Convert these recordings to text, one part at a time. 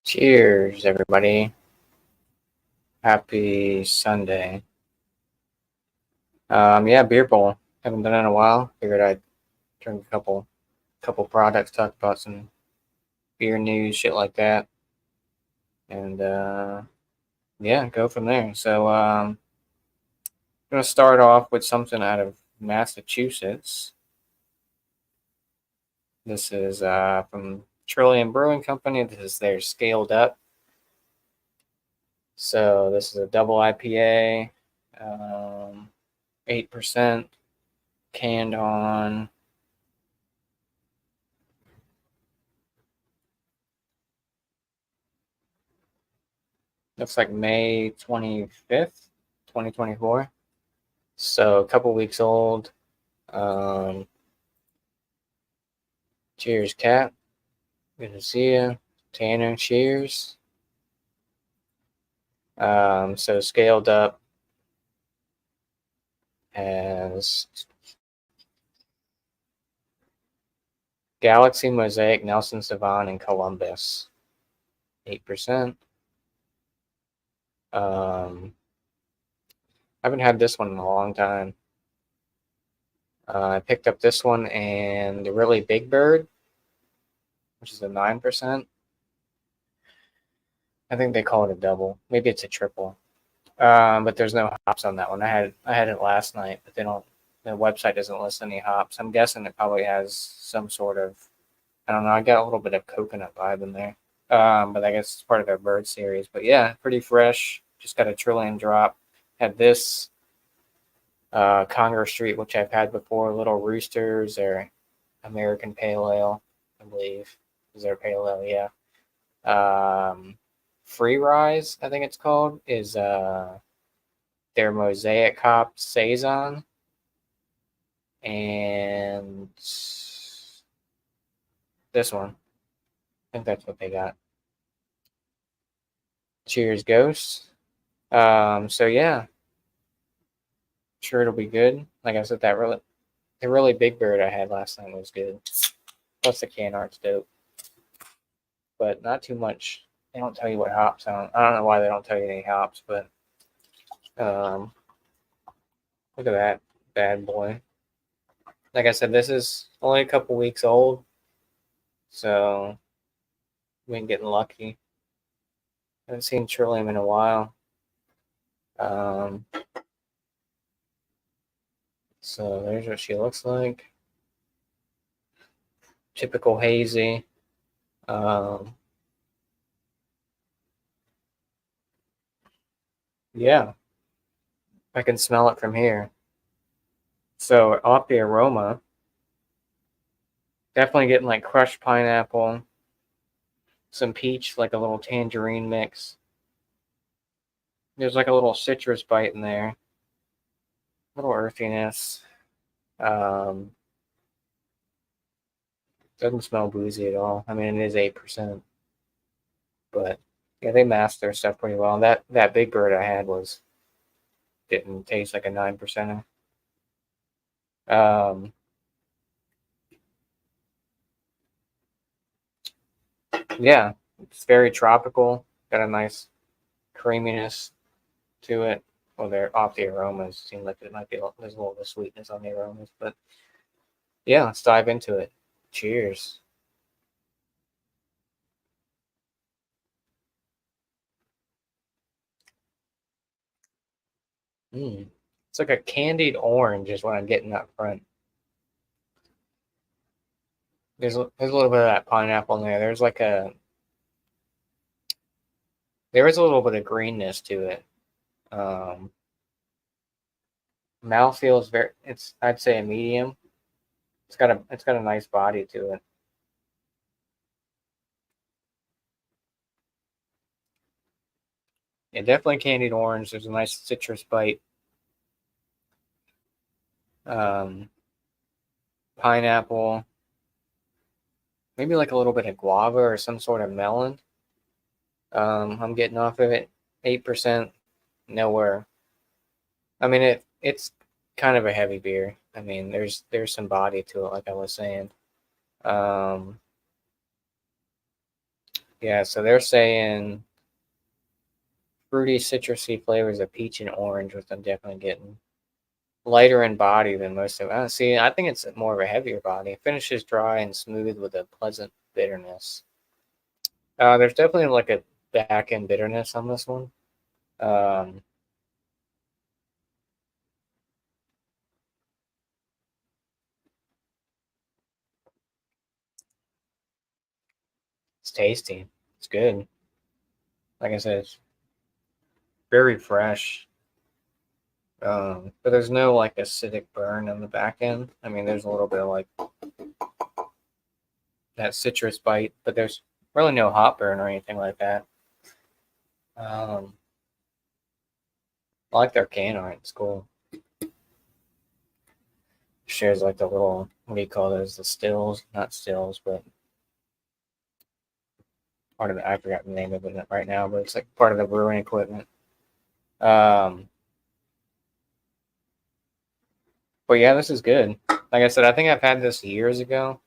Cheers, everybody. Happy Sunday. Yeah, beer bowl. Haven't done it in a while. Figured I'd drink a couple products, talk about some beer news, shit like that, and yeah, go from there. So I'm gonna start off with something out of Massachusetts. This is from Trillium Brewing Company. This is their Scaled Up. So this is a double IPA, 8%, canned on looks like May 25th, 2024. So a couple weeks old. Cheers, Cat. Good to see you. Tanner, cheers. So Scaled Up as Galaxy, Mosaic, Nelson Sauvin, and Columbus. 8%. I haven't had this one in a long time. I picked up this one and the Really Big Bird, which is a 9%. I think they call it a double. Maybe it's a triple. But there's no hops on that one. I had it last night, but they don't. The website doesn't list any hops. I'm guessing it probably has some sort of. I don't know. I got a little bit of coconut vibe in there. But I guess it's part of their bird series. But yeah, pretty fresh. Just got a Trillium drop. Had this Congress Street, which I've had before. Little Roosters or American Pale Ale, I believe. Is there Pale Ale? Yeah. Free Rise, I think it's called, is their Mosaic Hop Saison. And this one. I think that's what they got. Cheers, Ghost. So yeah. Sure it'll be good. Like I said, the really big bird I had last night was good. Plus the can art's dope. But not too much. They don't tell you what hops. I don't know why they don't tell you any hops, but look at that bad boy. Like I said, this is only a couple weeks old, so we've been getting lucky. I haven't seen Trillium in a while. So there's what she looks like. Typical hazy. Yeah, I can smell it from here. So off the aroma, definitely getting like crushed pineapple, some peach, like a little tangerine mix. There's like a little citrus bite in there, a little earthiness. Doesn't smell boozy at all. I mean, it is 8%, but yeah, they mask their stuff pretty well. That big bird I had didn't taste like a 9%. Yeah, it's very tropical. Got a nice creaminess to it. Well, they're off the aromas. Seem like it might be there's a little bit of sweetness on the aromas, but yeah, let's dive into it. Cheers. Mm. It's like a candied orange is what I'm getting up front. There's a little bit of that pineapple in there. There is a little bit of greenness to it. Mouthfeel is I'd say a medium. It's got a nice body to it. Yeah, definitely candied orange. There's a nice citrus bite. Pineapple. Maybe like a little bit of guava or some sort of melon. I'm getting off of it. 8%. Nowhere. I mean, it's kind of a heavy beer. I mean, there's some body to it, like I was saying. Yeah, so they're saying fruity, citrusy flavors of peach and orange, which I'm definitely getting. Lighter in body than most of it. See, I think it's more of a heavier body. Finishes dry and smooth with a pleasant bitterness. There's definitely like a back end bitterness on this one. It's tasty. It's good. Like I said, it's very fresh. But there's no like acidic burn on the back end. I mean, there's a little bit of like that citrus bite, but there's really no hot burn or anything like that. I like their can art. It's cool. Shares like the little, what do you call those? The stills, not stills, but part of the, I forgot the name of it right now, but it's like part of the brewing equipment. But yeah, this is good. Like I said, I think I've had this years ago.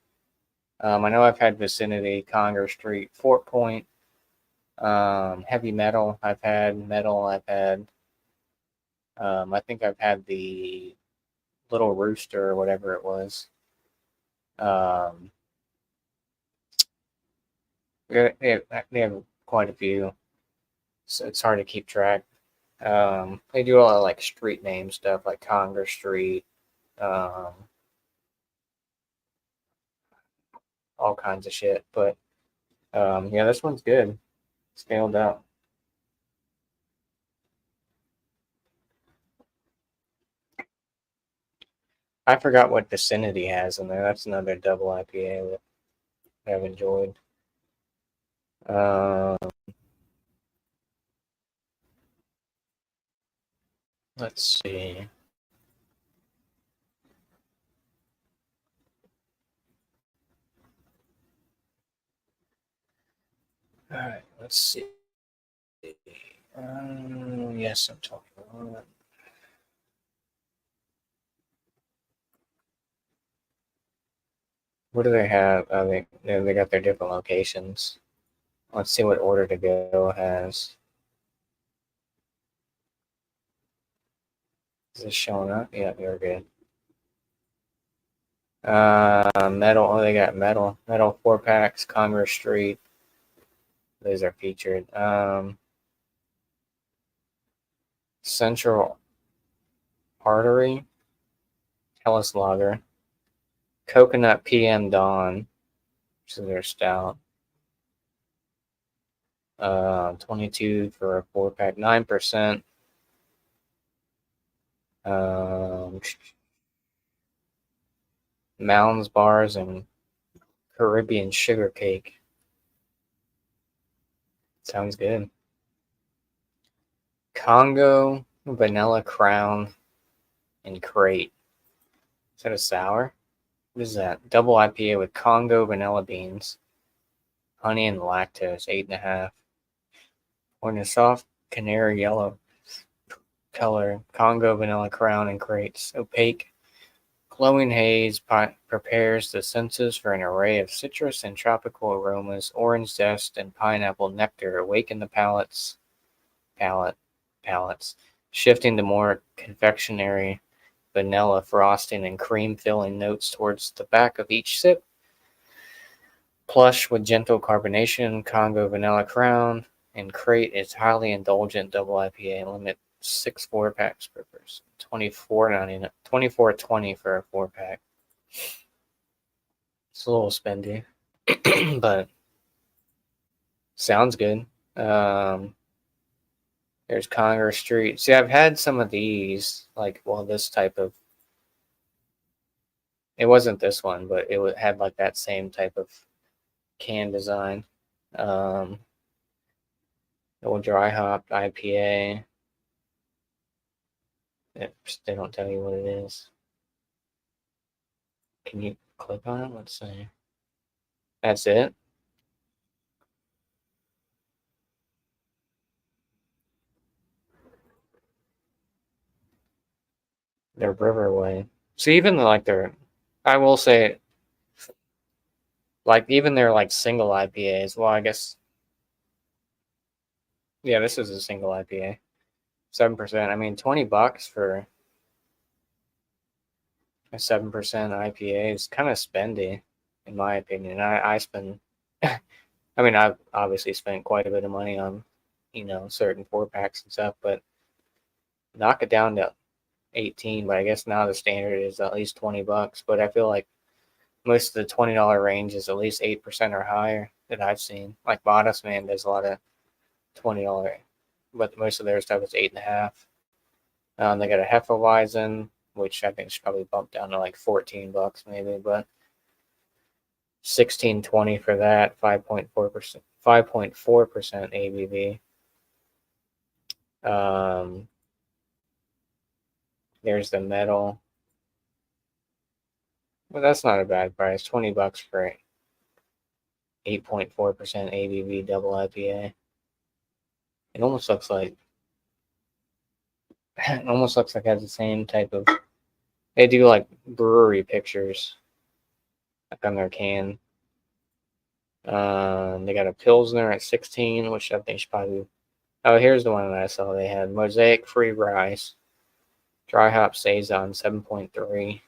I know I've had Vicinity, Congress Street, Fort Point, Heavy Metal. I've had Metal. I've had. I think I've had the Little Rooster or whatever it was. Um, they have quite a few, so it's hard to keep track. They do a lot of like street name stuff, like Congress Street, um, all kinds of shit. But yeah, this one's good. Scaled up. I forgot what Vicinity has in there. That's another double IPA that I've enjoyed. Um, let's see. All right, let's see. Yes, I'm talking about it. What do they have? They got their different locations. Let's see what Order to Go has. Is this showing up? Yeah, you're good. Metal. Oh, they got metal. Metal 4 packs. Congress Street. Those are featured. Central Artery. Hellas Lager. Coconut PM Dawn, which is their stout. 22 for a 4 pack, 9%. Mounds Bars and Caribbean Sugar Cake. Sounds good. Congo Vanilla Crown and Crate. Is that a sour? What is that? Double IPA with Congo vanilla beans, honey and lactose, 8.5. Or in a soft canary yellow color, Congo vanilla crown and crates. Opaque, glowing haze prepares the senses for an array of citrus and tropical aromas. Orange zest and pineapple nectar awaken the palates, shifting to more confectionery, vanilla frosting, and cream filling notes towards the back of each sip. Plush with gentle carbonation, Congo vanilla crown, and crate is highly indulgent double IPA. 6 4-packs per person. $24.99, $24.20 for a 4-pack. It's a little spendy, but sounds good. There's Congress Street. See, I've had some of these, like, well, this type of. It wasn't this one, but it had like that same type of can design. Old dry hopped IPA. They don't tell you what it is. Can you click on it? Let's see. That's it. They're Riverway. So even like their, I will say, like even their like single IPAs. Well, I guess, yeah, this is a single IPA, 7%. I mean, $20 for a 7% IPA is kind of spendy, in my opinion. I spend, I mean, I've obviously spent quite a bit of money on, certain 4-packs and stuff, but knock it down to 18. But I guess now the standard is at least $20. But I feel like most of the $20 range is at least 8% or higher that I've seen. Like Modest Man does a lot of $20, but most of their stuff is 8.5. They got a Hefeweizen, which I think should probably bump down to like $14 maybe, but 16.20 for that, 5.4%, 5.4% ABV. There's the metal. Well, that's not a bad price. $20 for 8.4% ABV double IPA. It almost looks like it has the same type of. They do like brewery pictures, like on their can. They got a Pilsner at 16, which I think should probably. Oh, here's the one that I saw. They had Mosaic Free Rice, Dry Hop Saison 7.3.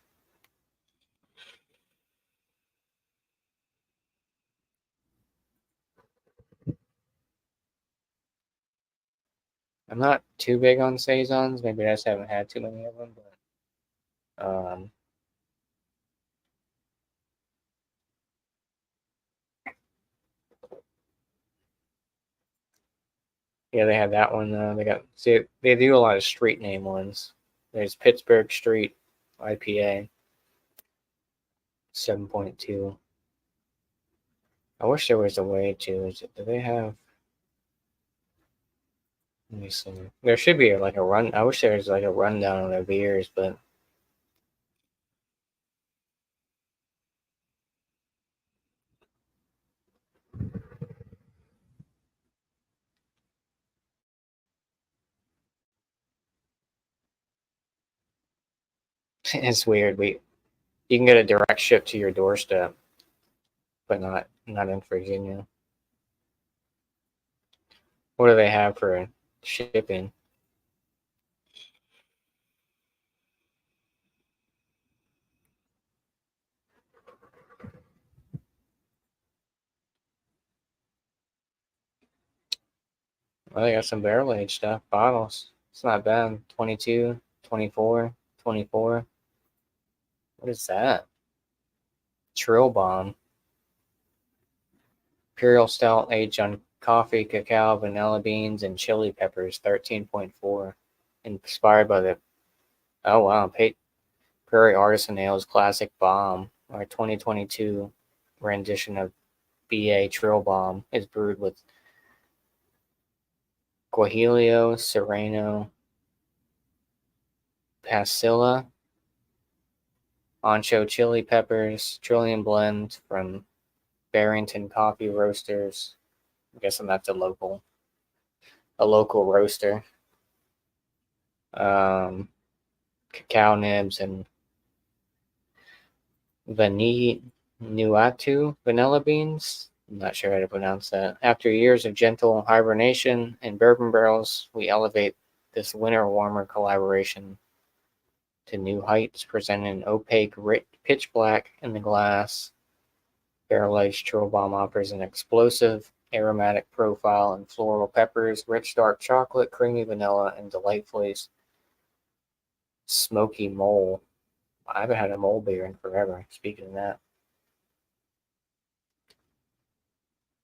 I'm not too big on saisons. Maybe I just haven't had too many of them, but yeah, they have that one. They do a lot of street name ones. There's Pittsburgh Street IPA, 7.2. I wish there was a way to. Do they have? Let me see. There should be like a run. I wish there was like a rundown on their beers, but it's weird. You can get a direct ship to your doorstep, but not in Virginia. What do they have for shipping? Well, they got some barrel aged stuff, bottles. It's not bad. 22, 24, 24. What is that? Trill Bomb. Imperial Stout aged on coffee, cacao, vanilla beans, and chili peppers, 13.4. Inspired by the. Oh, wow. Prairie Artisan Ale's Classic Bomb, our 2022 rendition of BA Trill Bomb, is brewed with Guajillo, Serrano, Pasilla, Ancho chili peppers, Trillium blend from Barrington Coffee Roasters. I'm guessing that's a local roaster. Cacao nibs and Vanuatu vanilla beans. I'm not sure how to pronounce that. After years of gentle hibernation in bourbon barrels, we elevate this winter warmer collaboration to new heights, presenting an opaque pitch black in the glass. Barrel aged Trill Bomb offers an explosive aromatic profile and floral peppers, rich dark chocolate, creamy vanilla, and delightfully smoky mole. I haven't had a mole beer in forever. Speaking of that,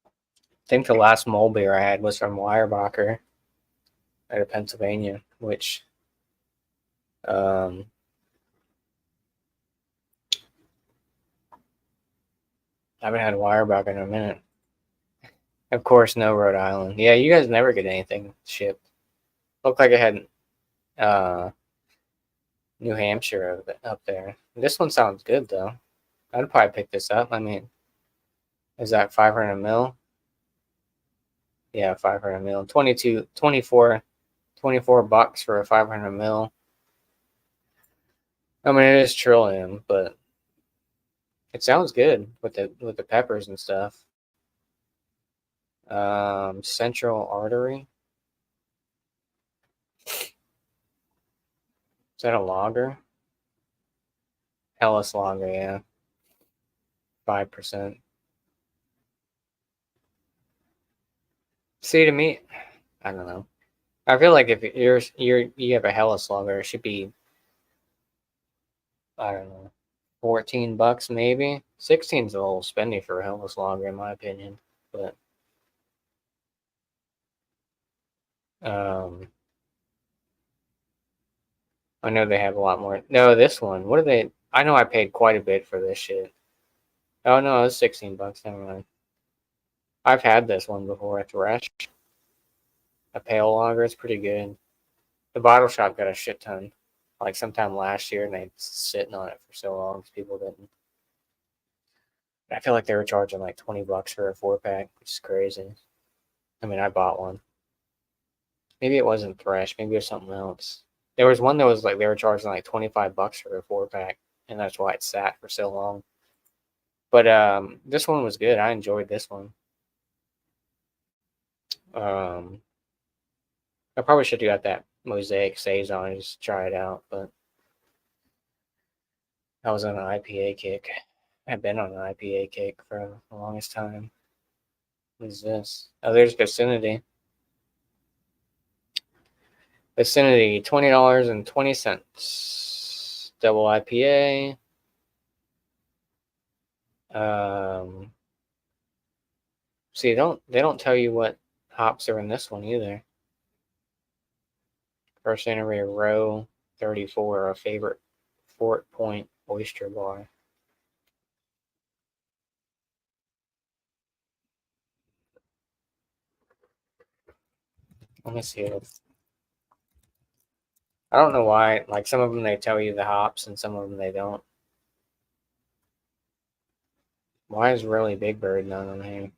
I think the last mole beer I had was from Weyerbacher out of Pennsylvania, which um, I haven't had Weyerbacher in a minute. Of course, no Rhode Island. Yeah, you guys never get anything shipped. Looked like I had uh, New Hampshire up there. This one sounds good though. I'd probably pick this up. I mean, is that 500 mil? Yeah, 500 mil. 24 bucks for a 500 mil. I mean, it is Trillium, but it sounds good with the peppers and stuff. Central Artery. Is that a lager? Hellas lager, yeah. 5%. See, to me, I don't know. I feel like if you have a Hellas lager, it should be, I don't know, 14 bucks maybe. 16's a little spendy for a Hellas lager in my opinion, but um, I know they have a lot more. No, this one. What are they? I know I paid quite a bit for this shit. Oh no, it's 16 bucks. Never mind. I've had this one before at Thresh. A pale lager. It's pretty good. The bottle shop got a shit ton. Like sometime last year, and they sitting on it for so long because people didn't. I feel like they were charging like 20 bucks for a 4 pack, which is crazy. I mean, I bought one. Maybe it wasn't Thresh. Maybe it was something else. There was one that was like they were charging like 25 bucks for a 4 pack, and that's why it sat for so long. But this one was good. I enjoyed this one. Um, I probably should have got that Mosaic Saison and just try it out, but I was on an IPA kick. I've been on an IPA kick for the longest time. What is this? Oh, there's Vicinity. Vicinity, $20.20. Double IPA. See, they don't tell you what hops are in this one either. First entry row 34, a favorite Fort Point oyster bar. Let me see if I don't know why. Like some of them they tell you the hops and some of them they don't. Why is really Big Bird not on here?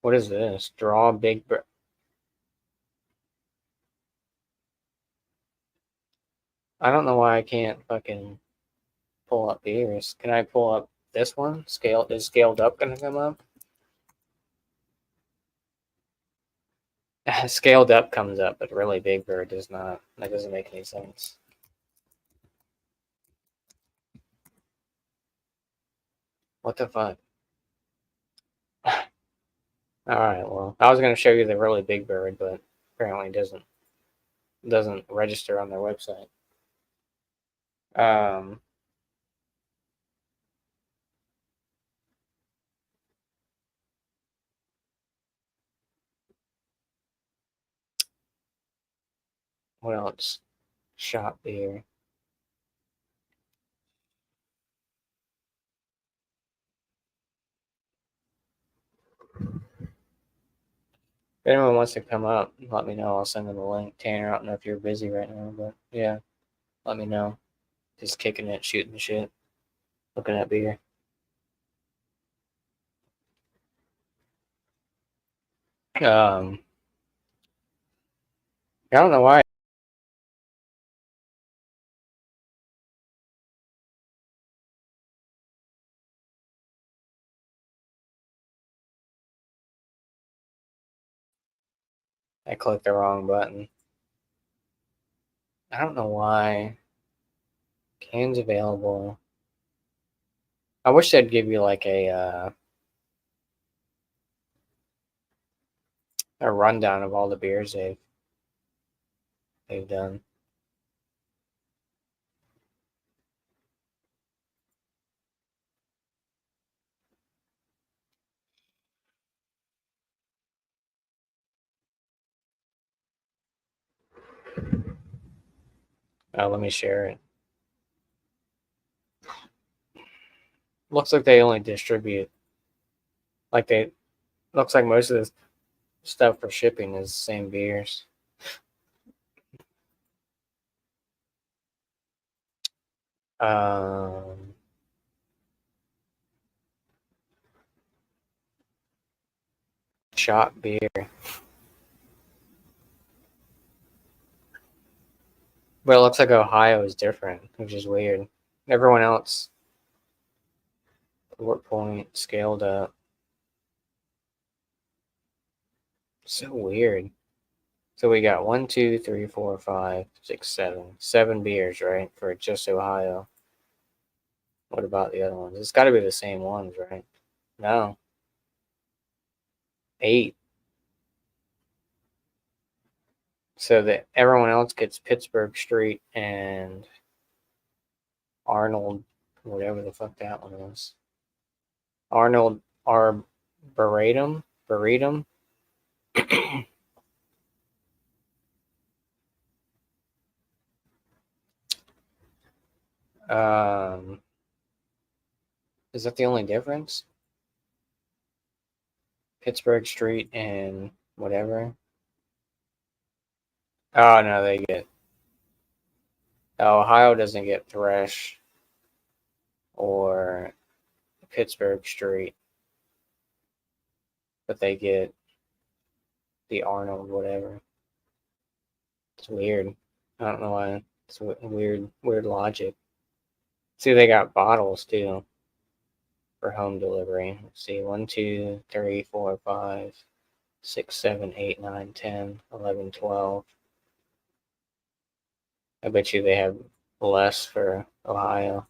What is this? Draw Big Bird. I don't know why I can't fucking pull up beers. Can I pull up this one? Scaled up gonna come up? Scaled up comes up, but really Big Bird does not. That doesn't make any sense. What the fuck? Alright, well, I was gonna show you the really Big Bird, but apparently it doesn't register on their website. Um what else? Shop beer. If anyone wants to come up, let me know. I'll send them a link. Tanner, I don't know if you're busy right now, but yeah, let me know. Just kicking it, shooting the shit, looking at beer. I don't know why I clicked the wrong button. I don't know why. Cans available. I wish they'd give you like a rundown of all the beers they've done. Let me share it. Looks like they only distribute like they looks like most of the stuff for shipping is the same beers. Um, Shot beer, but it looks like Ohio is different, which is weird. Everyone else, Fort Point, scaled up. So weird. So we got 1, 2, 3, 4, 5, 6, 7. 7 beers, right? For just Ohio. What about the other ones? It's got to be the same ones, right? No. 8. So that everyone else gets Pittsburgh Street and Arnold, whatever the fuck that one is. Arnold Arboretum. Burritum. um, is that the only difference? Pittsburgh Street and whatever. Oh no, they get. Ohio doesn't get Thresh or Pittsburgh Street, but they get the Arnold whatever. It's weird. I don't know why. It's weird logic. See, they got bottles too for home delivery. Let's see, 1, 2, 3, 4, 5, 6, 7, 8, 9, 10, 11, 12. I bet you they have less for Ohio.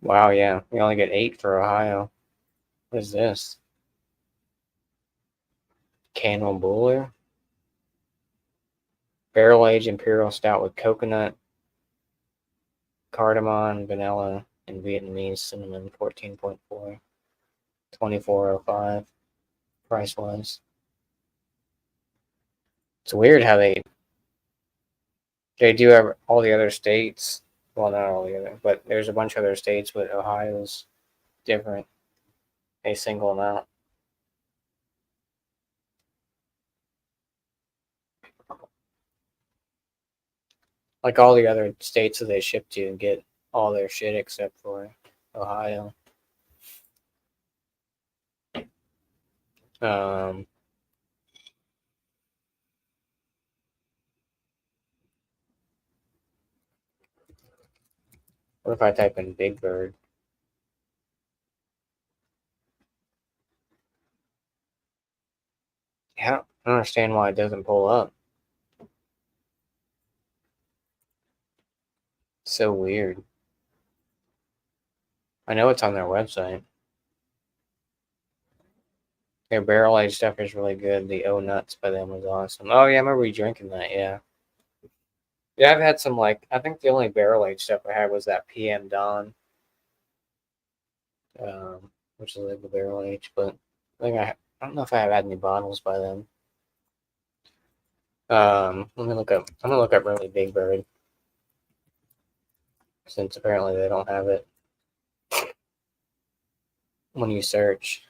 Wow, yeah. We only get 8 for Ohio. What is this? Camel Buller? Barrel aged imperial stout with coconut, cardamom, vanilla, and Vietnamese cinnamon, 14.4, 24.05 price wise. It's weird how they do have all the other states. Well, not all the other, but there's a bunch of other states, but Ohio's different. They single them out. Like all the other states that they ship to and get all their shit except for Ohio. Um, what if I type in Big Bird? Yeah, I don't understand why it doesn't pull up. So weird. I know it's on their website. Their barrel aged stuff is really good. The O Nuts by them was awesome. Oh yeah, I remember you drinking that. Yeah, yeah. I've had some like I think the only barrel aged stuff I had was that PM Dawn, which is like the barrel aged. But I don't know if I have had any bottles by them. Let me look up. I'm gonna look up really Big Bird since apparently they don't have it when you search.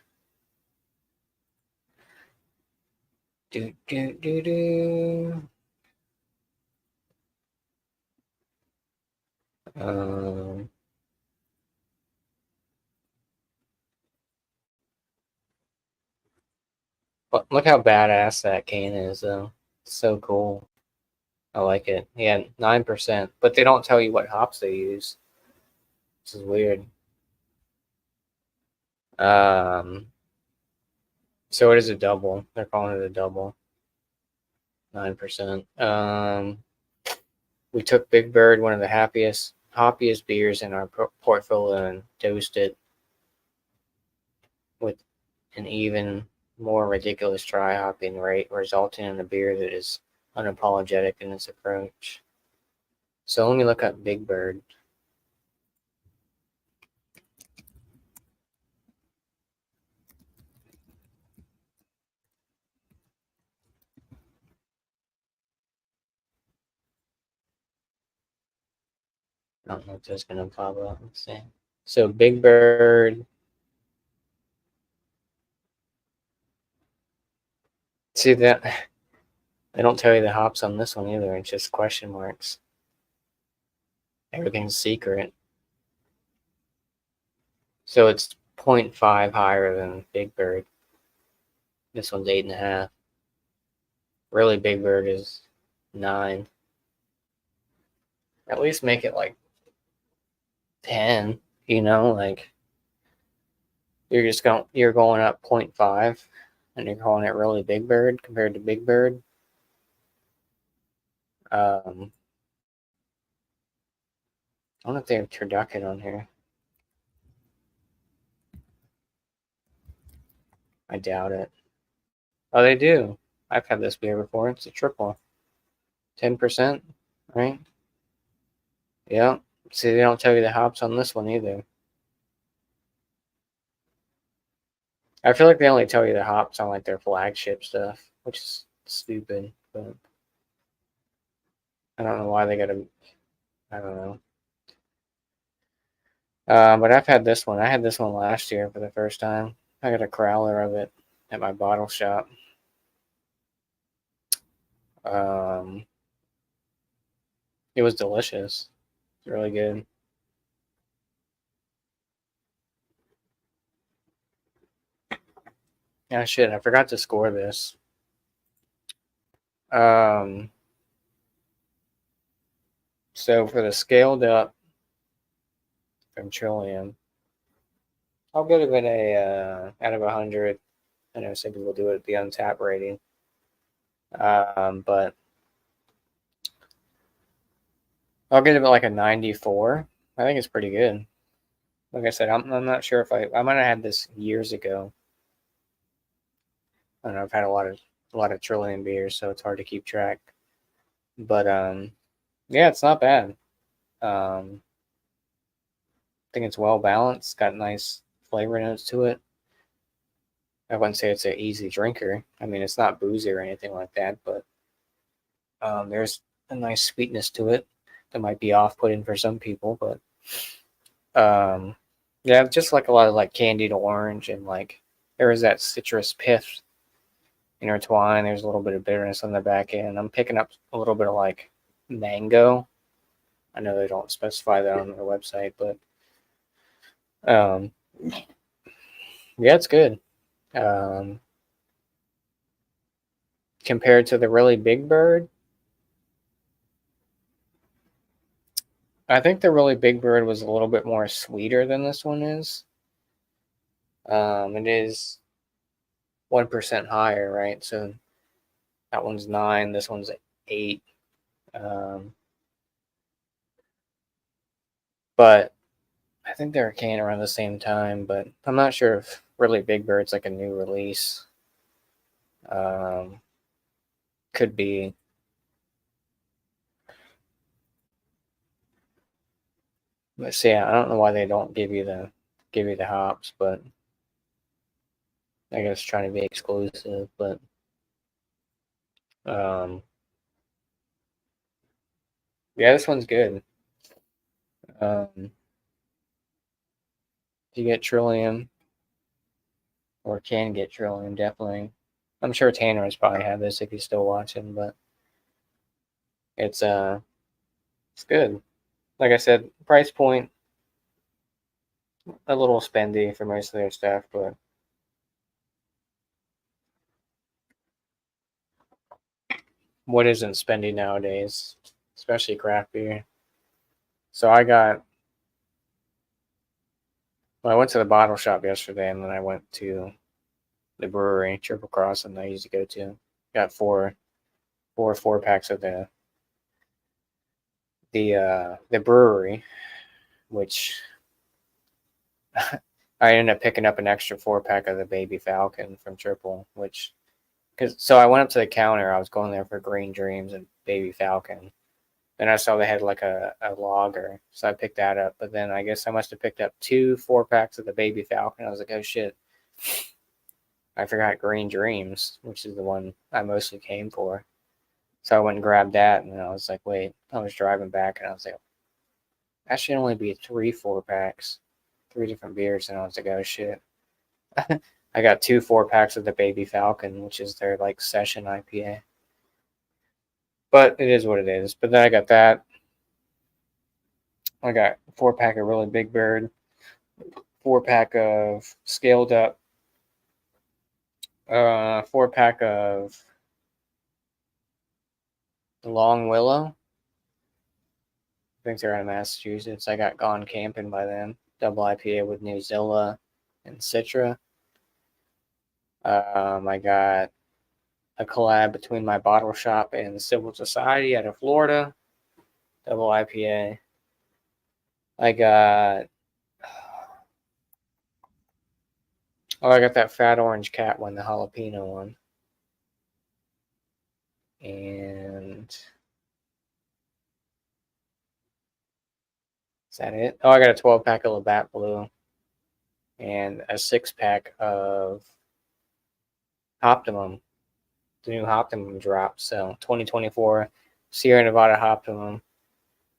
Do do do do. Um, but look how badass that can is though. It's so cool. I like it. Yeah, 9%, but they don't tell you what hops they use. This is weird. Um, so it is a double. They're calling it a double. 9%. We took Big Bird, one of the hoppiest beers in our portfolio, and dosed it with an even more ridiculous dry hopping rate, resulting in a beer that is unapologetic in its approach. So let me look up Big Bird. I don't know if that's going to pop up. Let's see. So Big Bird. See that? They don't tell you the hops on this one either. It's just question marks. Everything's secret. So it's 0.5 higher than Big Bird. This one's 8.5. Really, Big Bird is 9. At least make it like 10. You know, like you're going up 0.5, and you're calling it really Big Bird compared to Big Bird. I wonder if they have turducken on here. I doubt it. Oh, they do. I've had this beer before. It's a triple. 10%, right? Yeah. See, they don't tell you the hops on this one either. I feel like they only tell you the hops on like their flagship stuff, which is stupid. But I don't know why they gotta. I don't know. But I've had this one. I had this one last year for the first time. I got a crowler of it at my bottle shop. It was delicious. It's really good. Yeah, shit. I forgot to score this. So for the scaled up from Trillium, I'll give it a out of 100. I know some people do it at the Untapped rating, but I'll give it like a 94. I think it's pretty good. Like I said, I'm not sure if I might have had this years ago. I don't know. I've had a lot of Trillium beers, so it's hard to keep track. But yeah, it's not bad. I think it's well balanced. Got nice flavor notes to it. I wouldn't say it's an easy drinker. I mean, it's not boozy or anything like that, but there's a nice sweetness to it that might be off-putting for some people. But yeah, just like a lot of like candied orange, and like there is that citrus pith intertwined. There's a little bit of bitterness on the back end. I'm picking up a little bit of like mango. I know they don't specify that on their website, but yeah, it's good. Um, Compared to the really Big Bird, I think the really Big Bird was a little bit more sweeter than this one is. It is 1% higher, right? So that one's 9, this one's 8. But I think they were canned around the same time, but I'm not sure if really Big Bird's like a new release. Could be. But see, I don't know why they don't give you the hops, but I guess trying to be exclusive. But um, yeah, this one's good. If you get Trillium, or can get Trillium, definitely. I'm sure Tanner has probably had this if he's still watching, but it's good. Like I said, price point a little spendy for most of their stuff, but what isn't spendy nowadays, especially craft beer. So I went to the bottle shop yesterday, and then I went to the brewery, Triple Cross, and I used to go to. Got 4 4 packs of the brewery, which I ended up picking up an extra 4 pack of the Baby Falcon from Triple, so I went up to the counter. I was going there for Green Dreams and Baby Falcon. Then I saw they had like a lager, so I picked that up. But then I guess I must have picked up 4 packs of the Baby Falcon. I was like, oh shit, I forgot Green Dreams, which is the one I mostly came for. So I went and grabbed that, and I was like, wait, I was driving back, and I was like, that should only be 4 packs, 3 different beers, and I was like, oh shit. I got 4 packs of the Baby Falcon, which is their like session IPA. But it is what it is. But then I got that. I got 4 pack of Really Big Bird, 4 pack of Scaled Up, 4 pack of Long Willow. I think they're out of Massachusetts. I got Gone Camping by them. Double IPA with New Zilla and Citra. I got a collab between My Bottle Shop and Civil Society out of Florida. Double IPA. I got I got that Fat Orange Cat one, the jalapeno one. And is that it? Oh, I got a 12 pack of Labatt Blue and a 6 pack of Optimum. The new Optimum dropped. So 2024 Sierra Nevada Optimum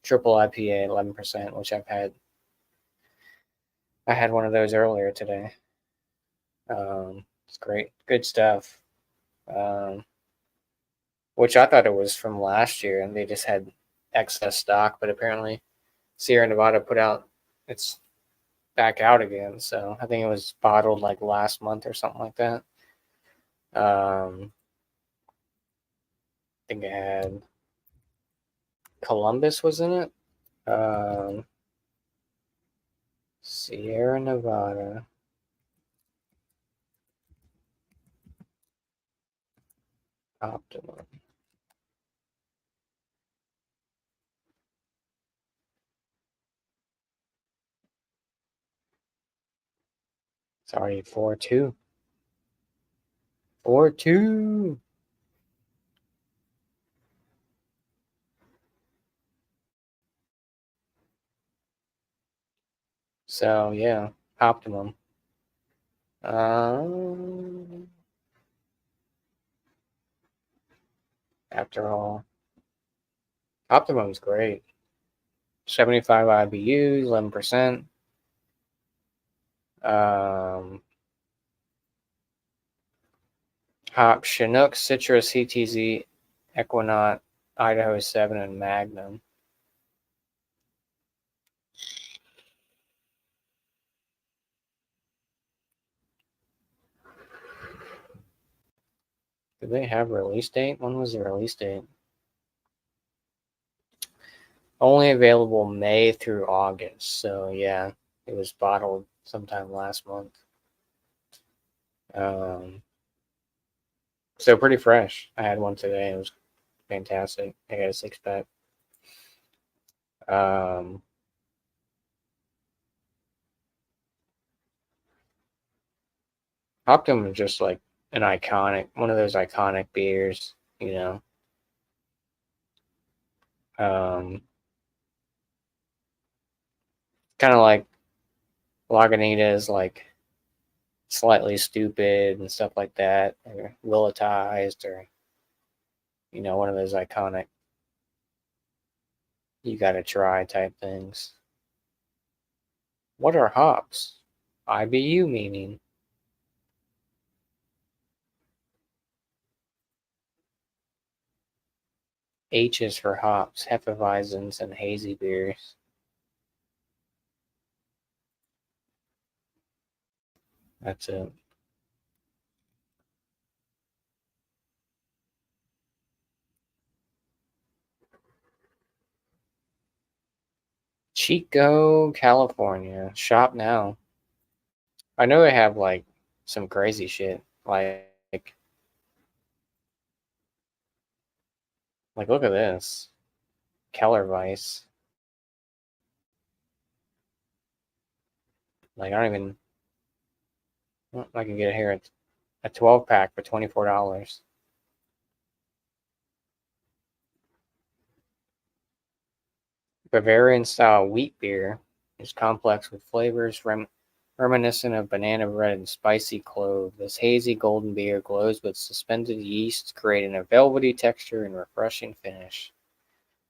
triple IPA, 11%, which I've had. I had one of those earlier today. It's great, good stuff. Which I thought it was from last year, and they just had excess stock, but apparently Sierra Nevada put out it's back out again. So I think it was bottled like last month or something like that. I think it had Columbus was in it. Sierra Nevada. Optimum. Sorry, 4-2. 4-2. So yeah, Optimum. After all, Optimum's great. 75 IBUs, 11%. Hop Chinook, Citrus, CTZ, Equinaut, Idaho 7, and Magnum. Did they have a release date? When was the release date? Only available May through August. So yeah, it was bottled sometime last month. So pretty fresh. I had one today. It was fantastic. I got a 6-pack. Optimum is just like an iconic, one of those iconic beers, you know. Kind of like Lagunitas, like Slightly Stupid and stuff like that, or Willetized, or one of those iconic you gotta try type things. What are hops? IBU meaning. H is for hops, Hefeweizens, and hazy beers. That's it. Chico, California. Shop now. I know they have like some crazy shit, like Like, look at this. Kellerweiss. Like, I don't even. I can get it here at a 12 pack for $24. Bavarian style wheat beer is complex with flavors reminiscent of banana bread and spicy clove. This hazy golden beer glows with suspended yeast, creating a velvety texture and refreshing finish.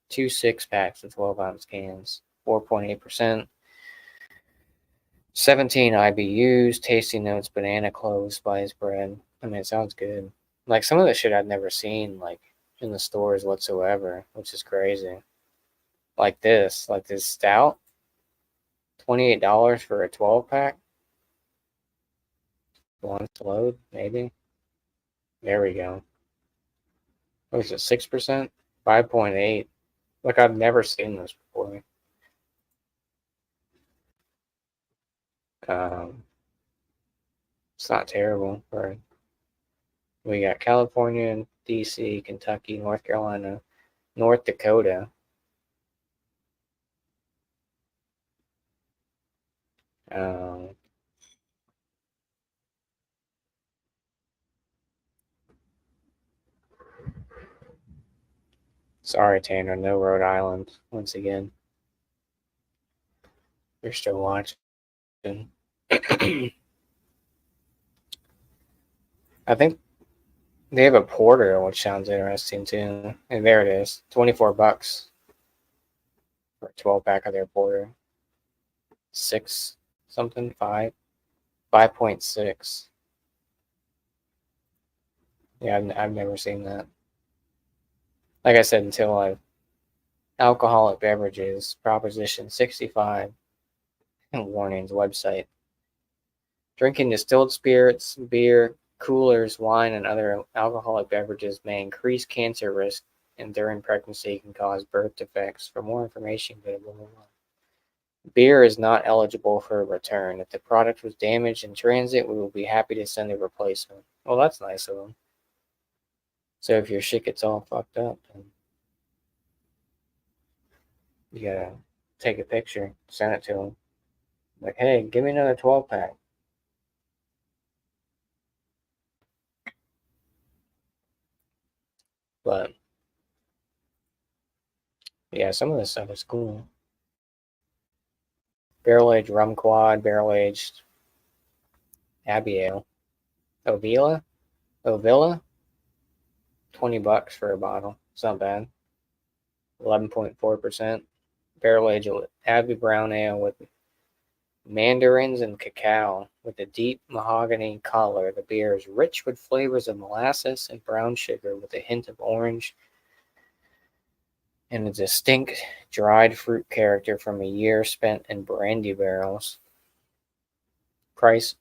2 6-packs of 12-ounce cans, 4.8%. 17 IBUs, tasty notes, banana clove, spice bread. I mean, it sounds good. Like some of the shit I've never seen, like in the stores whatsoever, which is crazy. Like this stout, $28 for a 12 pack. One to load, maybe. There we go. What is it, 6%? 5.8. Like I've never seen this before. Um, it's not terrible. We got California, DC, Kentucky, North Carolina, North Dakota. Um, Sorry, Tanner, no Rhode Island once again. You're still watching. I think they have a porter, which sounds interesting too. And there it is, $24 for a 12 pack of their porter. 6 something, 5.6. Yeah, I've never seen that. Like I said, until alcoholic beverages, Proposition 65, and warnings website. Drinking distilled spirits, beer, coolers, wine, and other alcoholic beverages may increase cancer risk and during pregnancy can cause birth defects. For more information, go to blah, blah, blah. Beer is not eligible for a return. If the product was damaged in transit, we will be happy to send a replacement. Well, that's nice of them. So if your shit gets all fucked up, then you gotta take a picture, send it to them. Like, hey, give me another 12 pack. But yeah, some of this stuff is cool. Barrel aged rum quad, barrel aged Abbey Ale. Ovilla, $20 for a bottle. It's not bad. 11.4%. Barrel aged Abbey Brown Ale with mandarins and cacao. With a deep mahogany color, the beer is rich with flavors of molasses and brown sugar with a hint of orange and a distinct dried fruit character from a year spent in brandy barrels. Price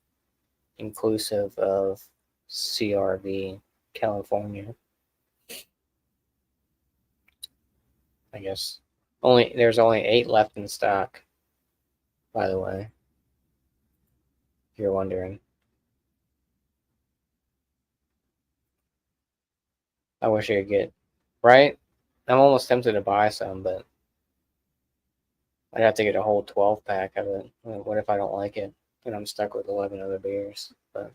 inclusive of CRV, California. I guess there's only 8 left in stock, by the way, if you're wondering. I wish I could get right. I'm almost tempted to buy some, but I'd have to get a whole 12 pack of it. What if I don't like it? And I'm stuck with 11 other beers. But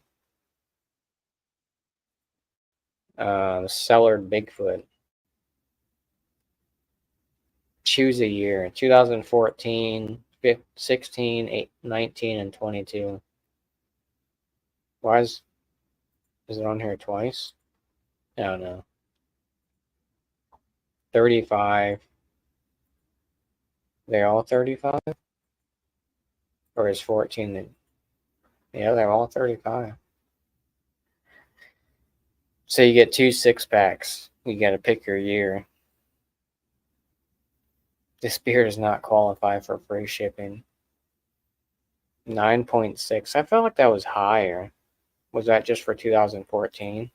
Cellared Bigfoot. Choose a year: 2014, 16, 8, 19, and 22. Why is it on here twice? I don't know. 35. They're all 35? Or is 14? Yeah, they're all 35. So you get 2 6-packs. You got to pick your year. This beer does not qualify for free shipping. 9.6. I felt like that was higher. Was that just for 2014?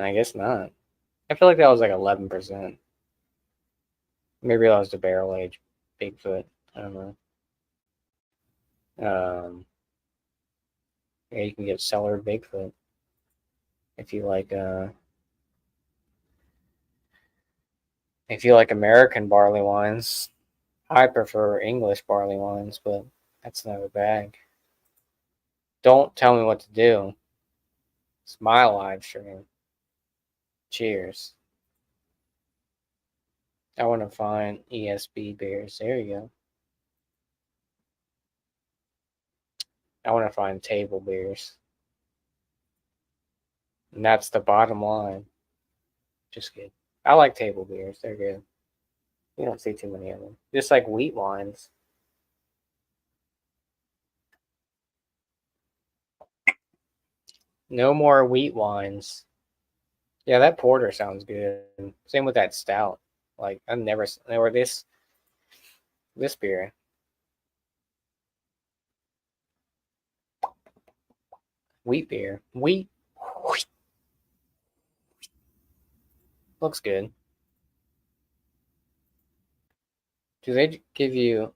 I guess not. I feel like that was like 11%. Maybe that was the barrel age Bigfoot. I don't know. Yeah, you can get Cellared Bigfoot. If you like American barley wines, I prefer English barley wines, but that's another bag. Don't tell me what to do. It's my live stream. Cheers. I want to find ESB beers. There you go. I want to find table beers. And that's the bottom line. Just kidding. I like table beers. They're good. You don't see too many of them. Just like wheat wines. No more wheat wines. Yeah, that porter sounds good. Same with that stout. Like I've never or this beer. Wheat beer. Wheat. Looks good. Do they give you?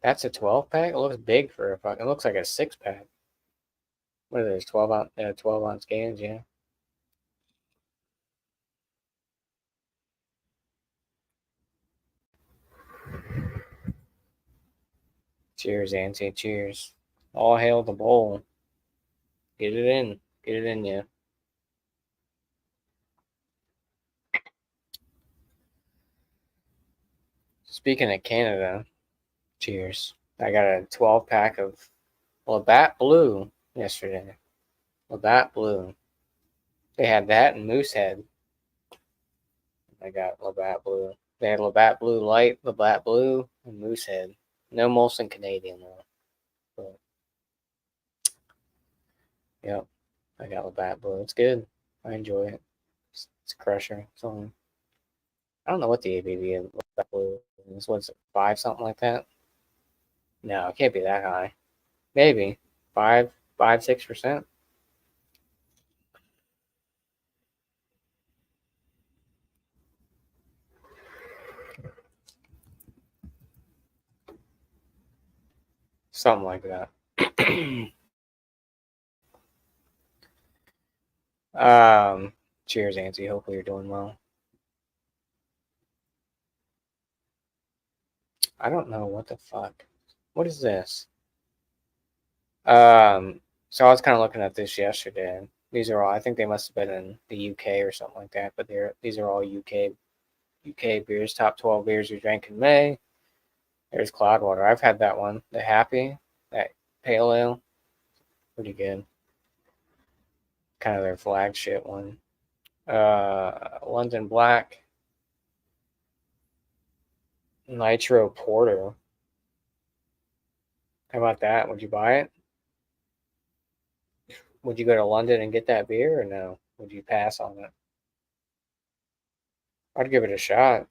That's a 12 pack. It looks big for a fucking. It looks like a 6 pack. What are those 12 ounce cans? Yeah. Cheers, Auntie. Cheers. All hail the bowl. Get it in. Get it in you. Speaking of Canada, cheers. I got a 12 pack of Labatt Blue yesterday. Labatt Blue. They had that and Moosehead. I got Labatt Blue. They had Labatt Blue Light, Labatt Blue, and Moosehead. No Molson Canadian though. But yep, I got Labatt Blue. It's good. I enjoy it. It's a crusher. So I don't know what the ABV of Labatt Blue is. What's it, 5 something like that? No, it can't be that high. Maybe 6%. Something like that. Cheers, Auntie. Hopefully you're doing well. I don't know what the fuck. What is this? So I was kind of looking at this yesterday. These are all. I think they must have been in the UK or something like that. But these are all UK beers. Top 12 beers we drank in May. There's Cloudwater. I've had that one. The Happy, that pale ale, pretty good. Kind of their flagship one. London Black, Nitro Porter. How about that? Would you buy it? Would you go to London and get that beer or no? Would you pass on it? I'd give it a shot,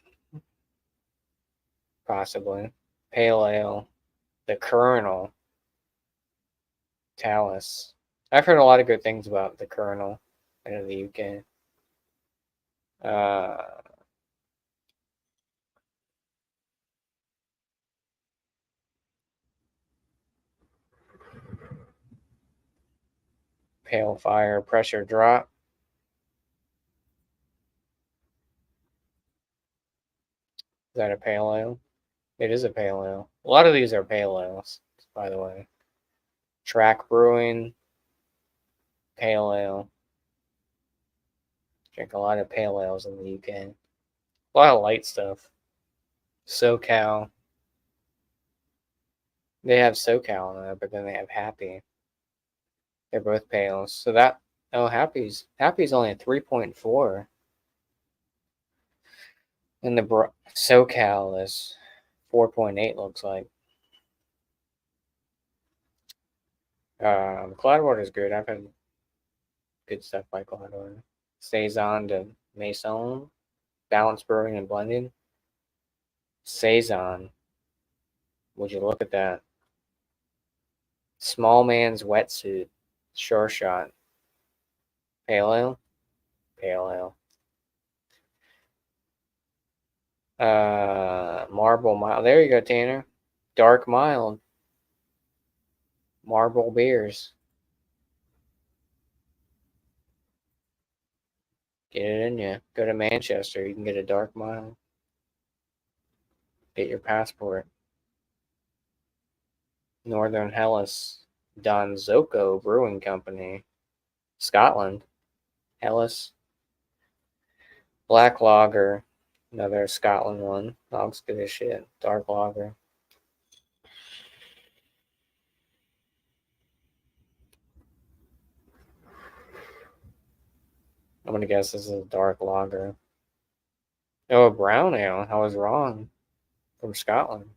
possibly. Pale ale, the Colonel, Talus. I've heard a lot of good things about the Colonel in the UK. Uh, Pale Fire, Pressure Drop. Is that a pale ale? It is a pale ale. A lot of these are pale ales, by the way. Track Brewing, pale ale. Drink a lot of pale ales in the UK. A lot of light stuff. SoCal. They have SoCal in there, but then they have Happy. They're both pales. So that Happy's only a 3.4, and the SoCal is 4.8. Looks like. Cloudwater is good. I've had good stuff by Cloudwater. Saison de Maison, Balance Brewing and Blending. Saison. Would you look at that? Small Man's Wetsuit, Sure Shot. Pale ale? Pale ale. Marble Mild. There you go, Tanner. Dark Mild. Marble Beers. Get it in you. Go to Manchester. You can get a Dark Mile. Get your passport. Northern Hellas. Don Zocco Brewing Company. Scotland. Hellas. Black Lager. Another Scotland one. Looks good as shit. Dark Lager. I'm gonna guess this is a dark lager. Oh, a brown ale. I was wrong. From Scotland.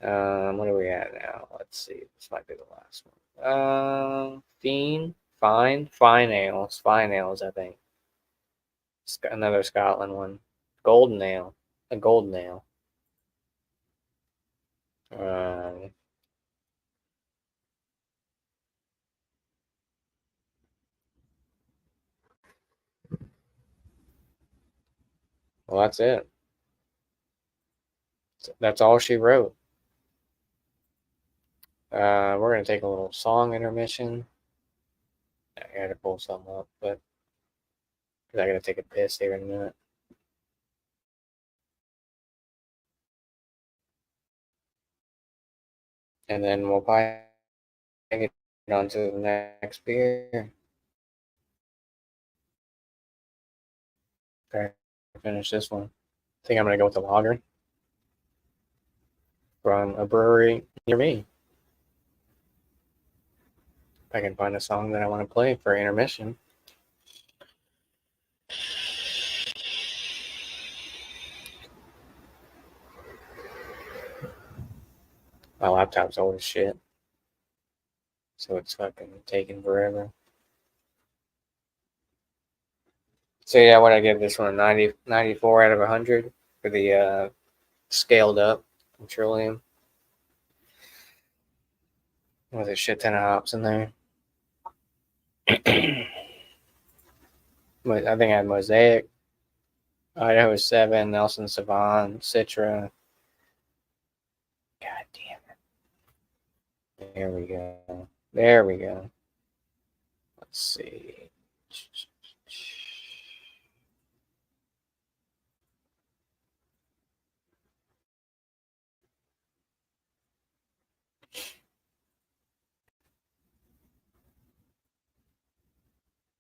What are we at now? Let's see. This might be the last one. Fine ales. Fine ales, I think. Another Scotland one. Golden ale. A golden ale. Well, that's it. That's all she wrote. We're gonna take a little song intermission. I gotta pull something up, but I gotta take a piss here in a minute. And then we'll probably get on to the next beer. Okay, finish this one. I think I'm gonna go with the lager from a brewery near me. If I can find a song that I want to play for intermission. My laptop's old as shit, so it's fucking taking forever. So yeah, what I give this one, 94 out of 100 for the scaled up Trillium. With a shit ton of hops in there. But I think I had Mosaic, Idaho 7, Nelson Sauvin, Citra. God damn it. There we go. There we go. Let's see.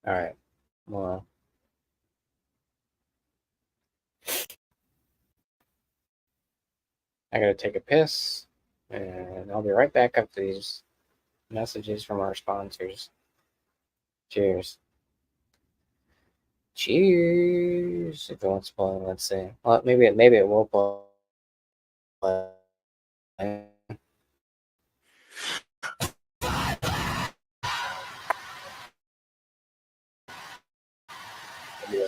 All right. Well, I gotta take a piss, and I'll be right back after these messages from our sponsors. Cheers. Cheers. If it wants to play, let's see. Well, maybe it will play. Yeah.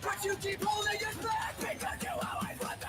But you keep holding us back because you always want the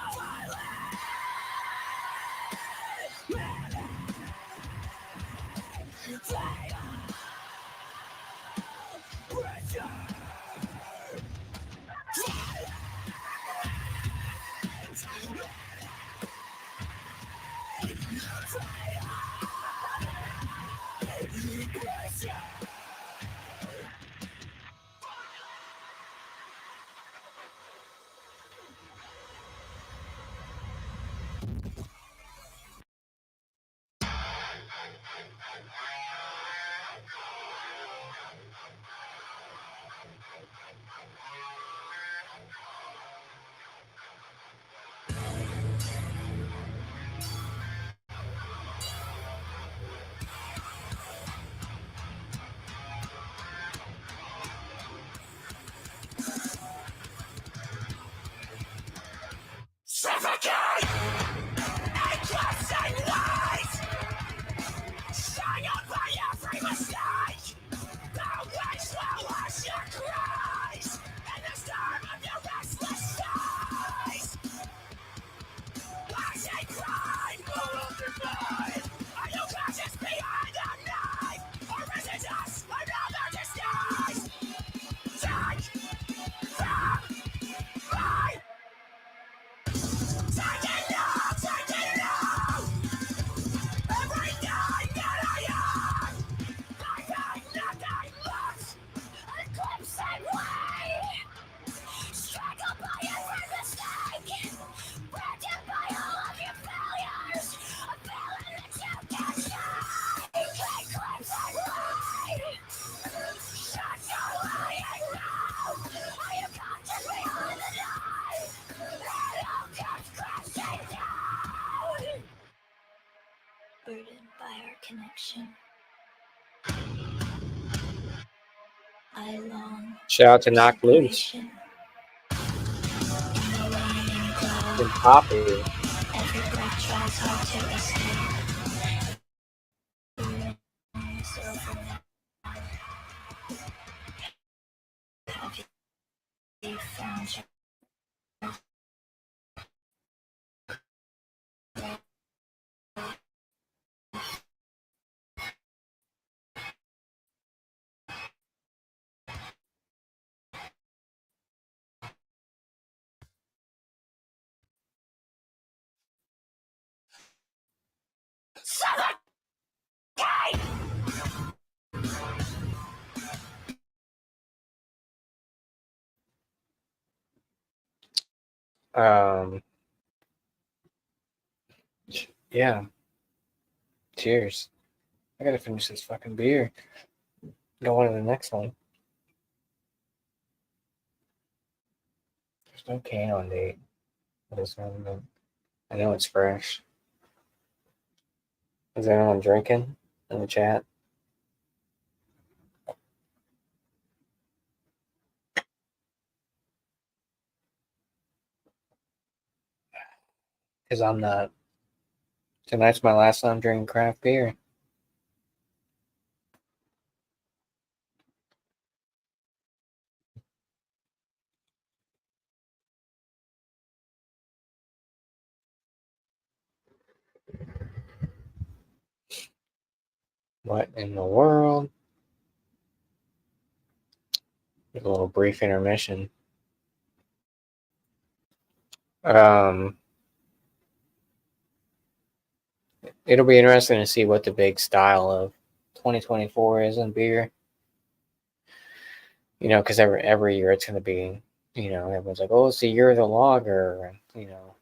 by our connection. I long Shout out to for Knock Loose separation. In the raining cloud, and Poppy. every breath tries hard to escape. The rain is over now. Have you found your Um, yeah. Cheers. I gotta finish this fucking beer. Go on to the next one. There's no can on date. This one, but I know it's fresh. Is anyone drinking in the chat? Because I'm not. Tonight's my last time drinking craft beer. What in the world? A little brief intermission. It'll be interesting to see what the big style of 2024 is in beer. You know, because every year it's going to be, you know, everyone's like, oh, it's the year of the lager. You know,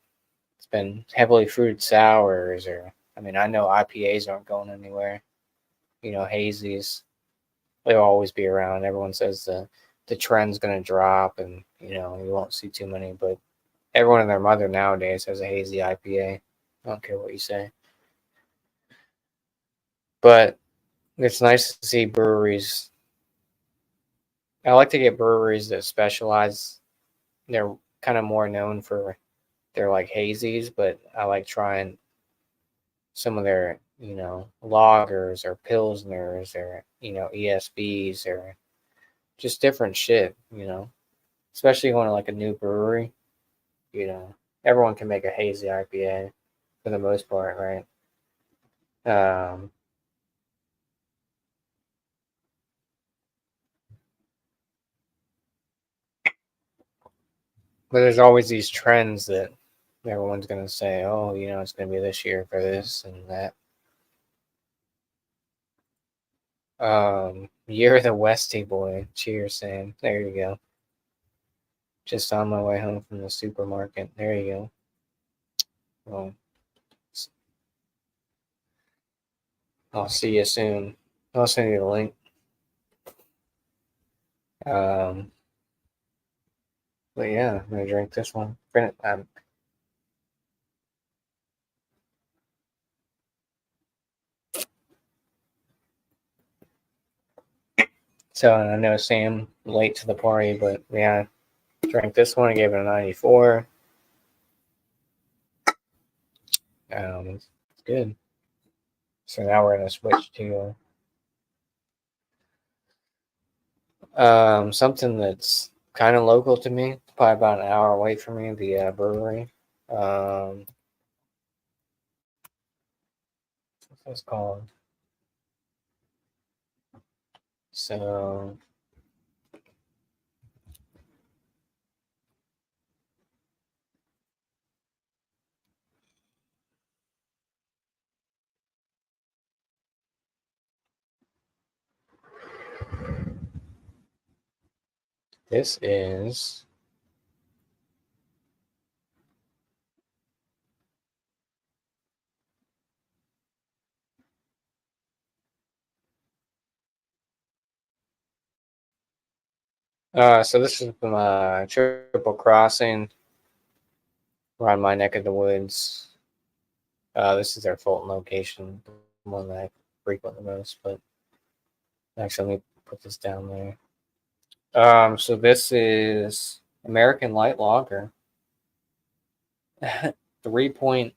it's been heavily fruited sours, or I mean, I know IPAs aren't going anywhere. You know, hazies, they'll always be around. Everyone says the trend's going to drop, and you know, you won't see too many. But everyone and their mother nowadays has a hazy IPA. I don't care what you say. But it's nice to see breweries. I like to get breweries that specialize. They're kind of more known for their like hazies, but I like trying some of their, you know, lagers or pilsners or, you know, ESBs or just different shit, you know. Especially going to like a new brewery, you know. Everyone can make a hazy IPA for the most part, right? But there's always these trends that everyone's gonna say, oh, you know, it's gonna be this year for this and that. You're the Westy boy. Cheers, Sam. There you go. Just on my way home from the supermarket. There you go. Well, I'll see you soon. I'll send you the link. Um, but yeah, I'm gonna drink this one. So I know Sam late to the party, but yeah, drank this one. I gave it a 94. It's good. So now we're gonna switch to something that's kind of local to me, probably about an hour away from me. The brewery. What's this called? So this is so this is from Triple Crossing around my neck of the woods. This is their Fulton location. one that I frequent the most. But actually, let me put this down there. So this is American Light Lager, 3.6%.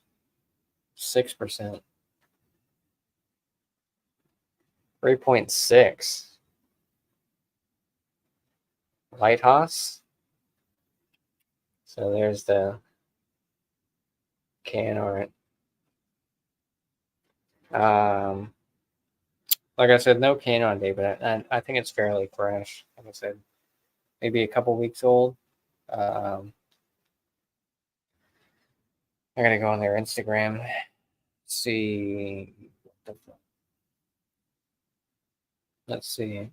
3.6. Lighthouse. So there's the can art. Like I said, no can on date, but I think it's fairly fresh. Like I said, maybe a couple weeks old. Um, I gotta go on their Instagram, see. Let's see.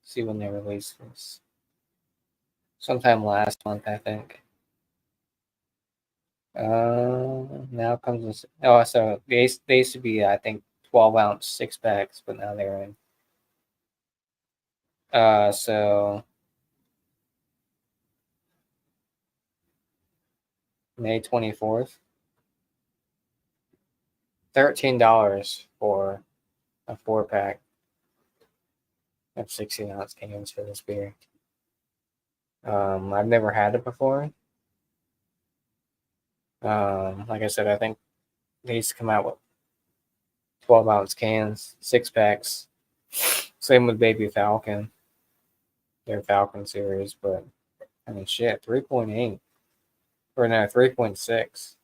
See when they released this. Sometime last month, I think. Now comes this. Oh, so they used to be, I think, 12-ounce 6 packs, but now they're in. So May 24th, $13 for a 4 pack of 16-ounce cans for this beer. I've never had it before. Like I said, I think they used to come out with 12-ounce cans, 6 packs. Same with Baby Falcon, their Falcon series, but I mean, shit, 3.8 or no, 3.6.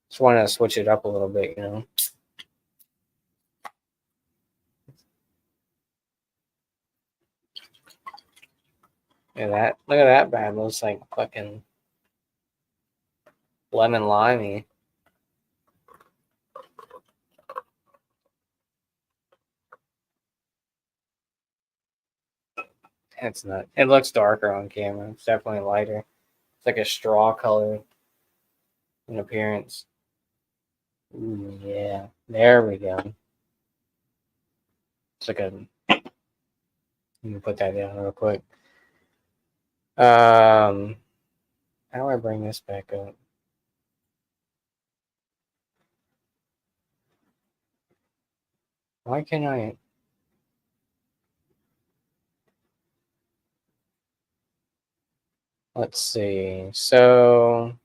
Just want to switch it up a little bit, you know. Look at that bad. Looks like fucking lemon limey. It's not. It looks darker on camera. It's definitely lighter. It's like a straw color in appearance. Ooh, yeah. There we go. It's like a. Let me put that down real quick. How do I bring this back up? Why can't I? Let's see. So,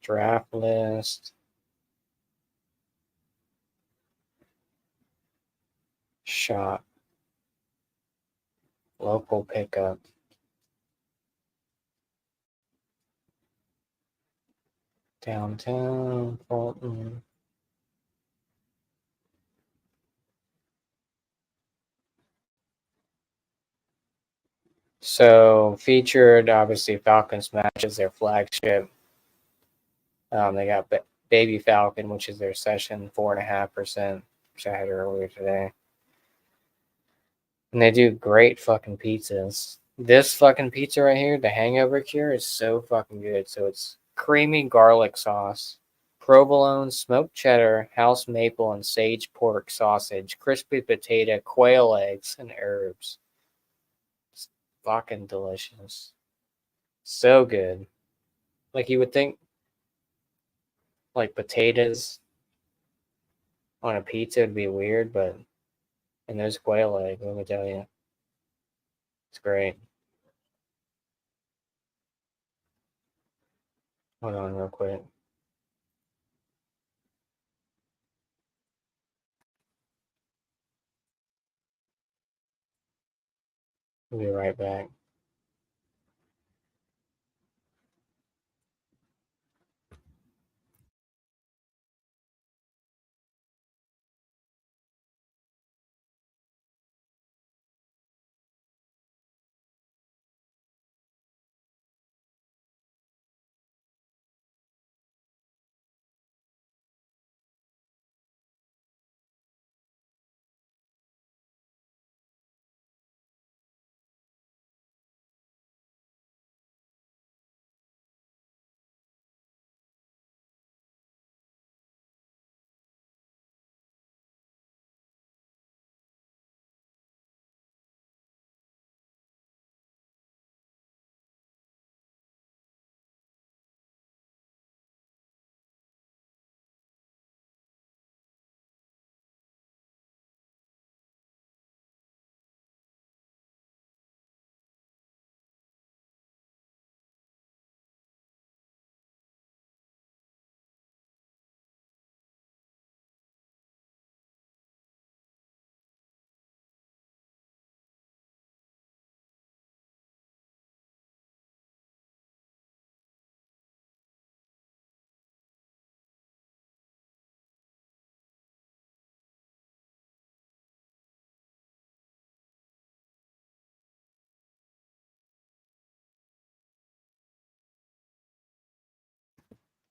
draft list. Shop. Local pickup. Downtown Fulton. So featured, obviously, Falcon Smash is their flagship. They got Baby Falcon, which is their session 4.5%, which I had earlier today. And they do great fucking pizzas. This fucking pizza right here, the Hangover Cure, is so fucking good. So it's creamy garlic sauce, provolone, smoked cheddar, house maple, and sage pork sausage, crispy potato, quail eggs, and herbs. It's fucking delicious. So good. Like you would think, like potatoes on a pizza would be weird, but and there's quail egg. Let me tell you, it's great. Hold on, real quick. We'll be right back.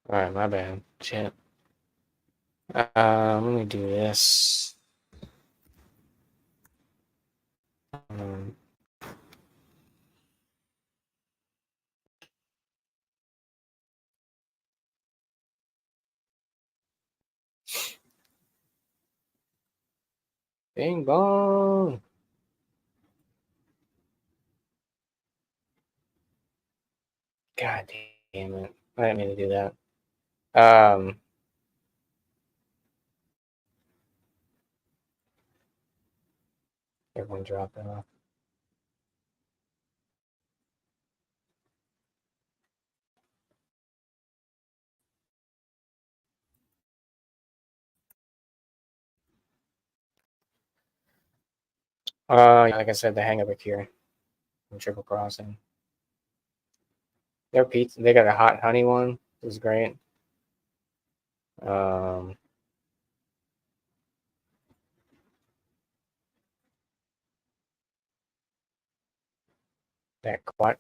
Alright, my bad. Shit. Let me do this. Um, Bing bong. God damn it. I didn't mean to do that. Everyone dropped off. Like I said, the hang up here in Triple Crossing. Their pizza, they got a hot honey one. It was great.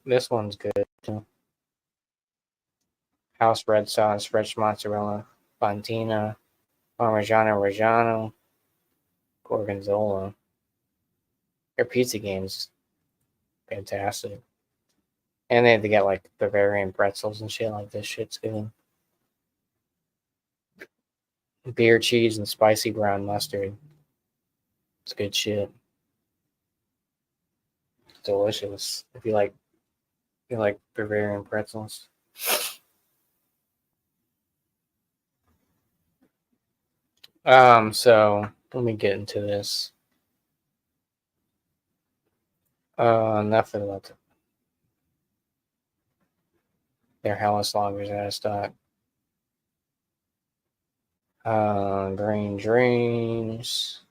This one's good too. House red sauce, fresh mozzarella, fontina, parmigiano reggiano, gorgonzola. Their pizza game's fantastic. And they had to get like Bavarian pretzels and shit. Like this shit's good. Beer cheese and spicy brown mustard. It's good shit. It's delicious. If you like Bavarian pretzels. So let me get into this. Nothing about their Hellas loggers out of stock. Green Dreams.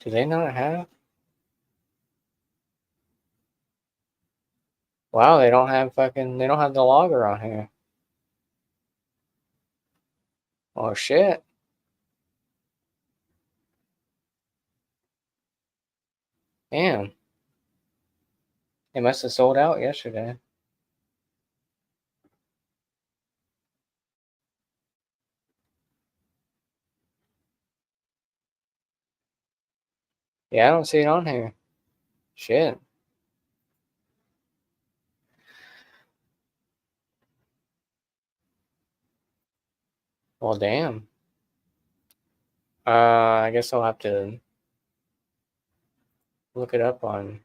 Do they not have? Wow, they don't have the logger on here. Oh shit. Damn. It must have sold out yesterday. Yeah, I don't see it on here. Shit. Well, damn. I guess I'll have to look it up on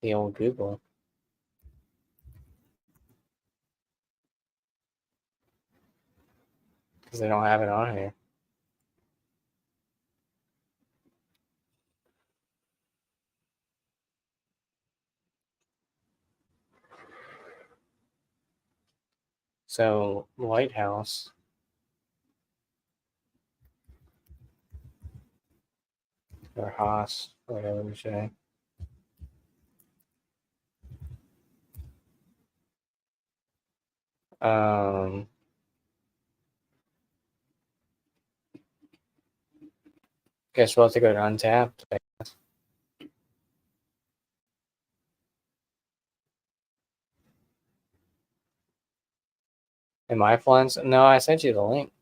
the old Google. Because they don't have it on here. So, Lighthouse. Or Haas, whatever you say. Guess we'll have to go to Untapped. I guess. Am I flying? No, I sent you the link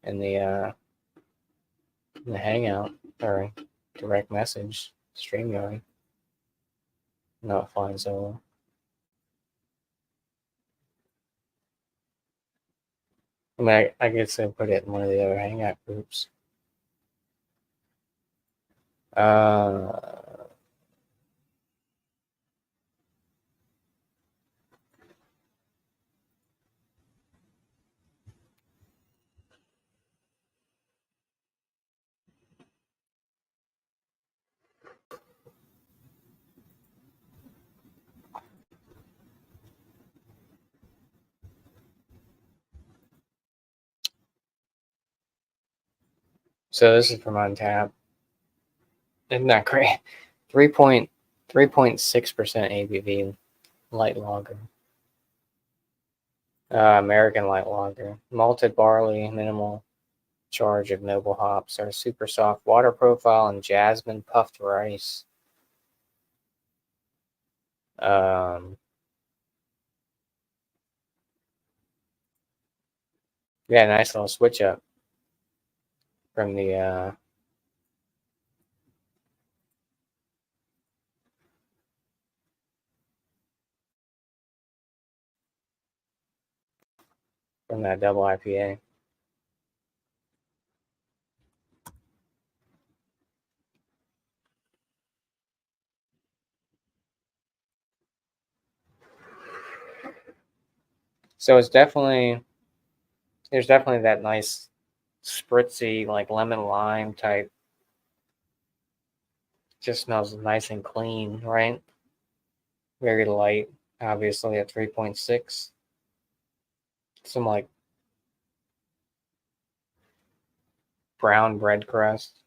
in the Hangout or direct message StreamYard. Not flying solo. I mean, I guess I put it in one of the other Hangout groups. So this is from Untapped. Isn't that great? 3.6% ABV light lager. American light lager. Malted barley, minimal Charge of noble hops are super soft water profile and jasmine puffed rice. Yeah, nice little switch up from the from that double IPA. So it's definitely there's definitely that nice spritzy like lemon lime type. Just smells nice and clean, right? Very light, obviously at 3.6. Some like brown bread crust.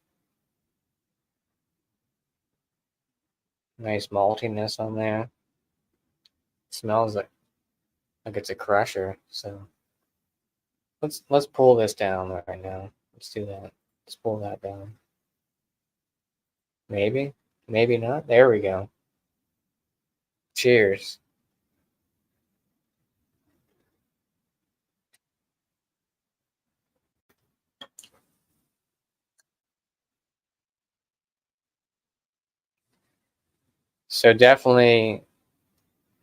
Nice maltiness on there. Smells like it's a crusher. So let's pull this down right now. Let's do that. Let's pull that down. Maybe, maybe not. There we go. Cheers. So definitely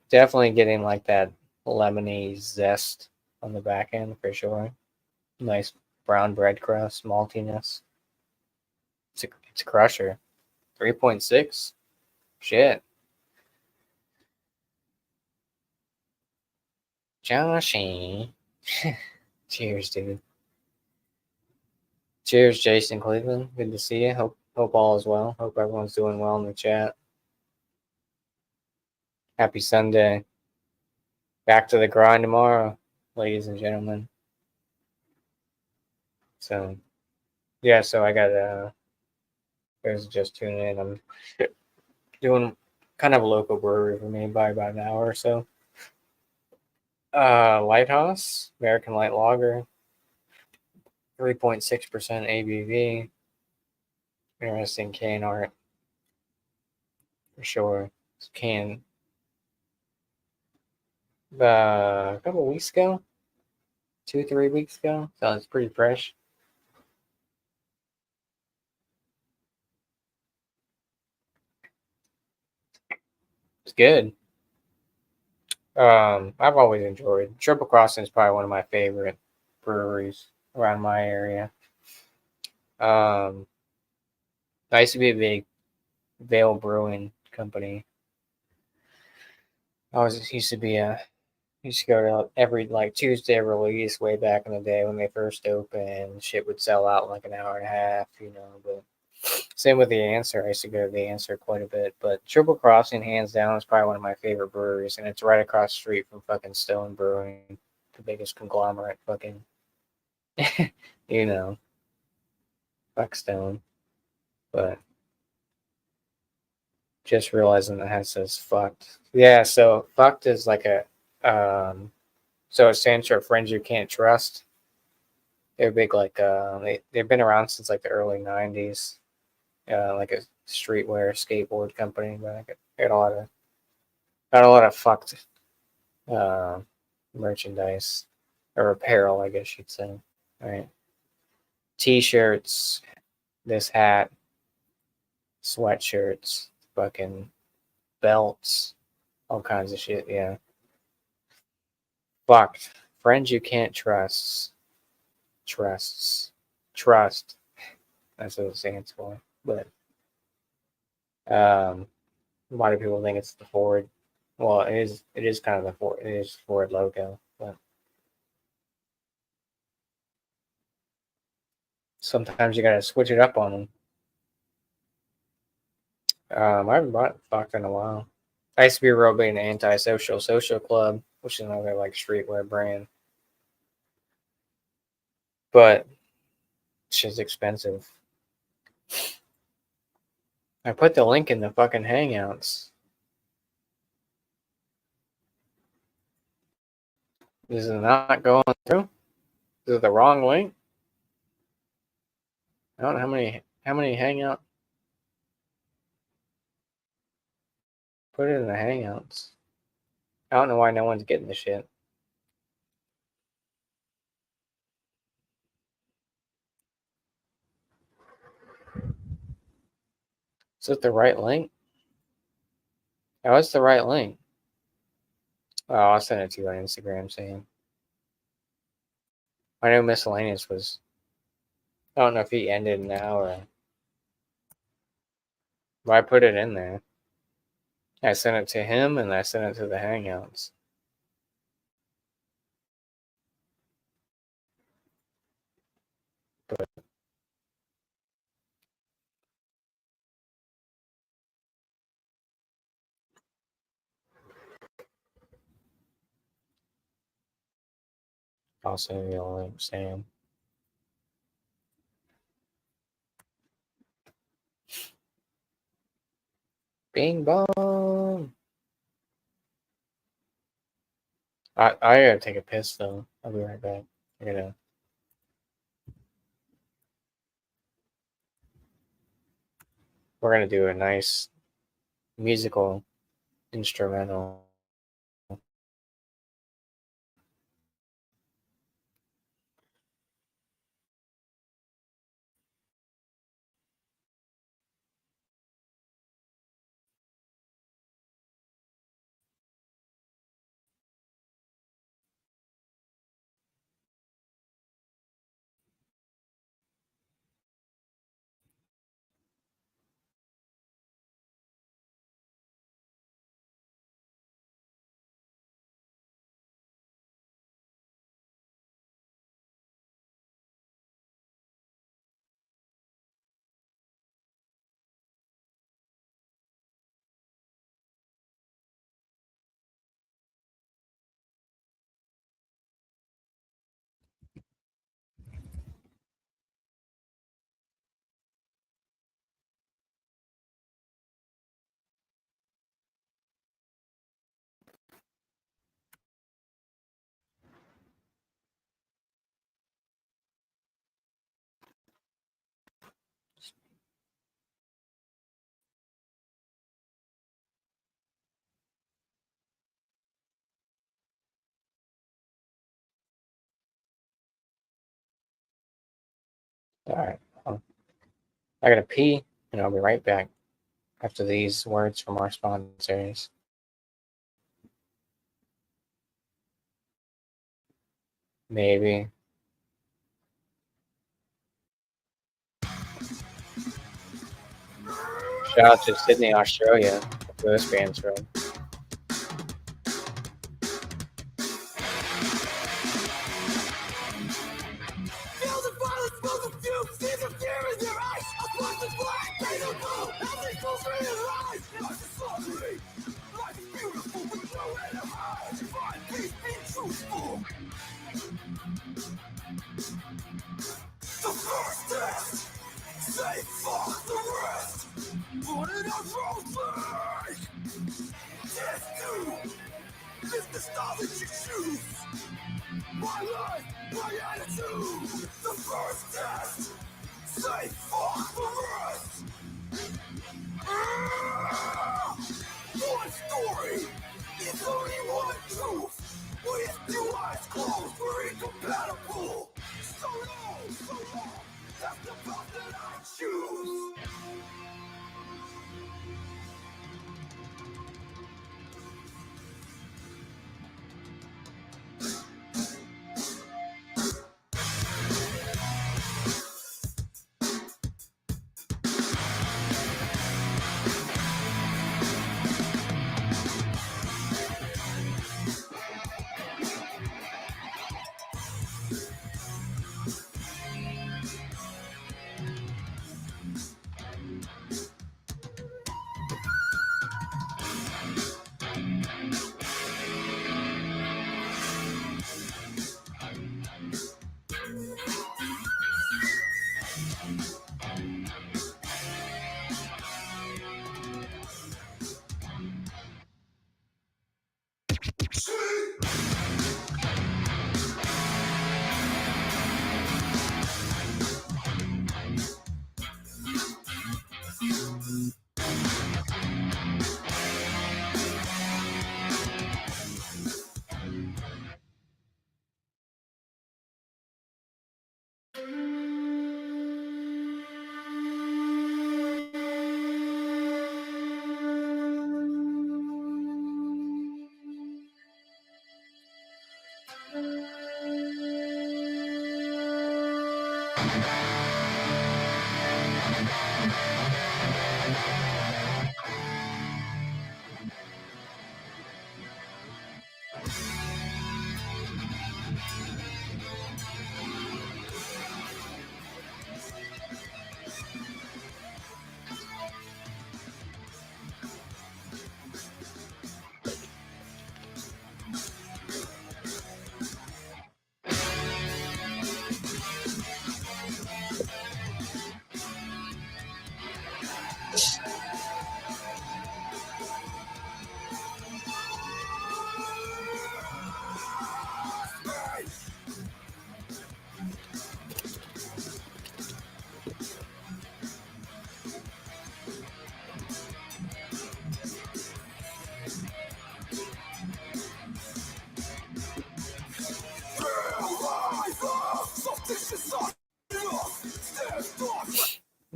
getting like that lemony zest on the back end for sure. Nice brown bread crust, maltiness. It's a crusher. 3.6. Shit. Joshy. Cheers, dude. Cheers, Jason Cleveland. Good to see you. Hope all is well. Hope everyone's doing well in the chat. Happy Sunday. Back to the grind tomorrow, ladies and gentlemen. So yeah, so I got there's just tuning in. I'm doing kind of a local brewery for me by about an hour or so. Lighthouse, American Light Lager, 3.6% ABV. Interesting can art for sure. It's can a couple weeks ago, 2-3 weeks ago, so it's pretty fresh. It's good. I've always enjoyed Triple Crossing is probably one of my favorite breweries around my area. I used to be a big Vale Brewing company. I was used to be a used to go to every like Tuesday release way back in the day when they first opened. Shit would sell out in like an hour and a half, But same with the Answer. I used to go to the Answer quite a bit. But Triple Crossing, hands down, is probably one of my favorite breweries, and it's right across the street from fucking Stone Brewing, the biggest conglomerate fucking, you know, fuck Stone. But just realizing that it says fucked. Yeah, so fucked is like so it stands for friends you can't trust. They're big like they've been around since like the early '90s. Like a streetwear skateboard company, but I got a lot of fucked uh, merchandise or apparel, I guess you'd say. Right, t-shirts, this hat, sweatshirts, fucking belts, all kinds of shit. Yeah, fucked friends you can't trust. That's what it stands for. But um, a lot of people think it's the Ford. Well, it is. It is kind of the Ford. It is Ford logo, but sometimes you gotta switch it up on them. I haven't bought fucked in a while. I used to be real big in Antisocial Social Club, which is another like streetwear brand, but shit's expensive. I put the link in the fucking Hangouts. Is it not going through? Is it the wrong link? I don't know how many hangout. Put it in the hangouts. I don't know why no one's getting the shit. Is it the right link? Oh, it's the right link. Oh, I'll send it to you on Instagram, Sam. I know miscellaneous was. I don't know if he ended now or. But I put it in there. I sent it to him and I sent it to the hangouts. But I'll send you a link, Sam. Bing bong. I gotta take a piss though. I'll be right back. We're gonna do a nice musical instrumental. All right. I gotta pee, and I'll be right back after these words from our sponsors. Maybe. Shout out to Sydney, Australia, where this band's from.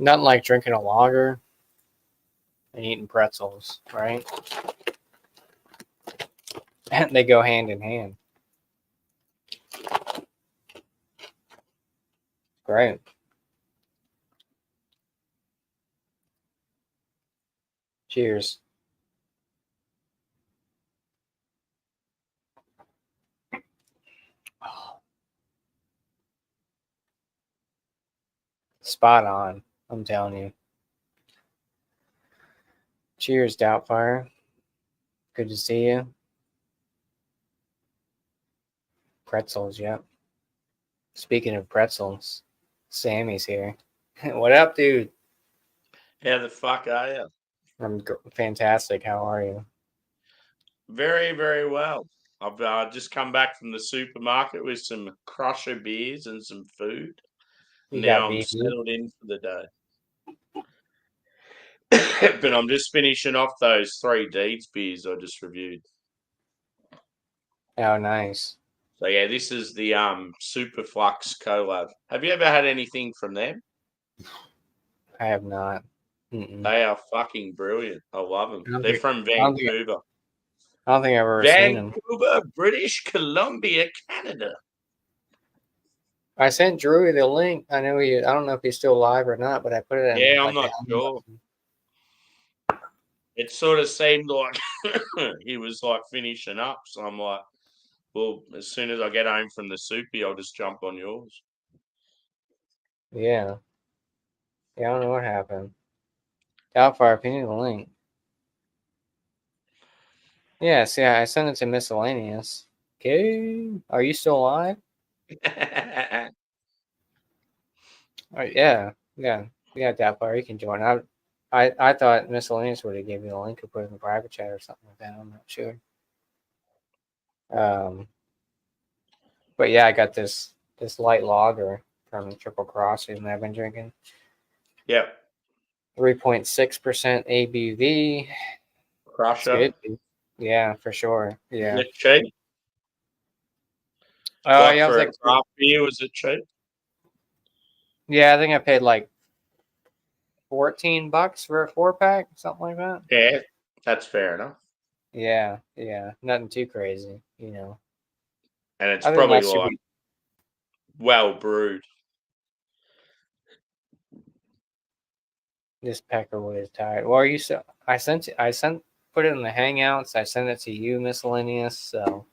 Nothing like drinking a lager and eating pretzels, right? And they go hand in hand. Great. Cheers. Spot on. I'm telling you. Cheers, Doubtfire. Good to see you. Pretzels, yep. Speaking of pretzels, Sammy's here. What up, dude? How the fuck are you? I'm fantastic. How are you? Very, very well. I've just come back from the supermarket with some Crusher beers and some food. You Now got I'm BB? settled in for the day. But I'm just finishing off those 3 Deeds beers I just reviewed. Oh, nice. So yeah, this is the Superflux collab. Have you ever had anything from them? I have not. Mm-mm. They are fucking brilliant. I love them. They're from I don't think Vancouver. I've ever seen them. Vancouver, British Columbia, Canada. I sent Drew the link. I know I don't know if he's still live or not, but I put it in. Yeah, I'm not sure. It sort of seemed like he was like finishing up. So I'm like, well, as soon as I get home from the soupy, I'll just jump on yours. Yeah. Yeah, I don't know what happened. Doubtfire, pin the link. Yeah, see, I sent it to Miscellaneous. Okay. Are you still live? Yeah. Yeah, Doubtfire, you can join. I thought Miscellaneous would have given you the link or put it in the private chat or something like that. I'm not sure. But yeah, I got this light lager from Triple Crossing that I've been drinking. Yep. 3.6% ABV. Crusher. Good. Yeah, for sure. Yeah. Is it cheap? Oh, yeah, I For was a like, craft beer, was it cheap? yeah, I think I paid like $14 for a 4-pack, something like that. Yeah, that's fair enough. Yeah, nothing too crazy, And it's I think probably that should like be. well brewed. This Peckerwood is tired. Well, you so I sent put it in the Hangouts. I sent it to you, Miscellaneous. So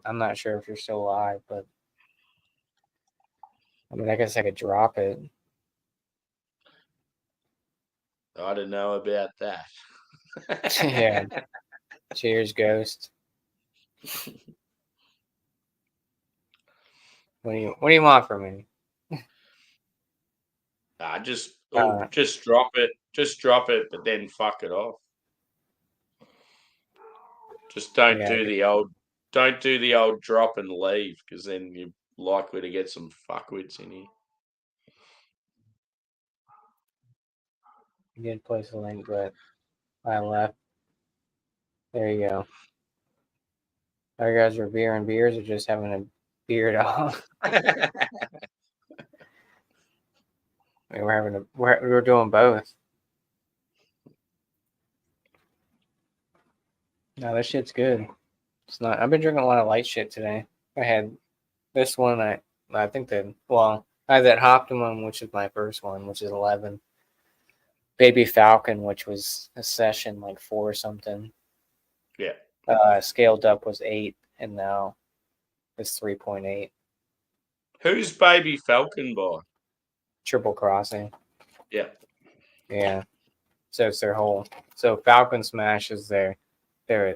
I'm not sure if you're still alive, but I mean, I guess I could drop it. I don't know about that. Yeah. Cheers, Ghost. What do you want from me? Just drop it. Just drop it, but then fuck it off. Just don't do the old drop and leave, because then you're likely to get some fuckwits in here. You did place a link, but I left. There you go. Are you guys reviewing beers or just having a beard off? We're doing both. No, this shit's good. It's not. I've been drinking a lot of light shit today. I had this one. I think I had that Optimum, which is my first one, which is 11. Baby Falcon, which was a session like 4 or something. Yeah. Scaled up was 8, and now it's 3.8. Who's Baby Falcon by? Triple Crossing. Yeah. Yeah. So it's their whole. So Falcon Smash is their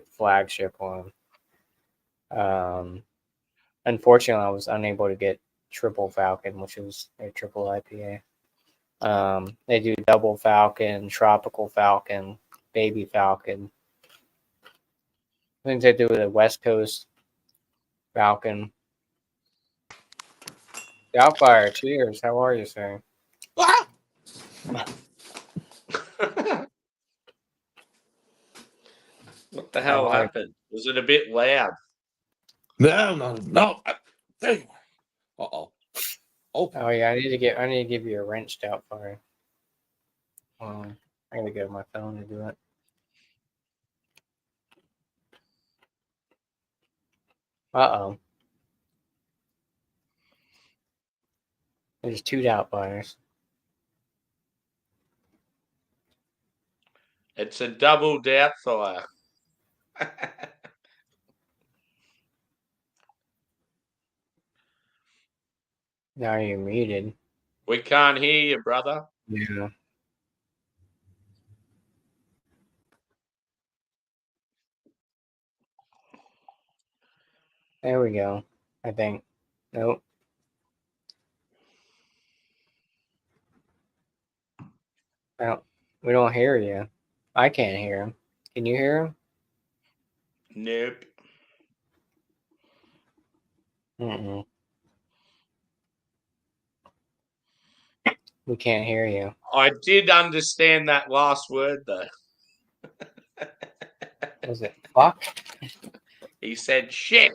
flagship one. Unfortunately, I was unable to get Triple Falcon, which is their triple IPA. They do Double Falcon, Tropical Falcon, Baby Falcon. I think they do the West Coast Falcon. Doubtfire, cheers. How are you, sir? What the hell happened? Was it a bit loud? No. Uh-oh. Oh, Oh yeah, I need to give you a wrenched out fire. I gotta go to my phone to do it. Uh-oh. There's 2 doubt fires. it's a double doubt fire. Now you're muted. We can't hear you, brother. Yeah. There we go. I think. Nope. Well, we don't hear you. I can't hear him. Can you hear him? Nope. Mm-mm. We can't hear you. I did understand that last word, though. Was it fuck? He said shit.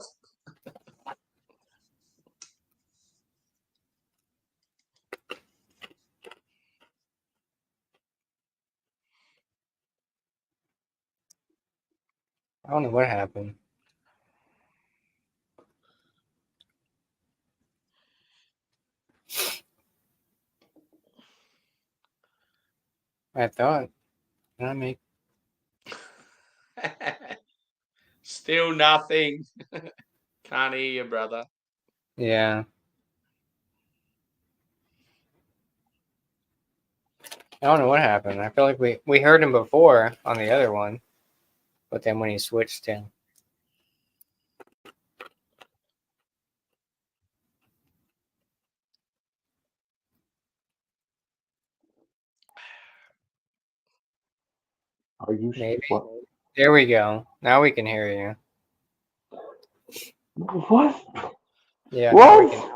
I don't know what happened. I thought. Did I make? Still nothing. Can't hear you, brother. Yeah. I don't know what happened. I feel like we heard him before on the other one, but then when he switched to Are you maybe. what? There we go. Now we can hear you. What? Yeah. What?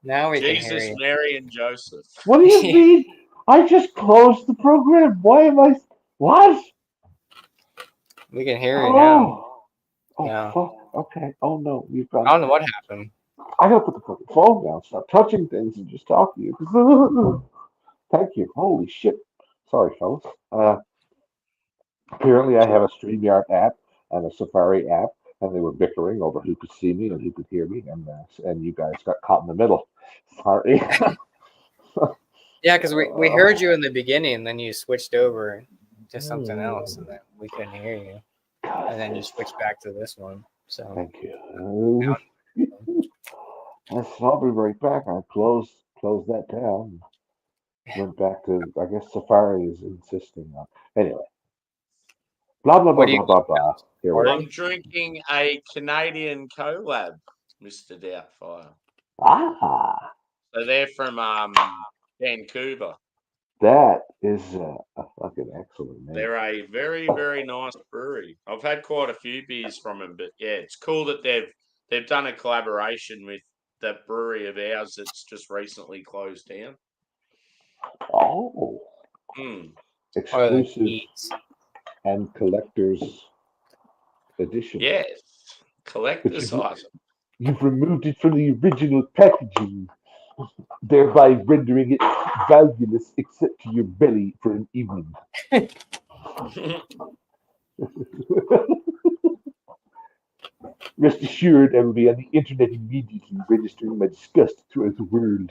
Now we can hear Jesus, you. Mary, and Joseph. What do you mean? I just closed the program. Why am I? What? We can hear you now. Oh, Yeah. fuck. Okay. Oh no, you've I got. don't know what happened. I gotta put the fucking phone down. Stop touching things and just talk to you. Thank you. Holy shit. Sorry, fellas. Apparently, I have a StreamYard app and a Safari app, and they were bickering over who could see me and who could hear me, and you guys got caught in the middle. Sorry. Yeah, because we heard you in the beginning, and then you switched over to something else, and then we couldn't hear you, and then you switched back to this one. So Thank you. I'll be right back. I closed that down. Went back to, I guess Safari is insisting on. Anyway, blah blah blah what do blah you? blah blah. Here we go. I'm drinking a Canadian collab, Mr. Doubtfire. Ah, So they're from Vancouver. that is a fucking excellent name. They're a very, very nice brewery. I've had quite a few beers from them, but yeah, it's cool that they've done a collaboration with that brewery of ours that's just recently closed down. Oh, Hmm. Or the exclusive Keats. and collector's edition. Yes, But collector's item. you've removed it from the original packaging, thereby rendering it valueless except to your belly for an evening. Rest assured, I will be on the internet immediately, registering my disgust throughout the world.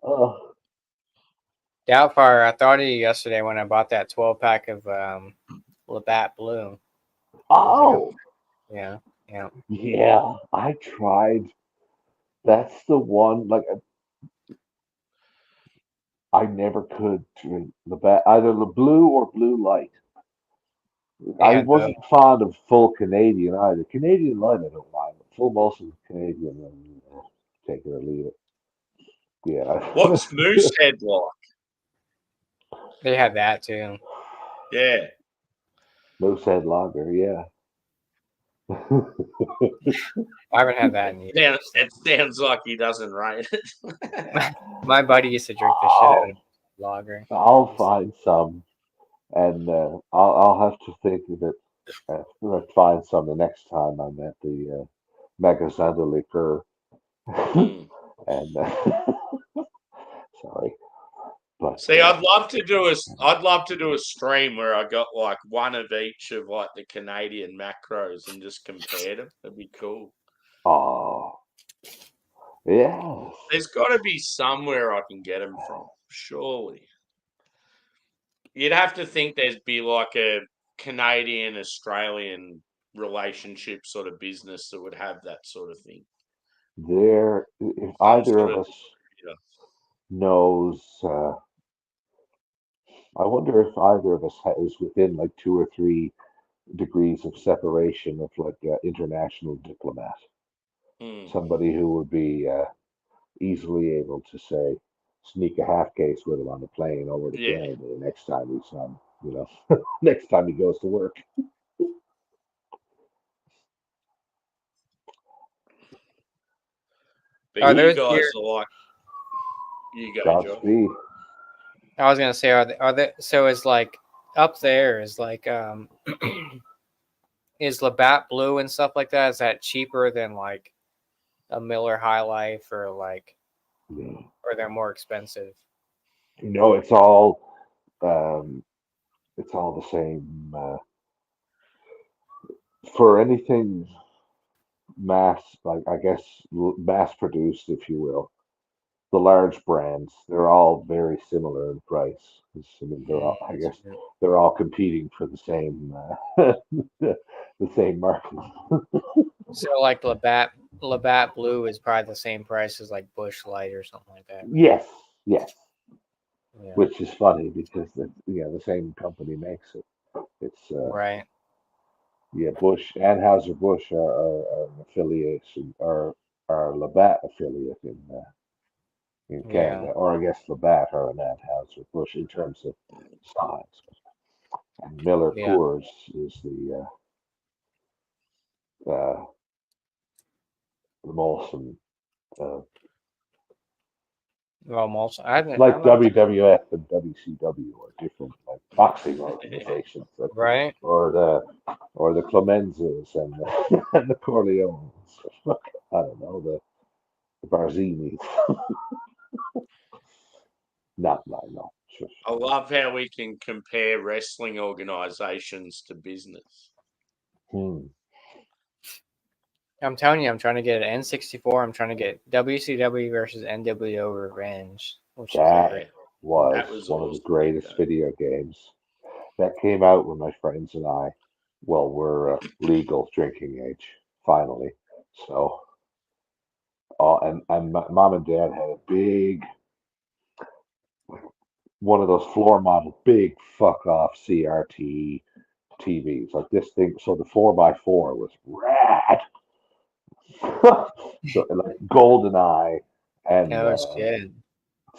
Oh, Doubtfire, I thought of you yesterday when I bought that 12-pack of Labatt Blue. oh, Yeah. yeah, I tried. That's the one. Like I never could drink either the blue or blue light. They I had both. wasn't fond of full Canadian either. Canadian light, I don't mind. But full Molson Canadian, take it or leave it. Yeah. What's Moosehead like? They had that too. Yeah. Moosehead Lager, yeah. I haven't had that in years. It sounds like he doesn't rate it. My buddy used to drink the shit out of lager. I'll find some, and I'll have to think of it. I'll find some the next time I'm at the Magazine liqueur. Mm. And sorry, but See, I'd love to do a stream where I got like one of each of like the Canadian macros and just compared them. That'd be cool. oh yes, There's got to be somewhere I can get them from, surely. You'd have to think there'd be like a Canadian Australian relationship sort of business that would have that sort of thing. there. If Some either sort of of us distributor. knows, I wonder if either of us is within like 2 or 3 degrees of separation of like international diplomat. Hmm. Somebody who would be easily able to say sneak a half case with him on the plane over to Yeah. Canada the next time he's on, next time he goes to work. But Are you those guys beer? are like, you go, Josh. Godspeed. I was gonna say, are they? So is like up there is like is Labatt Blue and stuff like that? Is that cheaper than like a Miller High Life or like, Yeah. or they're more expensive? No, it's all the same. For anything mass, like I guess mass produced, if you will, the large brands, they're all very similar in price. 'Cause, I mean, I guess they're all competing for the same, the same market. So like Labatt Blue is probably the same price as like Bush Light or something like that. Yes, yes. Yeah. Which is funny because the same company makes it. It's Right. yeah, Bush Anheuser Busch are an affiliation, are Labatt affiliate in Canada, Yeah. or I guess Labatt are an Anheuser Busch in terms of size. And Miller Yeah. Coors is uh, the Molson. Uh, Well, most I haven't. like I'm not, WWF and WCW are different, like boxing organizations, right. or the Clemenzas and and the Corleones. I don't know the Barzinis. Not no. Sure. I love how we can compare wrestling organizations to business. Hmm. I'm telling you, I'm trying to get an N64. I'm trying to get WCW versus NWO Revenge, which is a That great. was That was one of the awesome. greatest Okay. video games that came out when my friends and I, well, were legal drinking age finally. So, and my mom and dad had a big one of those floor model big fuck off CRT TVs like this thing. So the 4x4 was rad. So like GoldenEye and Oh shit!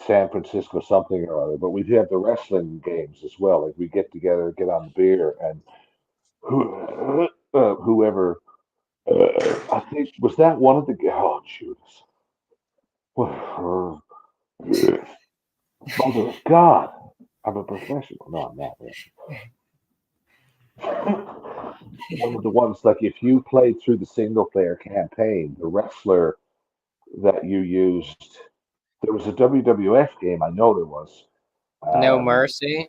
San Francisco something or other. But we'd have the wrestling games as well. Like we get together, get on the beer, and whoever I think was that one of the oh Judas. Mother of God, I'm a professional. No, I'm not. One of the ones like if you played through the single player campaign, the wrestler that you used, there was a WWF game. I know there was. No Um, Mercy.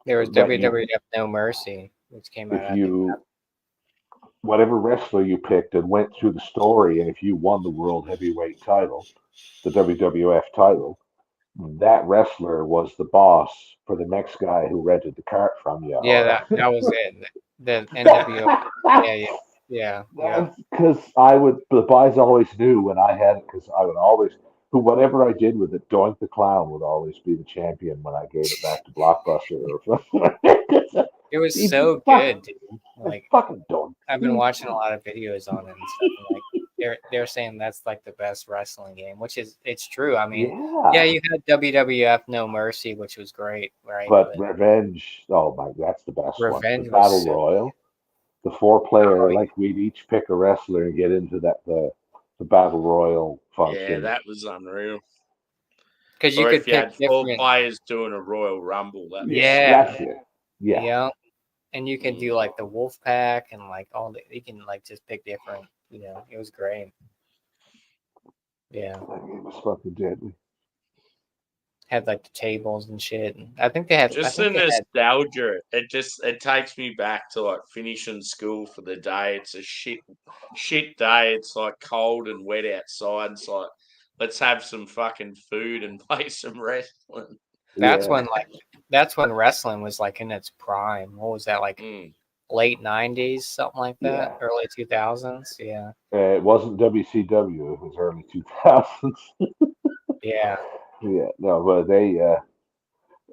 There was that you, WWF No Mercy, which came out. if I think. you, whatever wrestler you picked and went through the story, and if you won the world heavyweight title, the WWF title, that wrestler was the boss for the next guy who rented the cart from you. Yeah, Or that was it. The NWO. Yeah. because the boys always knew when I had it because I would always, whatever I did with it, Doink the Clown would always be the champion when I gave it back to Blockbuster or It was He's so fucking, good, dude. Like fucking Doink. I've been watching a lot of videos on it and stuff. And like they're saying that's like the best wrestling game, which is it's true. I mean, yeah, Yeah, you had WWF No Mercy, which was great, right? but But Revenge, oh my, that's the best one. The Revenge was Battle so Royal, the 4 player, oh, like we'd each pick a wrestler and get into the Battle Royal Yeah, function. that was unreal. because you Or could if you pick had 4 different. players doing a Royal Rumble, that was Yeah, That's it. Yeah. yeah, and you can do like the Wolf Pack and like all the you can like just pick different it was great. Yeah, That game was fucking deadly. had like the tables and shit. And I think they had. I Just think the they had. nostalgia. It takes me back to like finishing school for the day. It's a shit day. It's like cold and wet outside. It's like let's have some fucking food and play some wrestling. That's Yeah, when wrestling was like in its prime. What was that like? Mm. Late '90s, something like that. Yeah. Early 2000s. Yeah, it wasn't WCW. It was early 2000s. yeah, Yeah, no, but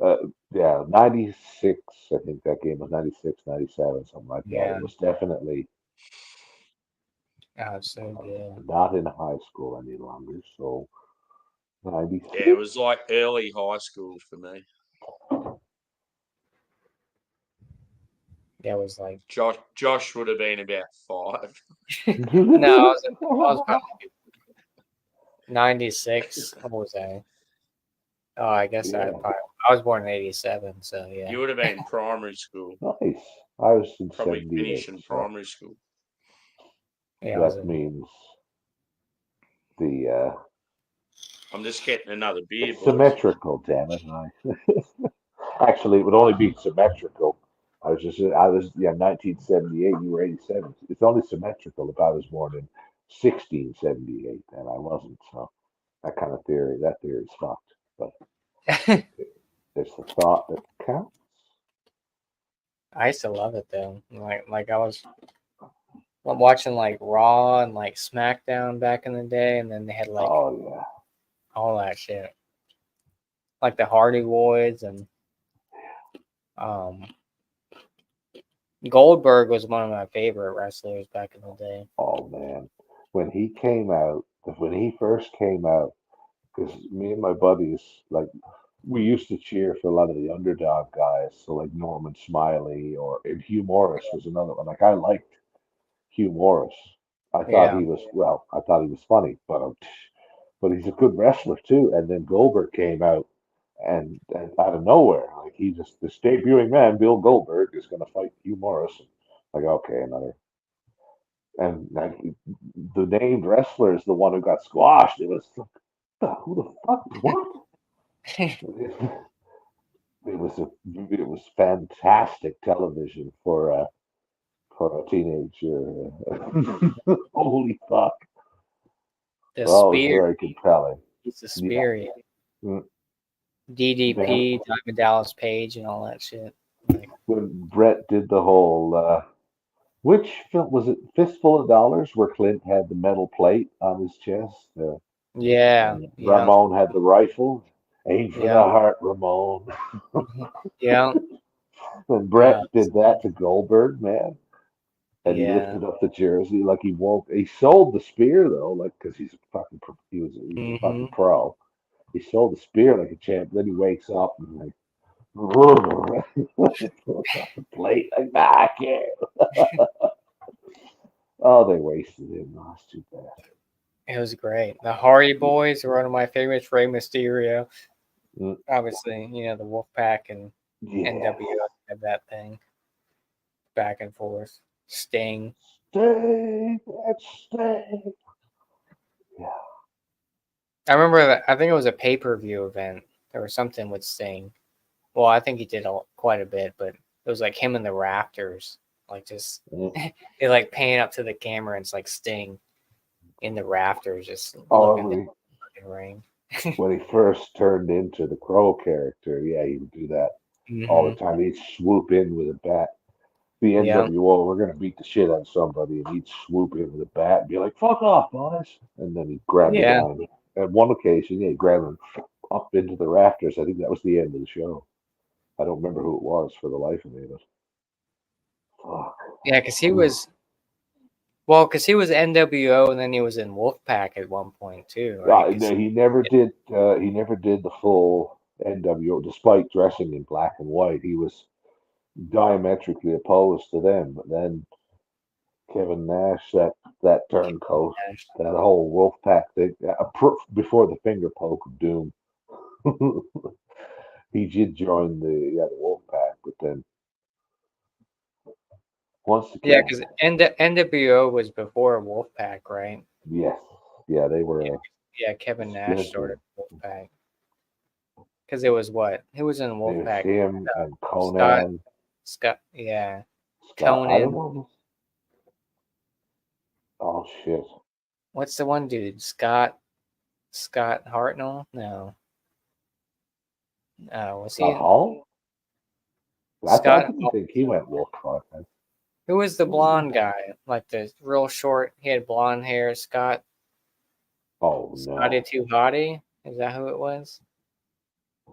uh, yeah, 96. I think that game was 96, 97, something like that. yeah. It was definitely Oh, it's so good. not in high school any longer. So Yeah, 96. it was like early high school for me. Yeah, it was like Josh would have been about 5. no, I was probably 96. What was I? Oh, I guess Yeah. I was born in '87, so yeah. You would have been primary school, Nice. I was in probably 78, finishing so primary school. Yeah, I was that in, means the I'm just getting another beer, boys. symmetrical. Damn it! Actually, it would only be symmetrical. I was, yeah, 1978. You were 87. It's only symmetrical if I was born in 1678, and I wasn't. So that theory is fucked. But it's the thought that counts. I used to love it though. Like I was watching like Raw and like SmackDown back in the day, and then they had like Oh yeah. all that shit, like the Hardy Boys and um Goldberg was one of my favorite wrestlers back in the day. Oh man, when he first came out, because me and my buddies, like, we used to cheer for a lot of the underdog guys, so like Norman Smiley and Hugh Morris was another one. Like I liked Hugh Morris. Yeah, I thought he was funny, but he's a good wrestler too. And then Goldberg came out, and out of nowhere, like he just this debuting man, Bill Goldberg, is going to fight Hugh Morris. Like okay, another. And like, the named wrestler is the one who got squashed. It was like, who the fuck? What? It was fantastic television for a teenager. Holy fuck! the Oh, it was Spear. very compelling. He's the Yeah. Spear. Mm. DDP, Diamond Dallas Page, and all that shit. Like, When Brett did the whole, which film was it? Fistful of Dollars, where Clint had the metal plate on his chest. yeah, And yeah, Ramon had the rifle. Aim for the yeah, heart, Ramon. yeah, When Brett did that to Goldberg, man, and he yeah. lifted up the jersey like he won't. He sold the spear though, like because he's a fucking he was a fucking pro. He sold the spear like a champ. Then he wakes up and like the plate like back here. Oh, they wasted him. Oh, that's too bad. It was great. The Hardy Boys were one of my favorites. Rey Mysterio, Mm. obviously, the Wolfpack and Yeah. NWO had that thing back and forth. Sting. Stay, let's stay. Yeah. I remember that. I think it was a pay-per-view event. There was something with Sting. Well, I think he did quite a bit, but it was like him in the rafters, like just Mm. they like pan up to the camera and it's like Sting in the rafters, just Oh, looking when down the fucking ring. when he first turned into the Crow character, yeah, he would do that all the Mhm. time. He'd swoop in with a bat. The Yeah, NWO, we're gonna beat the shit out of somebody, and he'd swoop in with a bat and be like, "Fuck off, boys!" And then he'd grab the yeah. guy. At one occasion, yeah, he grabbed him up into the rafters. I think that was the end of the show. I don't remember who it was for the life of me, but fuck. Yeah, because he was NWO and then he was in Wolfpack at one point too, right? 'Cause- No, he never did. He never did the full NWO, despite dressing in black and white. He was diametrically opposed to them. But then Kevin Nash, that turncoat, that whole Wolfpack thing, before the finger poke of Doom, he did join the Wolfpack, but then Once the Yeah, kid, because NWO was before Wolfpack, right? yes, yeah, they were Yeah, Kevin Nash splinter. started Wolfpack. Because it was what? Who was in There's Wolfpack? him and Scott. Conan. Scott. Yeah. Scott, I don't Conan. know. Oh shit, What's the one dude? Scott Hartnell? No. Was he Scott Hall. I Scott? didn't think he went Wolfpack. Who was the blonde guy? Like the real short. He had blonde hair. Oh Scotty no. Too Hottie. Is that who it was?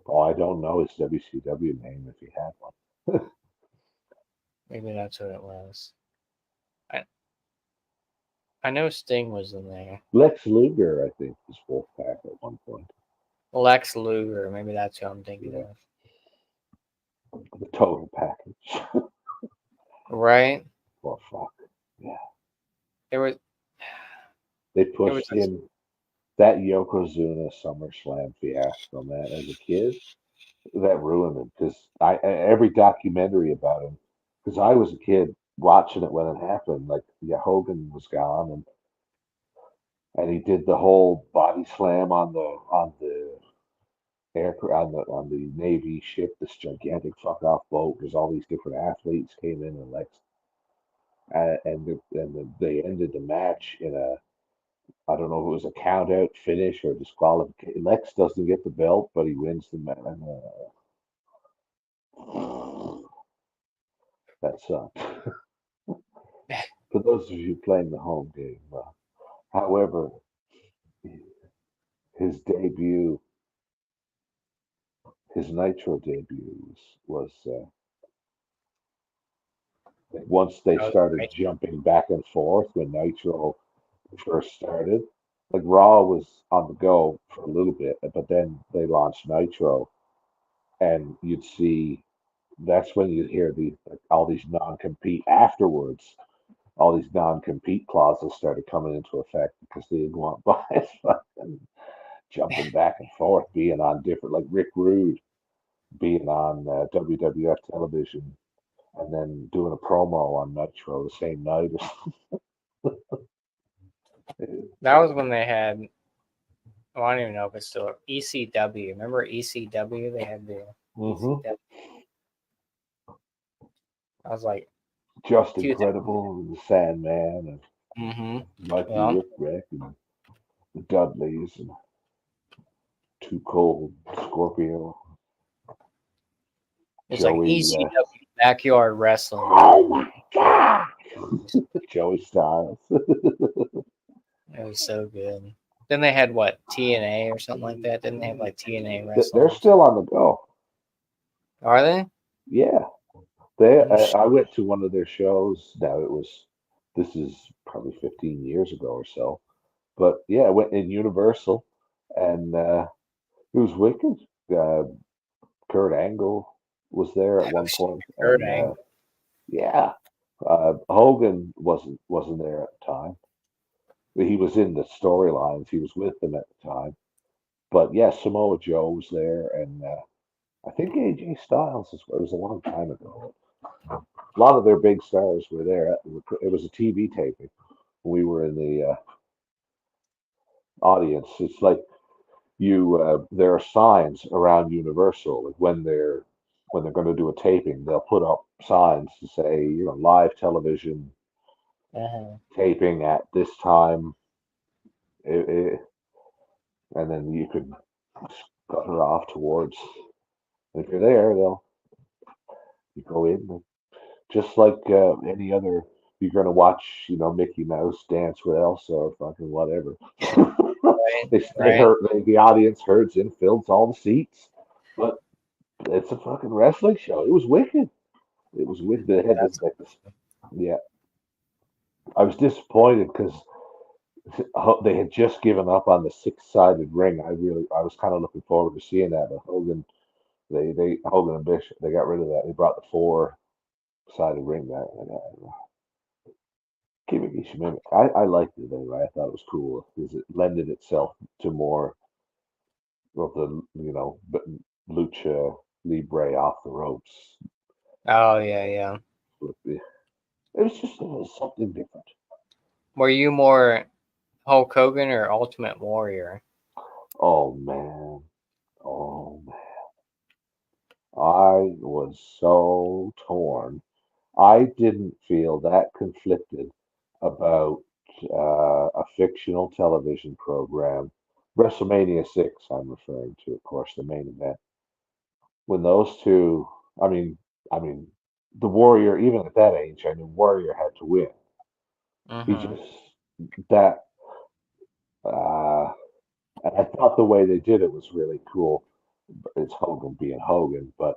Oh, I don't know his WCW name if he had one. Maybe that's who it was. I know Sting was in there. Lex Luger, I think, was Wolfpack at one point. Lex Luger. Maybe that's who I'm thinking Yeah. of. The total package. Right? Well, fuck. Yeah. There was. They It was. pushed in that Yokozuna SummerSlam fiasco, man. As a kid, that ruined him because every documentary about him. Because I was a kid watching it when it happened. Like, yeah, Hogan was gone, and he did the whole body slam on the aircraft on the Navy ship, this gigantic fuck off boat, because all these different athletes came in and Lex they ended the match in a, I don't know if it was a count out finish or disqualification. Lex doesn't get the belt, but he wins the match. That sucked. For those of you playing the home game, however, his debut, his Nitro debut was once they started Right. jumping back and forth when Nitro first started. Like Raw was on the go for a little bit, but then they launched Nitro, and you'd see that's when you'd hear all these non-compete afterwards. All these non-compete clauses started coming into effect because they didn't want guys fucking jumping back and forth, being on different, like Rick Rude being on WWF television and then doing a promo on Nitro the same night. That was when they had. Oh, I don't even know if it's still ECW. Remember ECW? They had the Mm-hmm. ECW. I was like, Just 2000. Incredible, the Sandman, and Mikey Yeah. Whipwreck, and the Dudleys, and Too Cold, Scorpio, It's like Joey. ECW backyard wrestling. Oh my god, Joey Styles. It was so good. Then they had what TNA or something like that. Didn't they have like TNA They're wrestling? still on the go. Are they? Yeah, they. I went to one of their shows. Now this is probably 15 years ago or so. But yeah, I went in Universal, and it was wicked. Uh, Kurt Angle was there at one point, Kurt and Angle. yeah, Hogan wasn't there at the time. He was in the storylines. He was with them at the time. But yeah, Samoa Joe was there, and I think AJ Styles as well. It was a long time ago. A lot of their big stars were there. It was a TV taping. We were in the audience. It's like there are signs around Universal. Like when they're going to do a taping, they'll put up signs to say, live television taping at this time. And then you could scutter off towards. If you're there, you go in, just like any other. You're gonna watch, Mickey Mouse dance with Elsa or fucking whatever. Right. The audience herds in, fills all the seats, but it's a fucking wrestling show. It was wicked. It was wicked. They had this, yeah. I was disappointed because they had just given up on the six-sided ring. I was kind of looking forward to seeing that, but Hogan and Bishop, they got rid of that. They brought the four-sided ring back. I liked it anyway. I thought it was cool because it lended itself to more of the lucha libre off the ropes. Oh yeah, yeah. it was something different. Were you more Hulk Hogan or Ultimate Warrior? Oh man, oh man, I was so torn. I didn't feel that conflicted about a fictional television program, WrestleMania 6. I'm referring to, of course, the main event. When those two, I mean, I mean, the Warrior, even at that age, I knew Warrior had to win. He Mm-hmm. just that, uh, and I thought the way they did it was really cool. It's Hogan being Hogan, but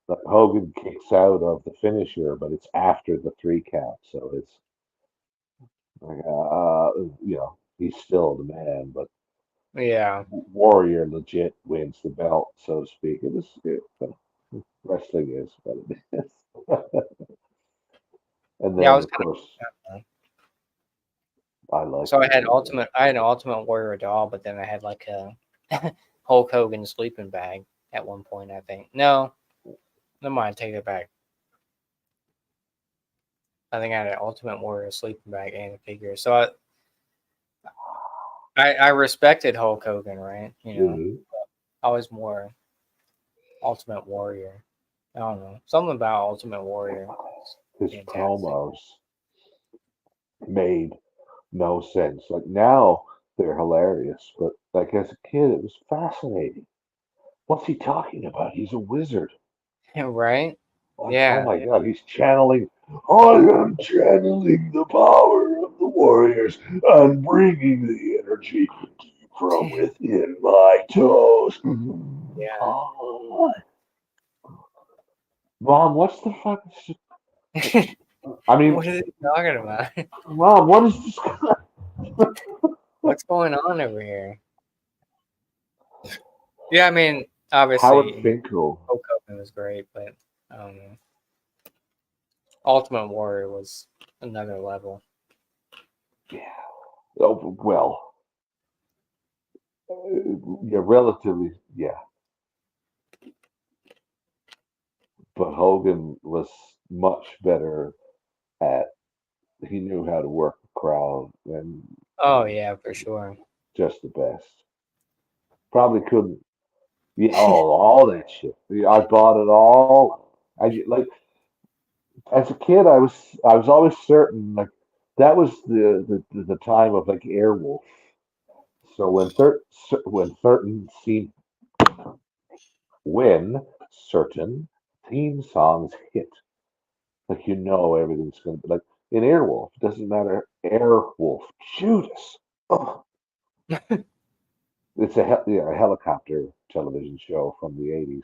Hogan kicks out of the finisher, but it's after the 3 count, so it's like, he's still the man, but Yeah. Warrior legit wins the belt, so to speak. Wrestling is what it is. And Yeah, I then, was of kind course, of. I like So I had the Ultimate. I had an Ultimate Warrior doll, but then I had like a Hulk Hogan sleeping bag at one point. I think. No, never mind. Take it back. I think I had an Ultimate Warrior sleeping bag and a figure. So I respected Hulk Hogan, right? Mhm. I was more Ultimate Warrior. I don't know. Something about Ultimate Warrior. His Fantastic. promos made no sense. Like now they're hilarious, but like as a kid, it was fascinating. What's he talking about? He's a wizard. Right? Like, oh Yeah. my God, he's channeling. I am channeling the power of the warriors and bringing the energy deep from within my toes. Yeah. Oh, Mom, what's the fuck? I mean, What is he talking about? Mom, what is this? What's going on over here? Yeah, I mean, Howard obviously, Finkel. Hulk Hogan was great, but um, Ultimate Warrior was another level. Yeah. Oh, well, yeah, relatively, yeah. But Hogan was much better at. He knew how to work the crowd and Oh yeah, for sure. just the best. Probably couldn't. Yeah, all that shit. Yeah, I bought it all. I like as a kid. I was always certain like that was the time of like Airwolf. So when certain scene when certain theme songs hit, like everything's gonna be like in Airwolf. It doesn't matter. Airwolf, Judas. Oh, it's a helicopter television show from the 80s.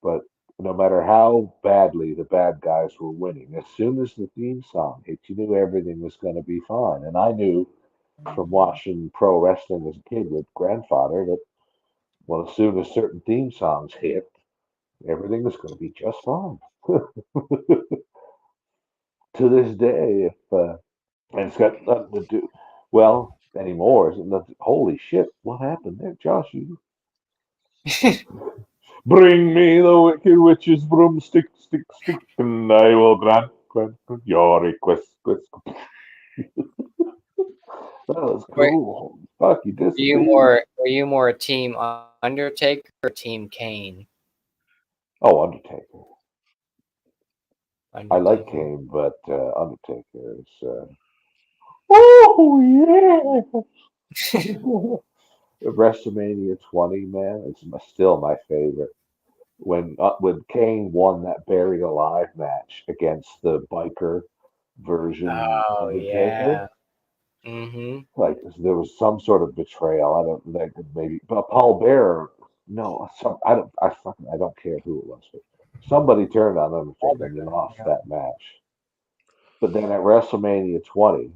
But no matter how badly the bad guys were winning, as soon as the theme song hit, you knew everything was going to be fine. And I knew from watching pro wrestling as a kid with grandfather that, well, as soon as certain theme songs hit, everything was going to be just fine. To this day, if and it's got nothing to do, well, anymore. Isn't nothing, holy shit, what happened there, Josh? You bring me the wicked witch's broomstick, stick, and I will grant your request. That was Wait, cool. Fuck, you were you disappeared. more were you more Team Undertaker or Team Kane? Oh, Undertaker. I like Undertaker. Kane, but Undertaker is. Oh yeah. WrestleMania 20, man, it's still my favorite. When Kane won that Buried Alive match against the biker version Oh Undertaker, yeah. Mm-hmm. like there was some sort of betrayal. I don't think maybe, but Paul Bearer, no, I don't care who it was, but somebody turned on Undertaker and he lost Yeah. that match. But then at WrestleMania 20,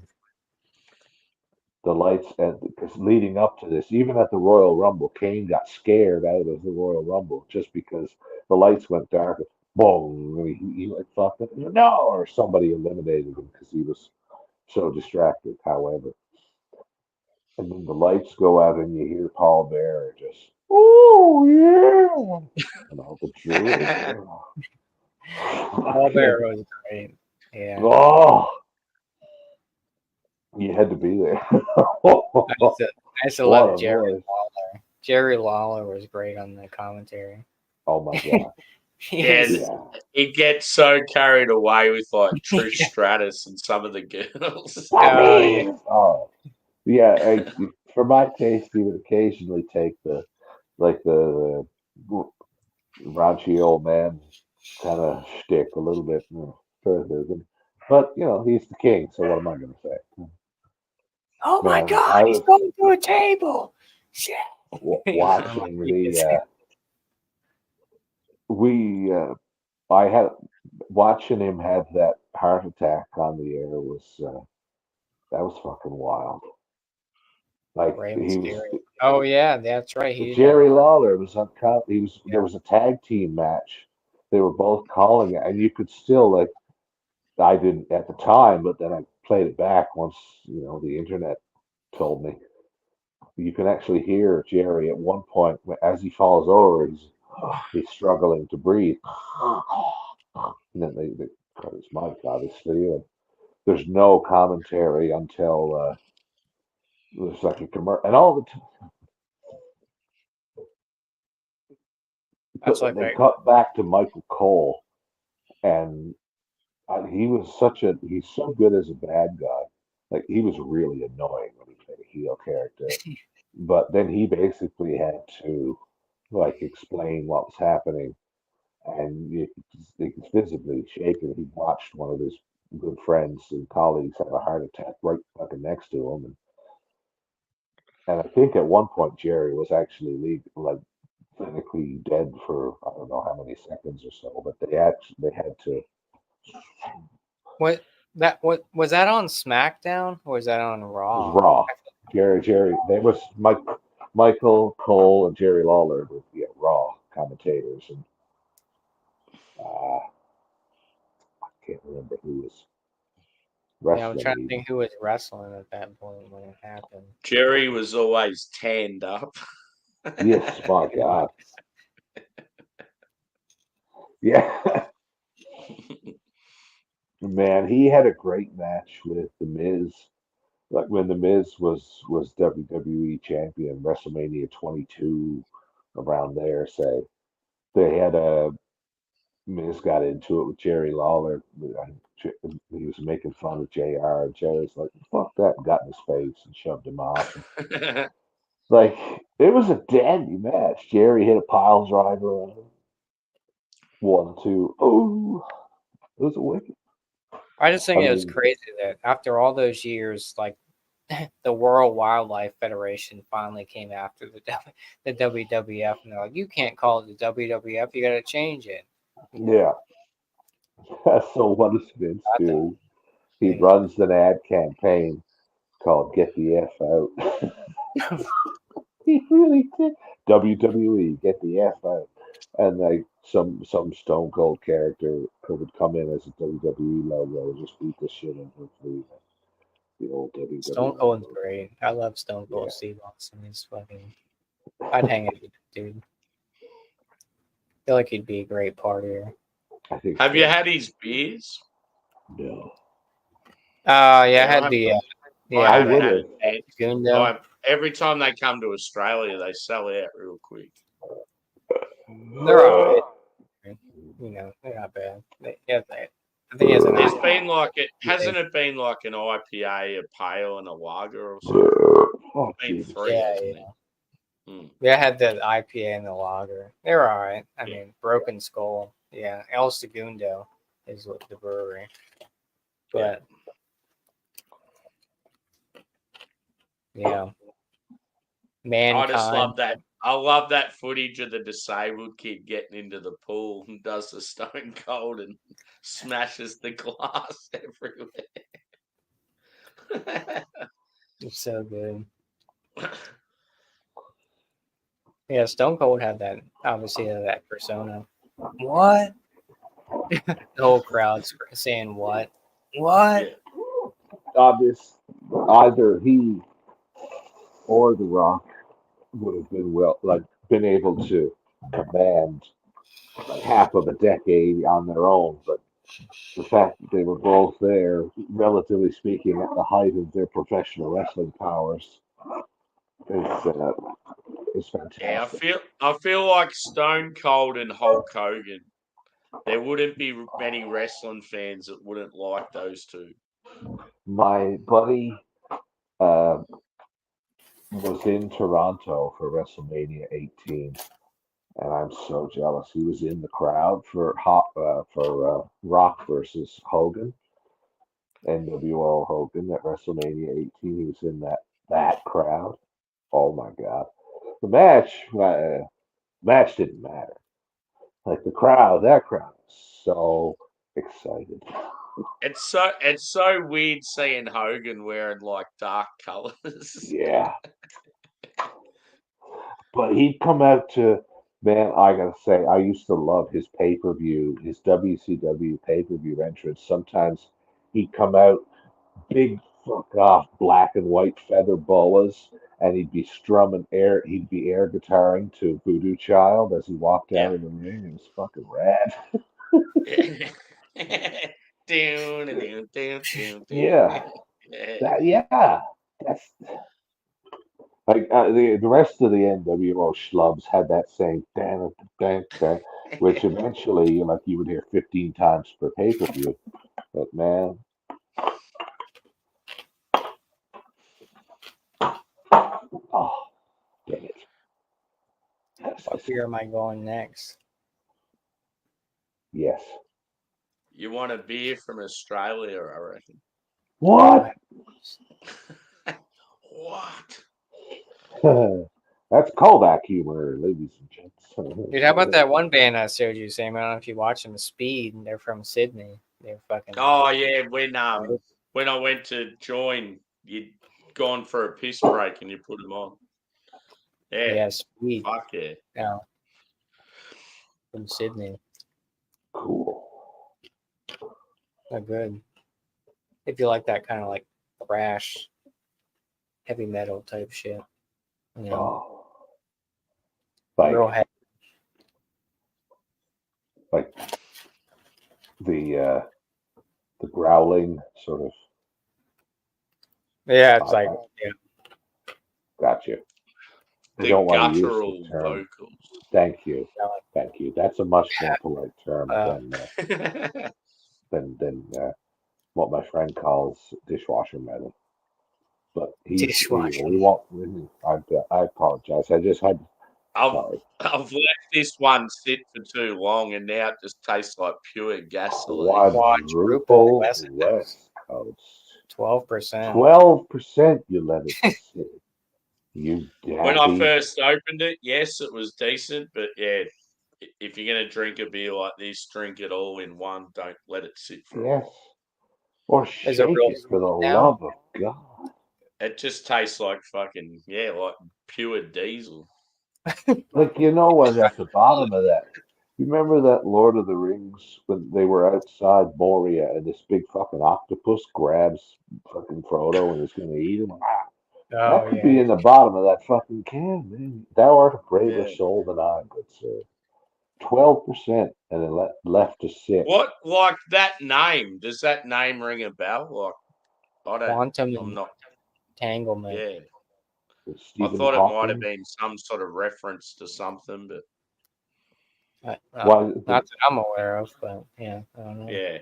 the lights and because leading up to this, even at the Royal Rumble, Kane got scared out of the Royal Rumble just because the lights went dark. Boom! And he like fucked it. No, or somebody eliminated him because he was so distracted. However, and then the lights go out and you hear Paul Bearer just, oh yeah, and all the jewels. Paul Fucking Bearer was great. Yeah. oh. You had to be there. I used to What love a Jerry voice. Lawler. Jerry Lawler was great on the commentary. Oh my god. He Yeah, was- Yeah. he gets so carried away with like Trish Stratus and some of the girls. Oh, yeah. Oh, yeah. For my taste, he would occasionally take the raunchy old man kind of shtick a little bit further. But he's the king, so what am I going to say? Oh my Man, God, I he's was going through a table. Shit. watching You can we I had watching him have that heart attack on the air was that was fucking wild. Like Rey he was Mysterio. Oh yeah, that's right. He did Jerry have- Lawler was on top. Yeah. There was a tag team match. They were both calling it, and you could still like I didn't at the time, but then I played it back once the internet told me. You can actually hear Jerry at one point as he falls over. He's struggling to breathe, and then they cut his mic, obviously. And there's no commentary until there's like a commercial, and all the time That's like they that. cut back to Michael Cole, and he's so good as a bad guy. Like he was really annoying when he played a heel character, but then he basically had to like explain what was happening, and he was visibly shaken. He watched one of his good friends and colleagues have a heart attack right fucking next to him, and I think at one point Jerry was actually like clinically dead for I don't know how many seconds or so, but they had to. What was that on SmackDown or was that on It Raw? was Raw. Jerry. They was Michael Cole and Jerry Lawler were Raw commentators, and I can't remember who was Yeah, I'm wrestling. trying to Even. think who was wrestling at that point when it happened. Jerry was always tanned up. Yes, my God. Yeah, man, he had a great match with The Miz. Like when The Miz was WWE champion, WrestleMania 22, around there. Say they had a Miz got into it with Jerry Lawler. He was making fun of JR. And Jerry's like, "Fuck that!" And got in his face and shoved him off. Like it was a deadly match. Jerry hit a pile driver on him. 1, 2. Oh, it was a wicked. I just think I it was mean, crazy that after all those years, like the World Wildlife Federation finally came after the WWF, and they're like, "You can't call it the WWF. You got to change it." yeah. So what does Vince do? He Yeah. runs an ad campaign called "Get the F Out." He really did. WWE, get the F out. And like some Stone Cold character could come in as a WWE logo and just beat the shit out of the old WWE. Stone Cold's great. I love Stone Cold Yeah. Steve Austin. He's fucking. I'd hang out with the dude. Feel like he'd be a great partier. I think. Have so. you had his beers? No. Yeah, I Yeah, had I the I yeah, haven't would had have. it yet. Gundo. Every time they come to Australia, they sell out real quick. They're alright. You know, they're not bad. I think he has an There's IPA. been like it hasn't it been like an IPA, a pale, and a lager or something? Oh, Been Jesus. three, Yeah, hasn't yeah. it? Hmm. Yeah, I had the IPA and the lager. They're all right. I Yeah. mean, Broken Skull. Yeah, El Segundo is what the brewery. But yeah, I just Mankind. love that. I love that footage of the disabled kid getting into the pool and does the Stone Cold and smashes the glass everywhere. It's so good. Yeah, Stone Cold had that. Obviously, had that persona. What? The whole crowd's saying what? What? Yeah. Obvious. Either he or The Rock would have been able to command like half of a decade on their own, but the fact that they were both there, relatively speaking, at the height of their professional wrestling powers is Yeah, fantastic. I feel like Stone Cold and Hulk Hogan. There wouldn't be many wrestling fans that wouldn't like those two. My buddy uh, was in Toronto for WrestleMania 18, and I'm so jealous. He was in the crowd for Rock versus Hogan, NWO Hogan at WrestleMania 18. He was in that crowd. Oh my God, the match didn't matter. Like that crowd was so excited. It's so weird seeing Hogan wearing like dark colors. Yeah, but he'd come out to, man, I gotta say, I used to love his pay per view, his WCW pay per view entrance. Sometimes he'd come out big fuck off black and white feather boas, and he'd be air guitaring to Voodoo Child as he walked out Yeah. of the ring. It was fucking rad. Yeah, that's like the rest of the NWO schlubs had that same dan dan dan, which eventually you would hear 15 times per pay per view. But man, oh dang it! What beer am I going next? Yes. You want a beer from Australia, I reckon. What? What? That's callback humor, ladies and gents. Dude, how about that one band I showed you, Sam? I don't know if you watch them, Speed. They're from Sydney. They're fucking. Oh yeah, when I went to join, you'd gone for a piss break and you put them on. Yeah, Yeah, Speed. fuck yeah. Yeah. From Sydney. Cool. They're good. If you like that kind of like thrash, heavy metal type shit. You know, Oh. Like real heavy. like the growling sort of. Yeah, it's like, yeah. Got you. I The don't want to use guttural the term. vocals. Thank you. Thank you. That's a much more polite term than what my friend calls dishwasher metal. But Dishwasher. we won't. I apologize. I just had. Sorry. I've let this one sit for too long, and now it just tastes like pure gasoline. Quadruple West Coast. 12%. 12% you let it sit. You When I daddy. first opened it, yes, it was decent, but yeah, if you're gonna drink a beer like this, drink it all in one. Don't let it sit for. Yes. Or shake Is it real it for the now? love of God. It just tastes like fucking like pure diesel. Like you know what's at the bottom of that? You remember that Lord of the Rings when they were outside Moria and this big fucking octopus grabs fucking Frodo and is gonna eat him? That could be in the bottom of that fucking can, man. Thou art a braver soul than I, good sir. 12% and then left to sit. What, like that name? Does that name ring a bell? Like, I don't. Quantum I'm not. entanglement. Yeah. Stephen I thought Hawking. it might have been some sort of reference to something, but Not that I'm aware of, but yeah, I don't know. yeah.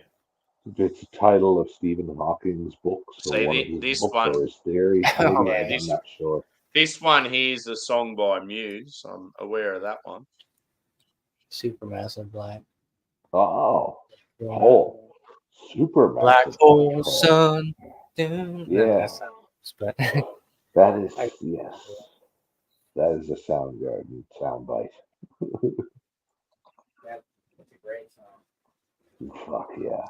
It's the title of Stephen Hawking's books or See, one of his this books one- or his theories. Oh, Maybe. yeah, I'm not sure. This one here's a song by Muse. I'm aware of that one. Supermassive black. Oh, Yeah. hole. Super Black massive hole hole. sun. Dun, Yeah. But That is, yes. That is a Soundgarden soundbite. that's a great song. Fuck yeah.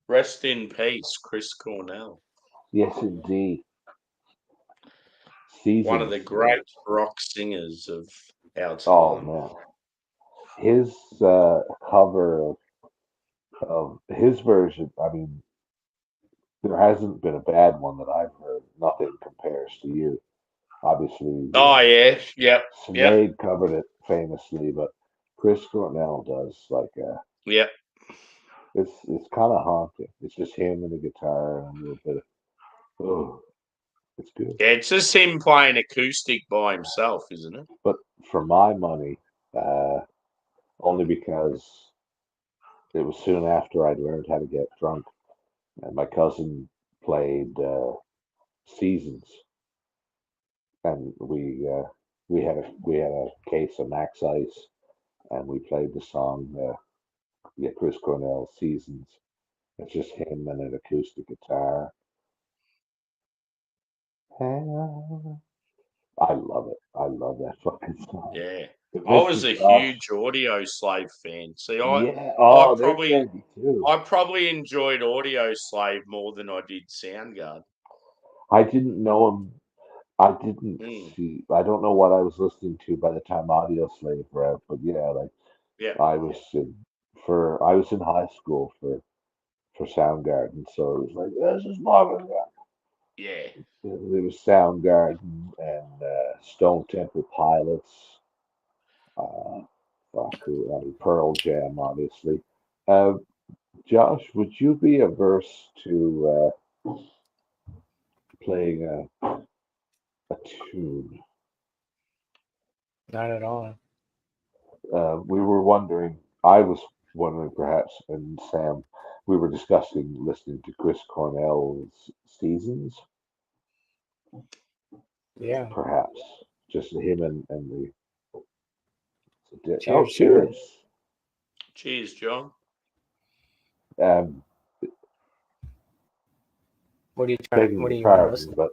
Rest in peace, Chris Cornell. Yes, indeed. One of the Seasons, great rock singers of our Oh time. man, his cover of his version. I mean, there hasn't been a bad one that I've heard. Nothing compares to you. Obviously, Oh yeah, yep. Sinead covered it famously, but Chris Cornell does Yeah. it's kind of haunting. It's just him and the guitar and a little bit of it's good. Yeah, it's just him playing acoustic by himself, isn't it? But for my money, only because it was soon after I'd learned how to get drunk, and my cousin played Seasons, and we had a case of Max Ice, and we played the song, Chris Cornell Seasons. It's just him and an acoustic guitar. I love it. I love that fucking song. Yeah. It I was pisses a off. huge Audio Slave fan. See, Yeah. Oh, they're probably crazy too. I probably enjoyed Audio Slave more than I did Soundgarden. I didn't know him. I didn't Mm. see. I don't know what I was listening to by the time Audio Slave were out, but yeah, like Yeah. I was I was in high school for Soundgarden, so it was like this is Marvin. Yeah. It was Soundgarden and Stone Temple Pilots. Pearl Jam, obviously. Uh, Josh, would you be averse to playing a tune? Not at all. We were wondering, I was wondering perhaps, and Sam, we were discussing listening to Chris Cornell's Seasons, Yeah. perhaps. Just him and the. Oh, Cheers, cheers. Cheers, John. What are you Begging What do your you want to pardon, listen? but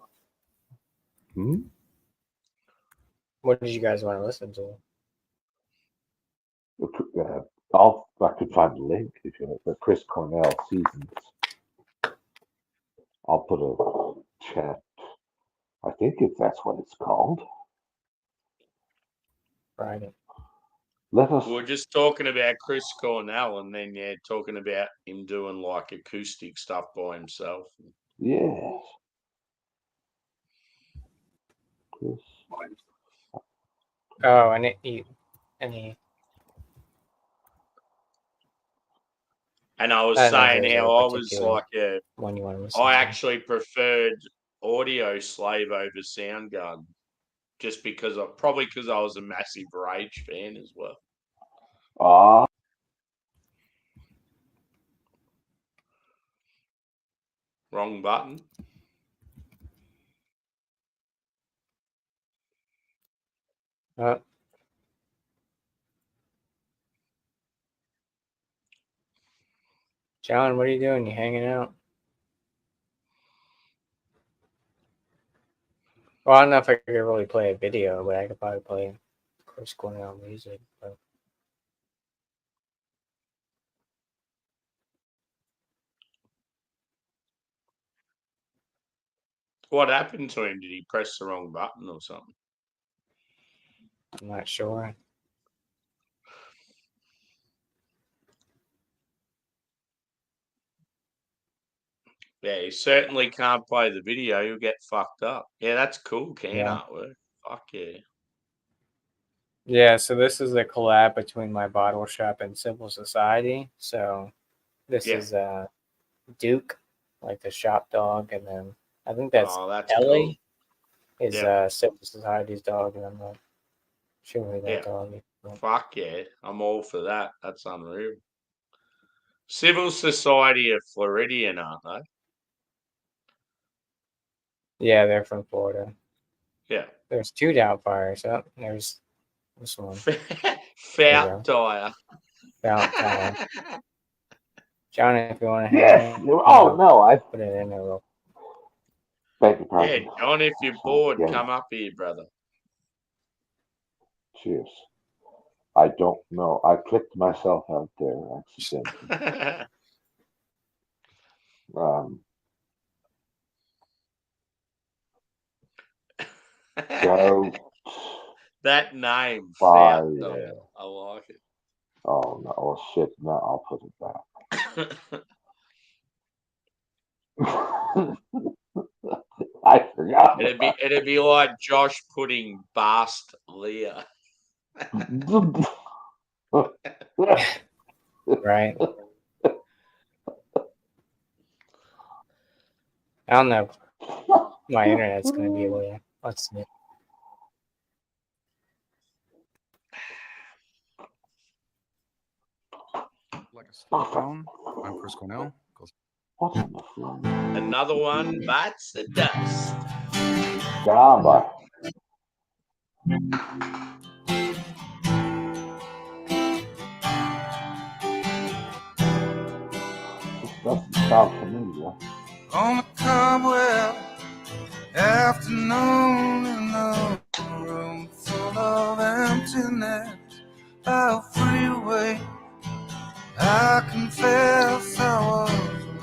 What did you guys want to listen to? I could find a link if you like, but Chris Cornell Seasons. I'll put a chat. I think if that's what it's called. Friday. Let us. We were just talking about Chris Cornell, and then talking about him doing like acoustic stuff by himself. Yes. Chris. Oh, and he And I was I don't know if saying there's how a I was particular like one you want to listen I to. actually preferred Audio Slave over Soundgarden, just because I was a massive Rage fan as well. Ah. Wrong button. John, what are you doing? You hanging out? Well, I don't know if I could really play a video, but I could probably play Chris Cornell music. But What happened to him? Did he press the wrong button or something? I'm not sure. Yeah, he certainly can't play the video. He'll get fucked up. Yeah, that's cool. Artwork. Fuck yeah. Yeah, so this is a collab between my bottle shop and Simple Society. So this is Duke, like the shop dog, and then I think that's Ellie is Simple Society's dog, and I'm not sure who that dog is. Fuck yeah. I'm all for that. That's unreal. Civil Society of Floridian, aren't they? Yeah, they're from Florida. Yeah. There's two Doubtfires. Oh, there's this one. Fout Tire. Fout Tire. John, if you want to hang Yes. out, Oh no, I put it in there real. Beg your pardon. Yeah, John, if you're bored, Yeah. come up here, brother. Cheers. I don't know. I clicked myself out there accidentally. So that name, Fire. Fout Tire. I like it. Oh no! Oh shit! No, I'll put it back. I forgot. It'd be like Josh putting Bast Leah. Right. I don't know. My internet's gonna be a little. Let's see. Like a smartphone. I'm Chris Cornell. What on the floor? Another one bites the dust. Caramba. This doesn't sound familiar. On a cobweb afternoon in a room full of emptiness by a freeway, I confess I was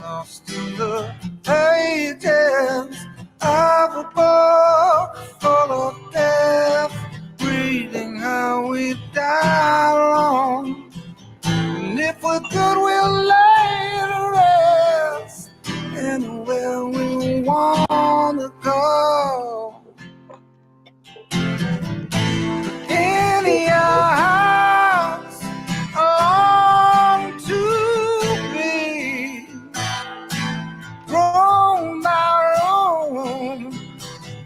lost in the pages of a book full of death, reading how we die alone. And if we're good, we'll lay to rest anywhere we want to go. Any house I long to be roam by roam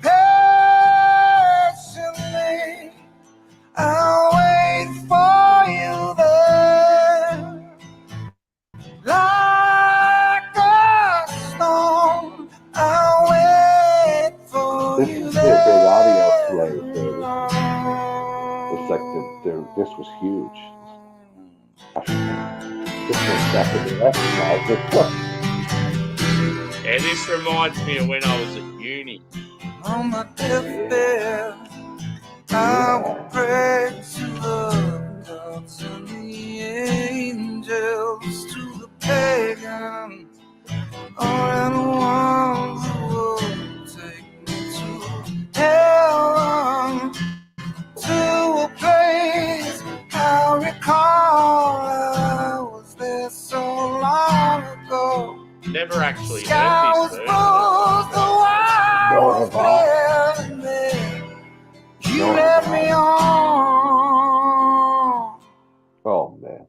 patiently. I'll wait for you there, like a storm. I'll wait for This you is their big audio there. player, David. It's like this was huge. This one's definitely recognized it. Yeah, this reminds me of when I was at uni. On my deathbed, I will pray to the gods and the angels, to the pagans, or anyone who will take me to heaven, to a place I recall I was there so long ago. Never actually Sky heard was this blue, version. the wine No, was have I? red. You No, led have me I? on Oh man.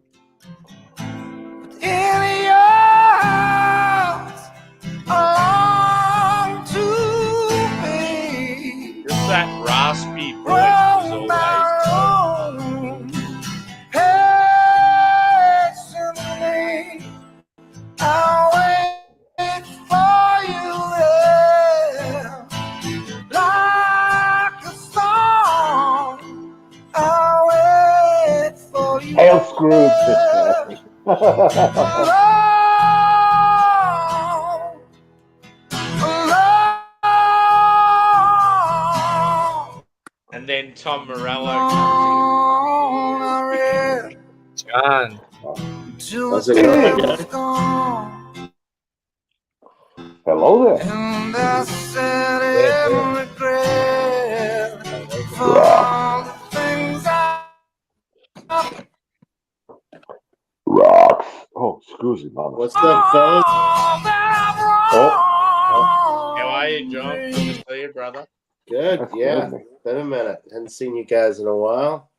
in your house. I long to be Just that raspy voice was roam always by roam patiently. I'll wait for you there, like a song. I'll wait for you Hail Scrooge, there. this And then Tom Morello John. How's it going, guys? Hello there. And I said in regret for all the things I Rocks. Oh, excuse me, mama. What's up, fellas? How are you, John? Good to see you, brother. Good, That's yeah. good. Been a minute. Hadn't seen you guys in a while.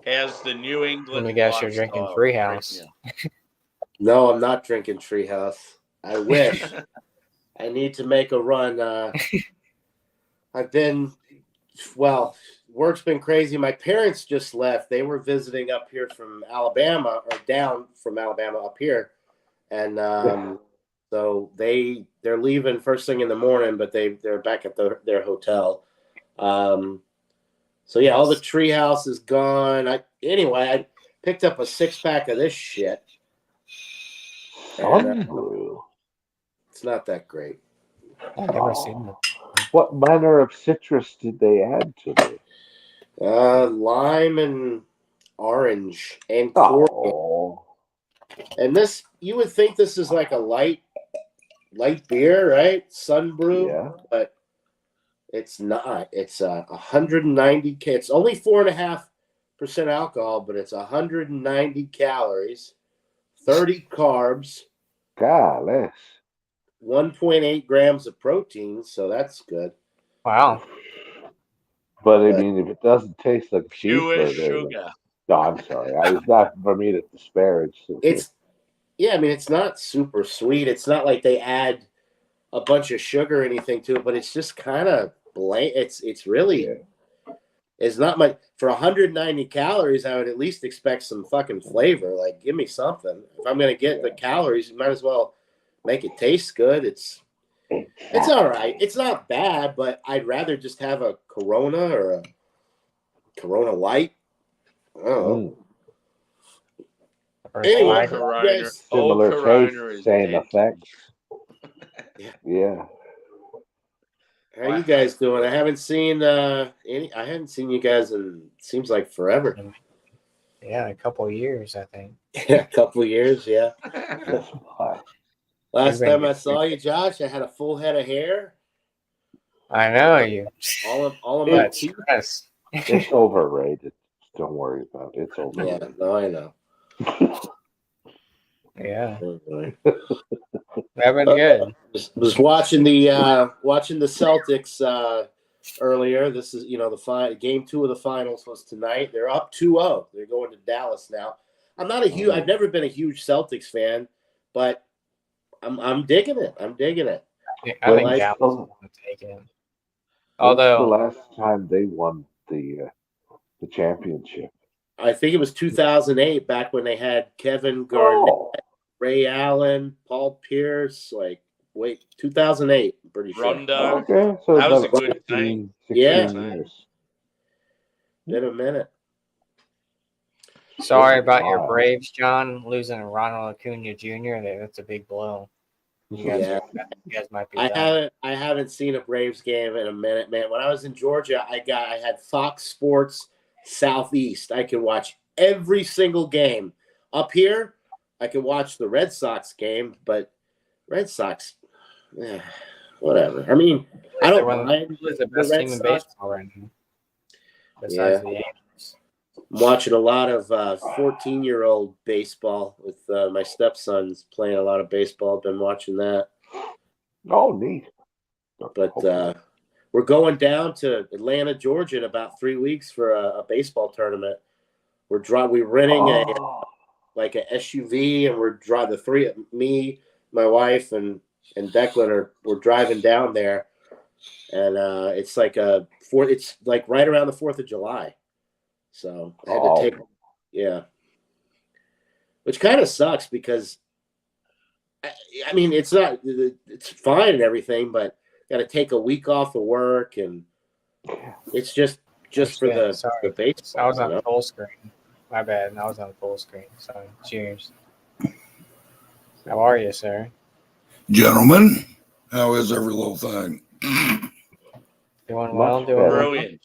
How's the New England Let me guess, you're drinking lifestyle Treehouse. treating No, I'm not drinking Treehouse. I wish. I need to make a run. I've been, well, work's been crazy. My parents just left. They were visiting up here from Alabama, or down from Alabama up here. And so they're leaving first thing in the morning, but they're back at their hotel. So yeah, all the Treehouse is gone. I picked up a 6-pack of this shit. And, Sunbrew. it's not that great. I've never seen them. What manner of citrus did they add to it? Lime and orange and corn. Oh, And this, you would think this is like a light beer, right? Sunbrew, yeah. but it's not. It's 190 It's only 4.5% alcohol, but it's 190 calories, 30 carbs, Golly. 1.8 grams of protein. So that's good. Wow. But I mean, if it doesn't taste like Pure cheeseburger, sugar. no, I'm sorry. It's not for me to disparage. It's I mean, it's not super sweet. It's not like they add a bunch of sugar or anything to it, but it's just kind of bland. It's really Yeah. it's not much for 190 calories. I would at least expect some fucking flavor. Like, give me something. If I'm gonna get the calories, you might as well make it taste good. It's all right. It's not bad, but I'd rather just have a Corona or a Corona Light. I don't know. Or Anyway, Slider. Corona. yes. Old Similar Corona taste, is same dead. effects. Yeah. Yeah. How you guys doing? I haven't seen any. I haven't seen you guys in seems like forever. Yeah, a couple of years, I think. A couple of years, yeah. That's why. Last You've been time I good. saw you, Josh, I had a full head of hair. I know you. All of my That's teeth. stress. It's overrated. Don't worry about it. It's Yeah, overrated. no, I know. Yeah, Anyway. that been good. Was watching the Celtics earlier. This is the game 2 of the finals was tonight. They're up 2-0. They're going to Dallas now. I've never been a huge Celtics fan, but I'm digging it. I'm digging it. I think Like- Dallas is going to take it. When's the Although, last time they won the championship? I think it was 2008, back when they had Kevin Garnett, Oh, Ray Allen, Paul Pierce. 2008. I'm pretty sure. Rondo. okay. So That was about a good 16 Yeah. years. Been a minute. sorry about your Wow. Braves, John, losing Ronald Acuna Jr. That's a big blow. You guys, Yeah. you guys might be I done. haven't seen a Braves game in a minute, man. When I was in Georgia, I had Fox Sports Southeast. I could watch every single game. Up here, I could watch the Red Sox game, but Red Sox, whatever. I mean, I don't mind Who is the the best Red team in Sox. baseball right now? Besides the Yankees. I'm watching a lot of 14-year-old baseball with my stepson's playing a lot of baseball. I've been watching that. Oh, neat. But we're going down to Atlanta, Georgia in about 3 weeks for a baseball tournament. We're renting a SUV, and we're driving me, my wife, and Declan we're driving down there, and it's like it's like right around the 4th of July. So I had to take, which kind of sucks because I mean it's fine and everything, but got to take a week off of work, and it's just for the baseball. I was on full screen. My bad. I was on full screen. Sorry. Cheers. How are you, sir? Gentlemen, how is every little thing? Doing Much well. Doing better. well. Brilliant.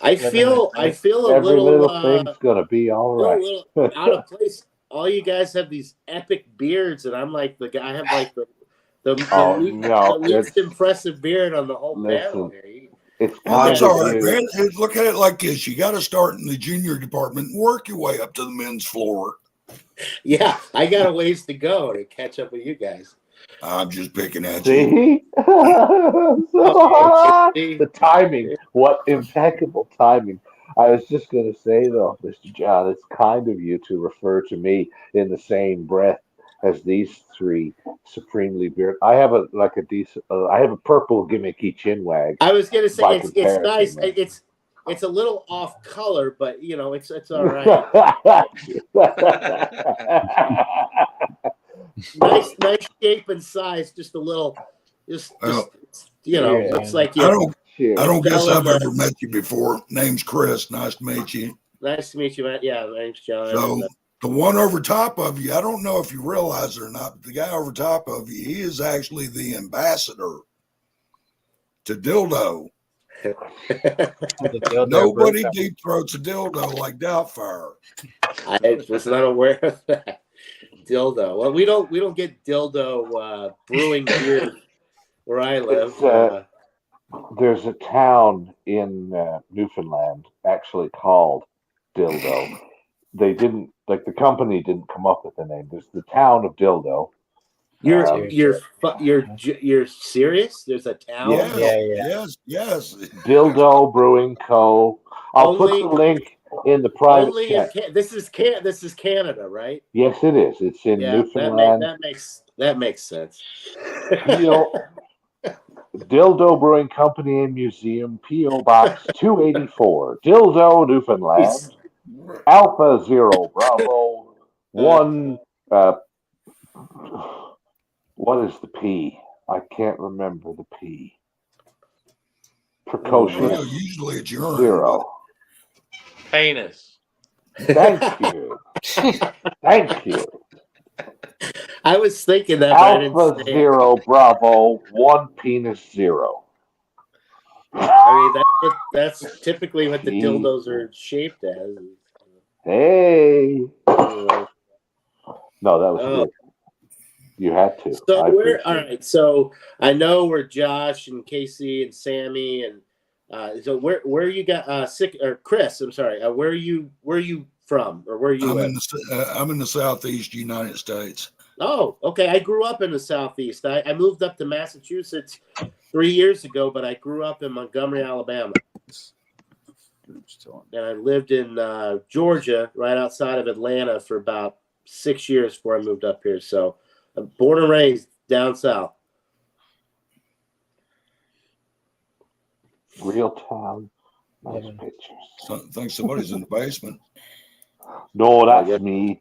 I feel a Every little little thing's gonna be all right. little out of place. All you guys have these epic beards, and I'm like the guy. I have like the least impressive beard on the whole panel here. It's Well, kind that's of all right, you. man. Look at it like this. You got to start in the junior department and work your way up to the men's floor. Yeah, I got a ways to go to catch up with you guys. I'm just picking at you. See? See? The timing. What impeccable timing. I was just going to say, though, Mr. John, it's kind of you to refer to me in the same breath as these three supremely bearded. I have a purple gimmicky chin wag. I was gonna say By it's comparison, nice. man. It's a little off color, but it's all right. nice shape and size. Just a little, looks like I don't guess I've Bella, ever met you before. Name's Chris. Nice to meet you. Nice to meet you, man. Yeah, my name's John. So the one over top of you, I don't know if you realize it or not, but the guy over top of you, he is actually the ambassador to dildo. Nobody deep throats a dildo like Doubtfire. I was not aware of that. Dildo. Well, we don't get dildo brewing beer where I live. There's a town in Newfoundland actually called Dildo. They didn't the company didn't come up with the name. There's the town of Dildo, You're serious? There's a town. Yes, Yeah. yes. Dildo Brewing Co. I'll put Only- the link in the private Only chat. this is Canada, right? Yes, it is. It's in Yeah, Newfoundland. that makes sense. Dildo Brewing Company and Museum, P.O. Box 284, Dildo, Newfoundland. Alpha Zero Bravo 1. What is the P? I can't remember the P. Precocious Well, usually it's urine. 0. Penis. Thank you. Thank you. I was thinking that, but I didn't Alpha say it. Zero Bravo 1 Penis 0. I mean, that's typically what the Jeez. dildos are shaped as. Hey. Anyway. No, that was good. You had to. So I we're appreciate all it. right. So I know we're Josh and Casey and Sammy and so where you got sick or Chris? I'm sorry. Where are you from or where are you? I'm in the Southeast United States. Oh, okay. I grew up in the Southeast. I moved up to Massachusetts 3 years ago, but I grew up in Montgomery, Alabama. And I lived in Georgia, right outside of Atlanta, for about 6 years before I moved up here. So I'm born and raised down south. Real town. Nice pictures. So, I think somebody's in the basement. No, that's me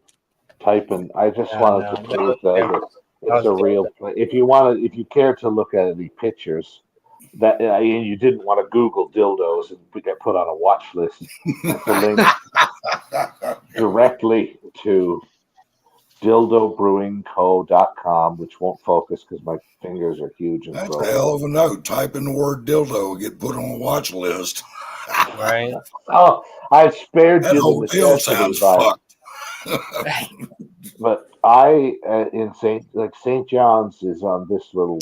typing. I just wanted to prove that it's a real place. If you care to look at any pictures, that and you didn't want to Google dildos and get put on a watch list, it's a link directly to dildobrewingco.com, which won't focus because my fingers are huge and That's broken. a hell of a note. Type in the word dildo, get put on a watch list. Right. Oh, I spared That you whole the deal necessity, sounds but, fucked. but I in St. John's is on this little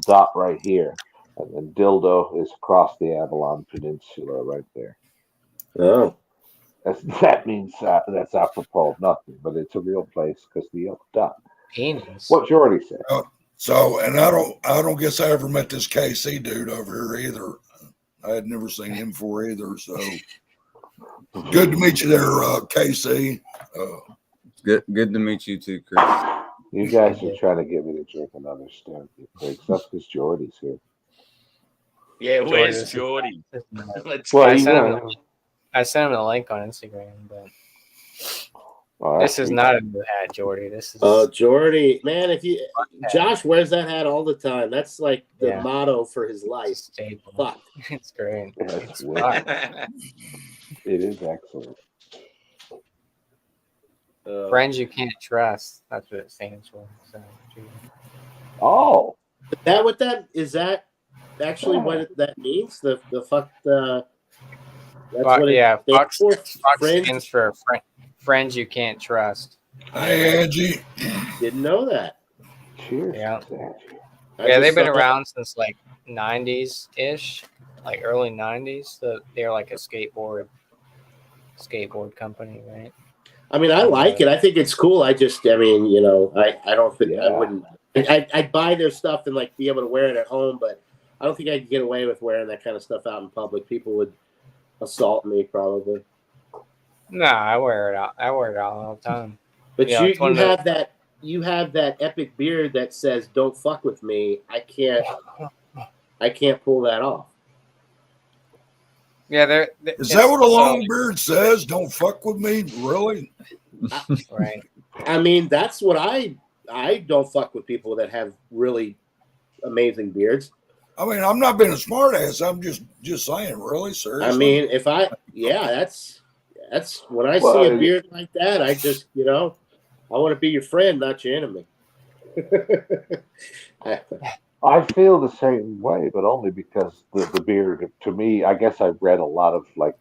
dot right here, and then dildo is across the Avalon Peninsula right there. Oh, That means that's apropos of nothing, but it's a real place because the dot. Penis. What Jordy said. So, and I don't guess I ever met this KC dude over here either. I had never seen him before either. So good to meet you there, KC. Good to meet you too, Chris. You guys are trying to get me to drink another stout, except because Jordy's here. Yeah, where's Jordan. Jordy? Let's Well, I you sent him know, I sent him a link on Instagram, but well, this is actually, not a new hat, Jordy. This is Jordy, man, Josh wears that hat all the time. That's like the Yeah. motto for his life. staple. Fuck. It's great. That's It's weird. fun. It is excellent. Friends you can't trust. That's what it stands for. So, Oh, Is that actually what that means? The fuck that's Fuck, what it yeah, stands Fox, for? Fox Friends? stands for friends you can't trust. Hey, Angie. Didn't know that. cheers. Yeah. I Yeah, just they've been saw- around since like 90s ish, like early 90s. So they're like a skateboard company, right? I mean, I like it. I think it's cool. I mean, you know, I don't think I Yeah. wouldn't. I'd buy their stuff and like be able to wear it at home, but I don't think I could get away with wearing that kind of stuff out in public. People would assault me probably. Nah, I wear it out. I wear it out all the time. But Yeah, it's one you of the- have that epic beard that says "Don't fuck with me." I can't pull that off. Yeah, Is that what a long beard says? Don't fuck with me? Really? Right. I mean, that's what I don't fuck with people that have really amazing beards. I mean, I'm not being a smart ass. I'm just saying, really, seriously. I mean, that's when I Well, see a beard like that, I just, you know, I want to be your friend, not your enemy. I feel the same way, but only because the beard, to me, I guess I've read a lot of like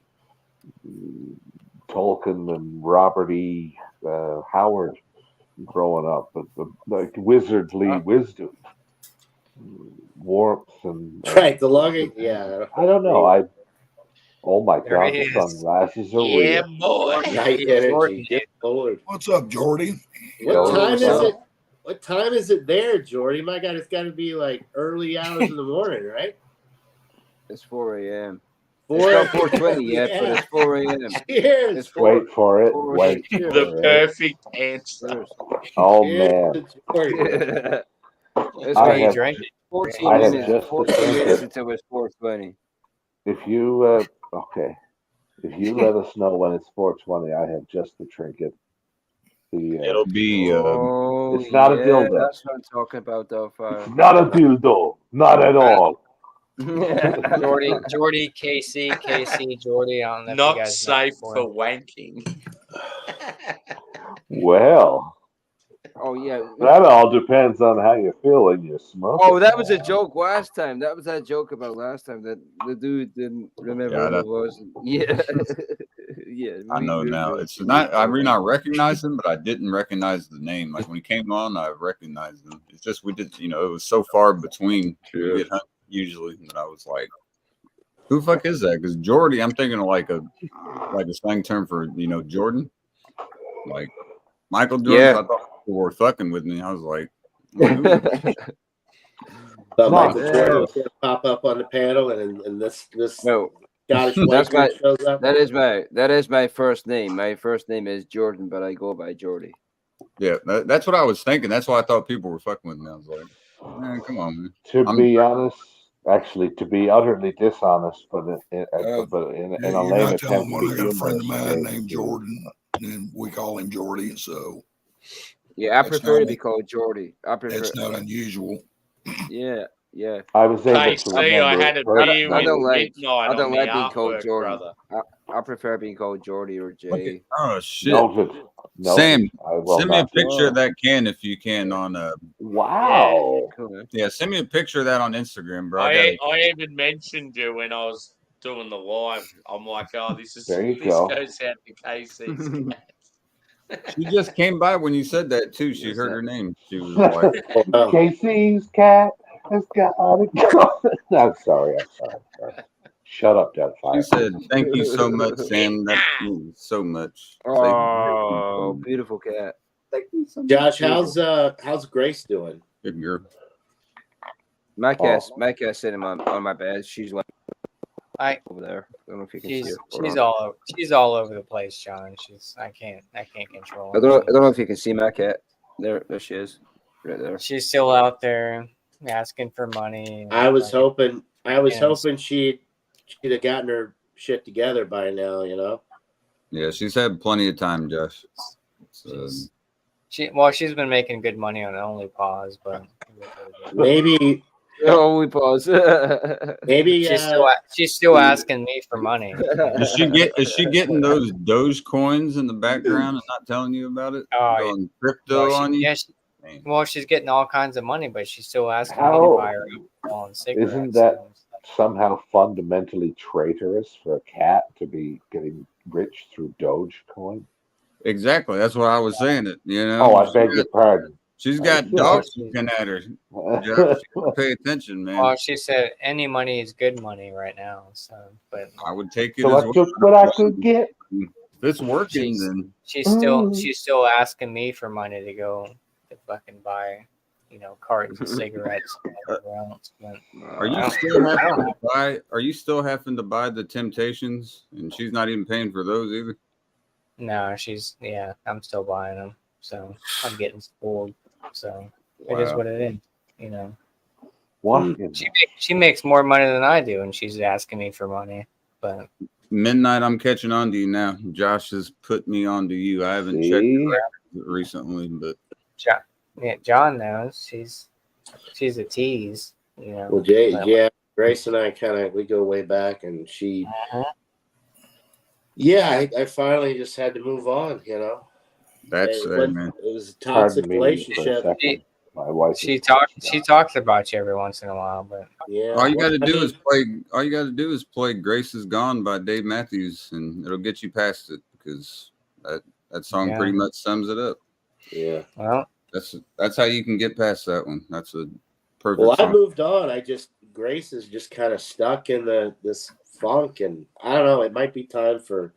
Tolkien and Robert E. Howard growing up, but like wizardly wisdom, warmth, and Right, the longer, yeah. I don't know. Oh my There God, he the is. sunglasses are Yeah, real. boy. Night energy. Jordan. Good Lord. What's up, Jordy? What time is it? What time is it there, Jordy? My God, it's got to be like early hours in the morning, right? It's 4 a.m. 4 It's not 4:20 yet, but Yeah. it's 4 a.m. Cheers. It's 4. Wait for it. 4 Wait Cheers. for The it. perfect answer. Cheers. Oh Cheers man, to Jordy. It's I been have 14 I have minutes. just 14 minutes attempted. until it's 4:20. If you okay, if you let us know when it's 4:20, I have just the trinket. The It'll be Oh, it's not a yeah, dildo. that's what I'm talking about, Doubtfire. It's not a dildo, not at all. Jordy, KC, Jordy. I don't know if you Not guys safe know for wanking. Well, Oh, yeah. that all depends on how you feel when you smoke. Oh, it. that was a joke last time. That was that joke about last time that the dude didn't remember Yeah, who it was. Yeah. Yeah. I know we now. know. It's not. I mean, I recognize him, but I didn't recognize the name. Like when he came on, I recognized him. It's just we did. You know, it was so far between. True. We get hunt usually, that I was like, "Who the fuck is that?" Because Jordy, I'm thinking of like a slang term for Jordan, like Michael Jordan. Yeah. So I thought people were fucking with me. I was like, who is that? But No, Michael yeah. Jordan was going to pop up on the panel, and this No, Scottish white That's my- dude shows up. that is my first name. My first name is Jordan, but I go by Jordy. Yeah, that's what I was thinking. That's why I thought people were fucking with me. I was like, man, come on, man. To I'm- be honest, actually, to be utterly dishonest, but in Yeah, a you're lame not telling attempt one. to I be got a friend of humorous, mine is named to- Jordan, and we call him Jordy. So Yeah, I That's prefer to not- be called Jordy. I prefer. it's not unusual. Yeah, yeah. I was able Hey, to see, I remember. had a it perfectly. beer I with don't like- Midnight I don't on the like being called artwork, Jordan. brother. I prefer being called Jordy or Look at- Jay. oh shit! Noted. Noted. Sam, I will send me a not do picture of that. that can if you can on Wow. Cool, man. yeah, send me a picture of that on Instagram, bro. I even mentioned you when I was doing the live. I'm like, oh, this There you goes go. out to KC's. She just came by when you said that too. She Yes, heard sir. her name. She was like, Oh, KC's cat has got to go. I'm sorry. Shut up, she Deadfire. said, "Thank you so much, Sam. That means so much." Oh, beautiful cat. Thank you so much. Josh, how's Grace doing? Good girl. My cat's sitting on my bed. She's like over there. I don't know if you can see her. Hold She's on. she's all over the place, John. I can't control I her. don't know if you can see my cat. There she is, right there. She's still out there asking for money. I was hoping Yes. she'd have gotten her shit together by now. You know. Yeah, she's had plenty of time, Josh. So, She's been making good money on OnlyPaws, but Maybe Oh, we pause. maybe she's still asking me for money. is she getting those Doge coins in the background and not telling you about it? Oh, Going crypto Well, on you? Well, she's getting all kinds of money, but she's still asking me How- to buy her alcohol and cigarettes. Isn't that somehow fundamentally traitorous for a cat to be getting rich through Dogecoin? Exactly. That's what I was saying. It. You know. Oh, I beg your pardon. She's got Yeah. dogs looking at her. Josh, pay attention, man. Well, she said any money is good money right now. So, but I would take it So as I took what I could get. If it's working, then she's still asking me for money to go to fucking buy, cartons of cigarettes. And whatever else. But are you still having to buy? Are you still having to buy the Temptations? And she's not even paying for those either. no, I'm still buying them. So I'm getting spoiled. So it is Wow. what it is. What? She makes more money than I do, and she's asking me for money. But Midnight, I'm catching on to you now. Josh has put me on to you. I haven't checked See? it out recently, but John knows she's a tease. well, Jay, yeah, Grace and I we go way back, and she. Yeah, I finally just had to move on. that's it was a toxic Pardon me for a relationship. second. My wife. She talks about you every once in a while, but Yeah, all you got to I do mean, is play. All you got to do is play "Grace Is Gone" by Dave Matthews, and it'll get you past it because that song Yeah. pretty much sums it up. Yeah. well, That's how you can get past that one. That's a perfect Well, I song. moved on. Grace is just kind of stuck in this funk, and I don't know. It might be time for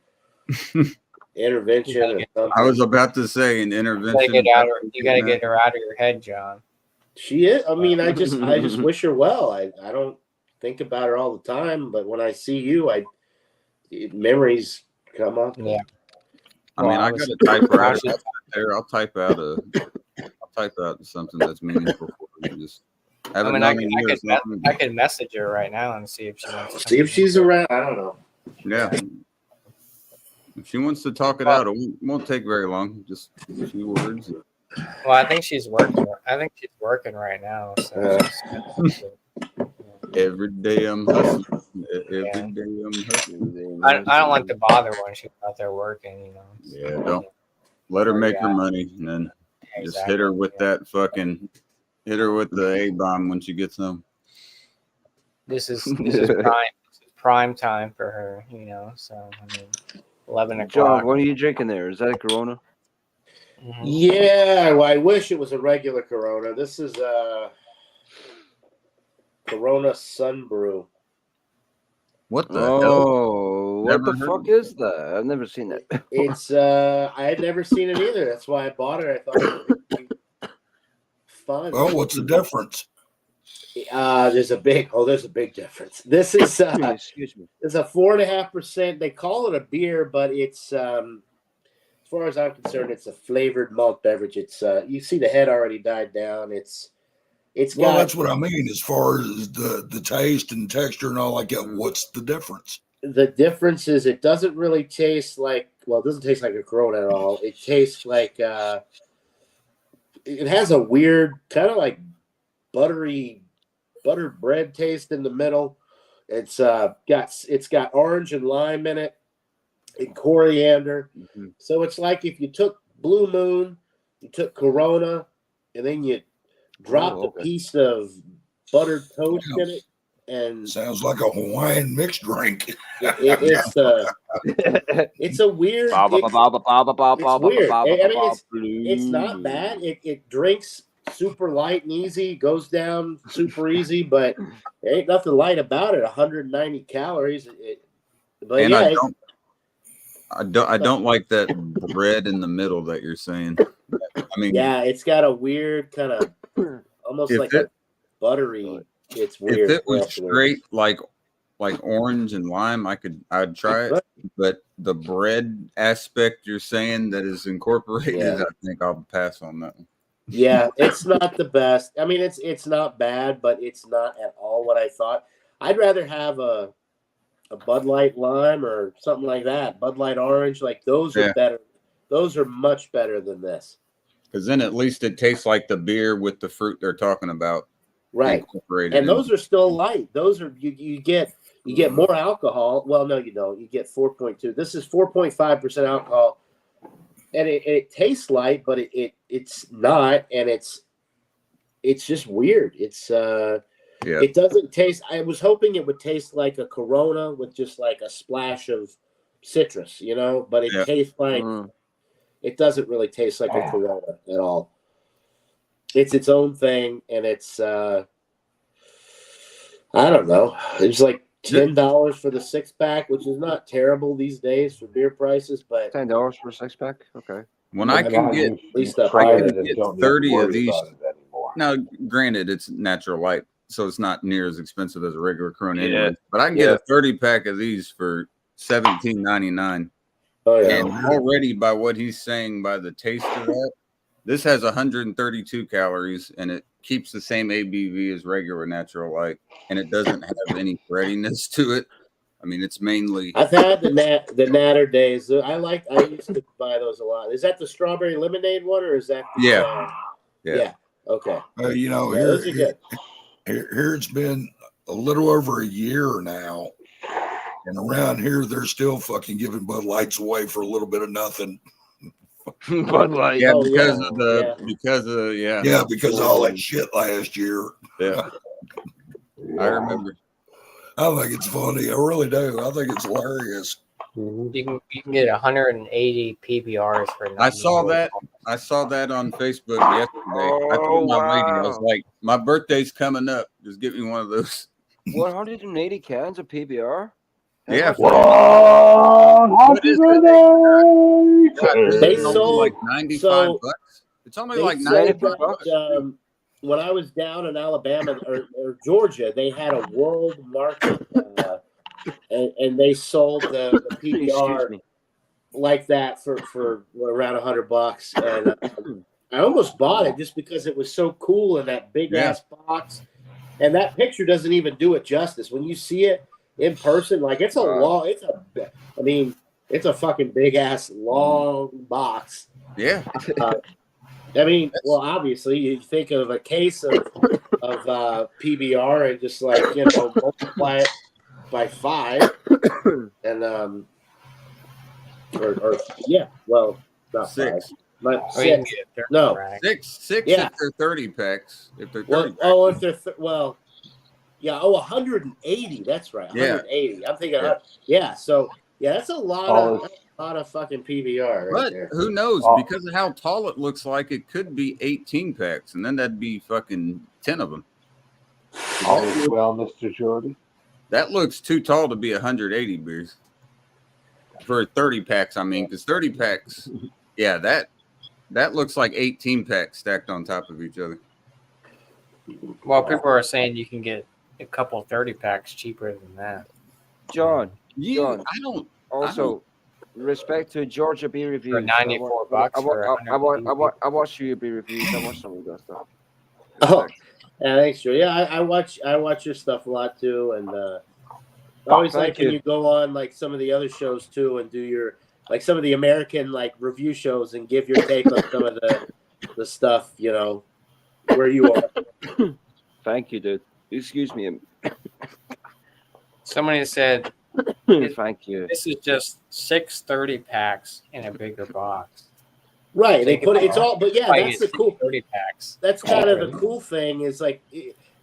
intervention or something. I was about to say an You intervention. gotta get her out of your head, John. She is. I mean, I just wish her well. I don't think about her all the time, but when I see you, memories come up. Yeah. I mean, I got a typewriter there. I'll type out something that's meaningful for you. Just I could message her right now and see if she wants to see if she's around. I don't know. Yeah. If she wants to talk it out, it won't take very long. Just a few words. Well, I think she's working. Right now. So Every day I'm hustling. Every day I'm hustling. I don't like to bother when she's out there working. You know. Yeah, don't let her make her money, and then just hit her with the A-bomb when she gets home. This is prime time for her. You know. So I mean, 11 o'clock. John, what are you drinking there? Is that a Corona? Mm-hmm. Yeah, well, I wish it was a regular Corona. This is Corona Sun Brew. What the hell? Oh, what the fuck is that? I've never seen that. It's I had never seen it either. That's why I bought it. I thought it would be fun. Well, what's the difference? There's a big difference. This is excuse me. It's a 4.5%. They call it a beer, but it's as far as I'm concerned, it's a flavored malt beverage. It's you see the head already died down. It's well, that's what I mean. As far as the taste and texture and all like that, what's the difference? The difference is it doesn't really taste like it doesn't taste like a Corona at all. It tastes like it has a weird kind of like buttered bread taste in the middle. It's got orange and lime in it and coriander. Mm-hmm. So it's like if you took Blue Moon, you took Corona, and then you dropped a piece of buttered toast in it. And sounds like a Hawaiian mixed drink. It's a weird. It's weird. I mean, it's not bad. It drinks super light and easy, goes down super easy, but there ain't nothing light about it. 190 calories. But and yeah, I don't like that bread in the middle that you're saying. I mean, yeah, it's got a weird kind of almost like a buttery. It's weird. If it was straight like orange and lime, I'd try it. But the bread aspect you're saying that is incorporated, I think I'll pass on that one. Yeah, it's not the best. I mean, it's not bad, but it's not at all what I thought. I'd rather have a Bud Light Lime or something like that. Bud Light Orange, like those are better. Those are much better than this. Because then at least it tastes like the beer with the fruit they're talking about. Right. And those are still light. Those are you get more alcohol. Well, no, you don't. You get 4.2. This is 4.5% alcohol. And it tastes light, but it's not, and it's just weird. It doesn't taste. I was hoping it would taste like a Corona with just like a splash of citrus, but it tastes like it doesn't really taste like a Corona at all. It's its own thing, and it's I don't know. It's like $10 for the 6-pack, which is not terrible these days for beer prices, but $10 for a 6-pack. Okay. When I can get at least 30 of these. Now, granted, it's natural light, so it's not near as expensive as a regular Corona anyway. But I can get a 30-pack of these for $17.99. Oh yeah. And already by what he's saying, by the taste of that, this has 132 calories, and it keeps the same ABV as regular natural light, and it doesn't have any breadiness to it. I mean, it's mainly. I've had the Natter days. I used to buy those a lot. Is that the strawberry lemonade one, or is that? Yeah. Okay. Here it's been a little over a year now, and around here they're still fucking giving Bud Lights away for a little bit of nothing. Bud Light. Yeah, because of all that shit last year. Yeah. I remember. I think it's funny. I really do. I think it's hilarious. You can get 180 PBRs for. I saw that on Facebook yesterday. I told my lady, I was like, my birthday's coming up. Just get me one of those. 180 cans of PBR? Yeah. Happy birthday! They It's only sold like 95 so bucks. It's only they like sold 95 that, bucks. when I was down in Alabama or Georgia, they had a world market, and they sold the Excuse PBR me. like that for around $100, and I almost bought it just because it was so cool in that big ass box, and that picture doesn't even do it justice. When you see it in person, like it's a long, it's a fucking big ass long box. Yeah. I mean, well, obviously you think of a case of PBR and just like, multiply it by 5 and well, not 6. 5, but Or you can 6. get a 30 No. rack. 6 Yeah. if they're 30 packs. If they're 30 Well, packs. oh, if they're 180. That's right, Yeah. 180. I'm thinking, Yeah. So that's a lot of fucking PBR right But there. who knows? Oh. Because of how tall it looks like, it could be 18 packs, and then that'd be fucking 10 of them. All is well, Mr. Jordy. That looks too tall to be 180 beers. For 30 packs, I mean, because 30 packs, yeah, that looks like 18 packs stacked on top of each other. Well, people are saying you can get a couple 30 packs cheaper than that. John, Yeah, also, respect to Georgia beer reviews. For 94 bucks for I watch your beer reviews. I watch some of that stuff. Oh, yeah, thanks, Joe. Yeah, I watch your stuff a lot too, and I always like when you go on like some of the other shows too, and do your like some of the American like review shows and give your take on some of the stuff, where you are. Thank you, dude. Excuse me. Somebody said, Thank you. this is just 6 30 packs in a bigger box. Right, they put it's all, but yeah, Like, that's it's the cool. 30 packs. That's kind of the cool thing. Is like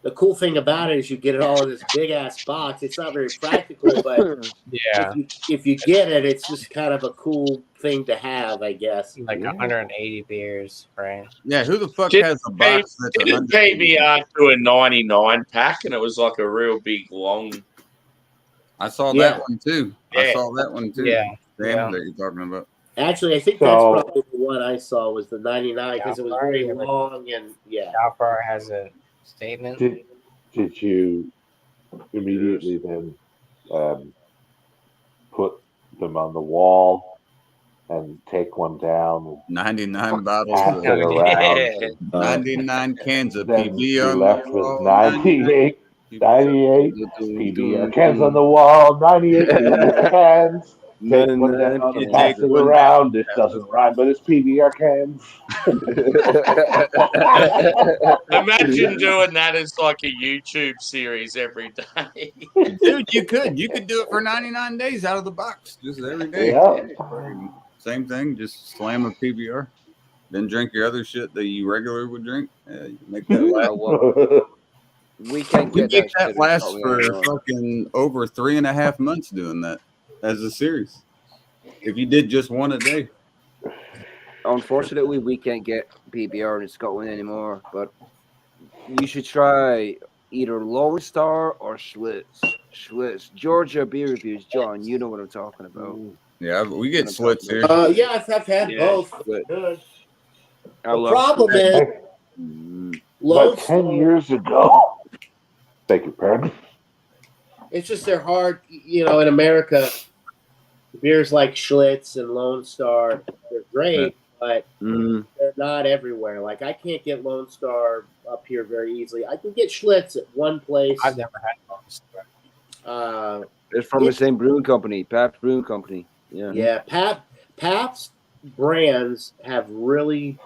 the cool thing about it is you get it all in this big ass box. It's not very practical, but Yeah, if you get it, it's just kind of a cool thing to have, I guess. like 180 beers, right? Yeah, who the fuck Did has a box that's Didn't 100? PBR do a 99 pack, and it was like a real big long. I saw Yeah. that one too. Yeah. I saw that one too. Yeah. Damn, that you're talking about. Actually, I think that's probably the one I saw was the 99 because it was very Yeah. long and yeah. Alfar has a statement. Did you immediately then put them on the wall and take one down? 99 bottles. Pass Of, it around. 99 cans of Then PB you're on left the with wall. 98 PBR cans on the wall, 98 PBR cans. Take one down, You pass take it one around. down. This doesn't rhyme, but it's PBR cans. Imagine doing that as like a YouTube series every day. Dude, you could do it for 99 days out of the box, just every day. Yeah. Same thing, just slam a PBR, then drink your other shit that you regularly would drink. You can make that last. We can't You get get that last for fucking over 3.5 months doing that as a series. If you did just one a day. Unfortunately, we can't get PBR in Scotland anymore, but you should try either Lone Star or Schlitz. Georgia beer reviews. John, you know what I'm talking about. Yeah, we get Schlitz here. Yeah, I've had both. Good. Good. I The love problem is, About Lone 10 Star, years ago. Beg your pardon. it's just they're hard. In America, beers like Schlitz and Lone Star, they're great, but they're not everywhere. Like I can't get Lone Star up here very easily. I can get Schlitz at one place. I've never had one. It's from the same brewing company, Pabst Brewing Company. Yeah. Yeah, Pabst brands have really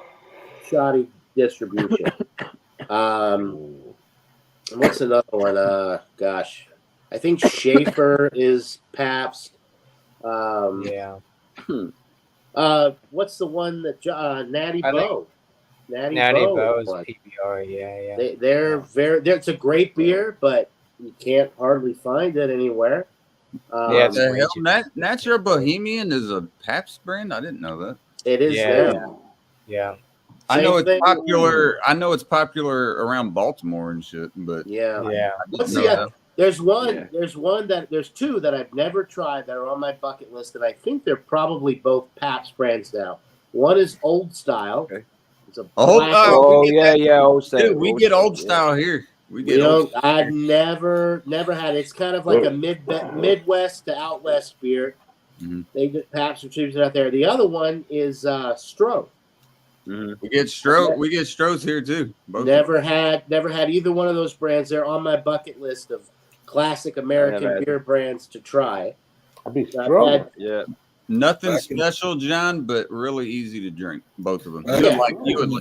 shoddy distribution. What's another one? Gosh, I think Schaefer is Pabst. Yeah. What's the one that Natty I Boh? Natty Boh Bow is one. PBR. Yeah. It's a great beer, but you can't hardly find it anywhere. Yeah, The hell, Natural Bohemian is a Pabst brand? I didn't know that. It is there. Yeah. I know Same it's thing. popular. I know it's popular around Baltimore and shit, but Yeah. Yeah. What's know the that. There's one. Yeah. There's two that I've never tried that are on my bucket list, and I think they're probably both Pabst brands now. One is Old Style. Okay. It's a Old black- Style. Oh we get yeah, that. yeah, old style. Dude, we get old style here. We get old style I've here. never had it. It's kind of like a Midwest to out west beer. Mhm. They get Pabst distributed out there. The other one is Stroh. Mhm. We get Stroh. We get Strohs here too. Both of them. Never had either one of those brands. They're on my bucket list of classic American had beer brands to try. I'd be I've strong. had- Yeah. Nothing Back in- special, John, but really easy to drink. Both of them. Yeah.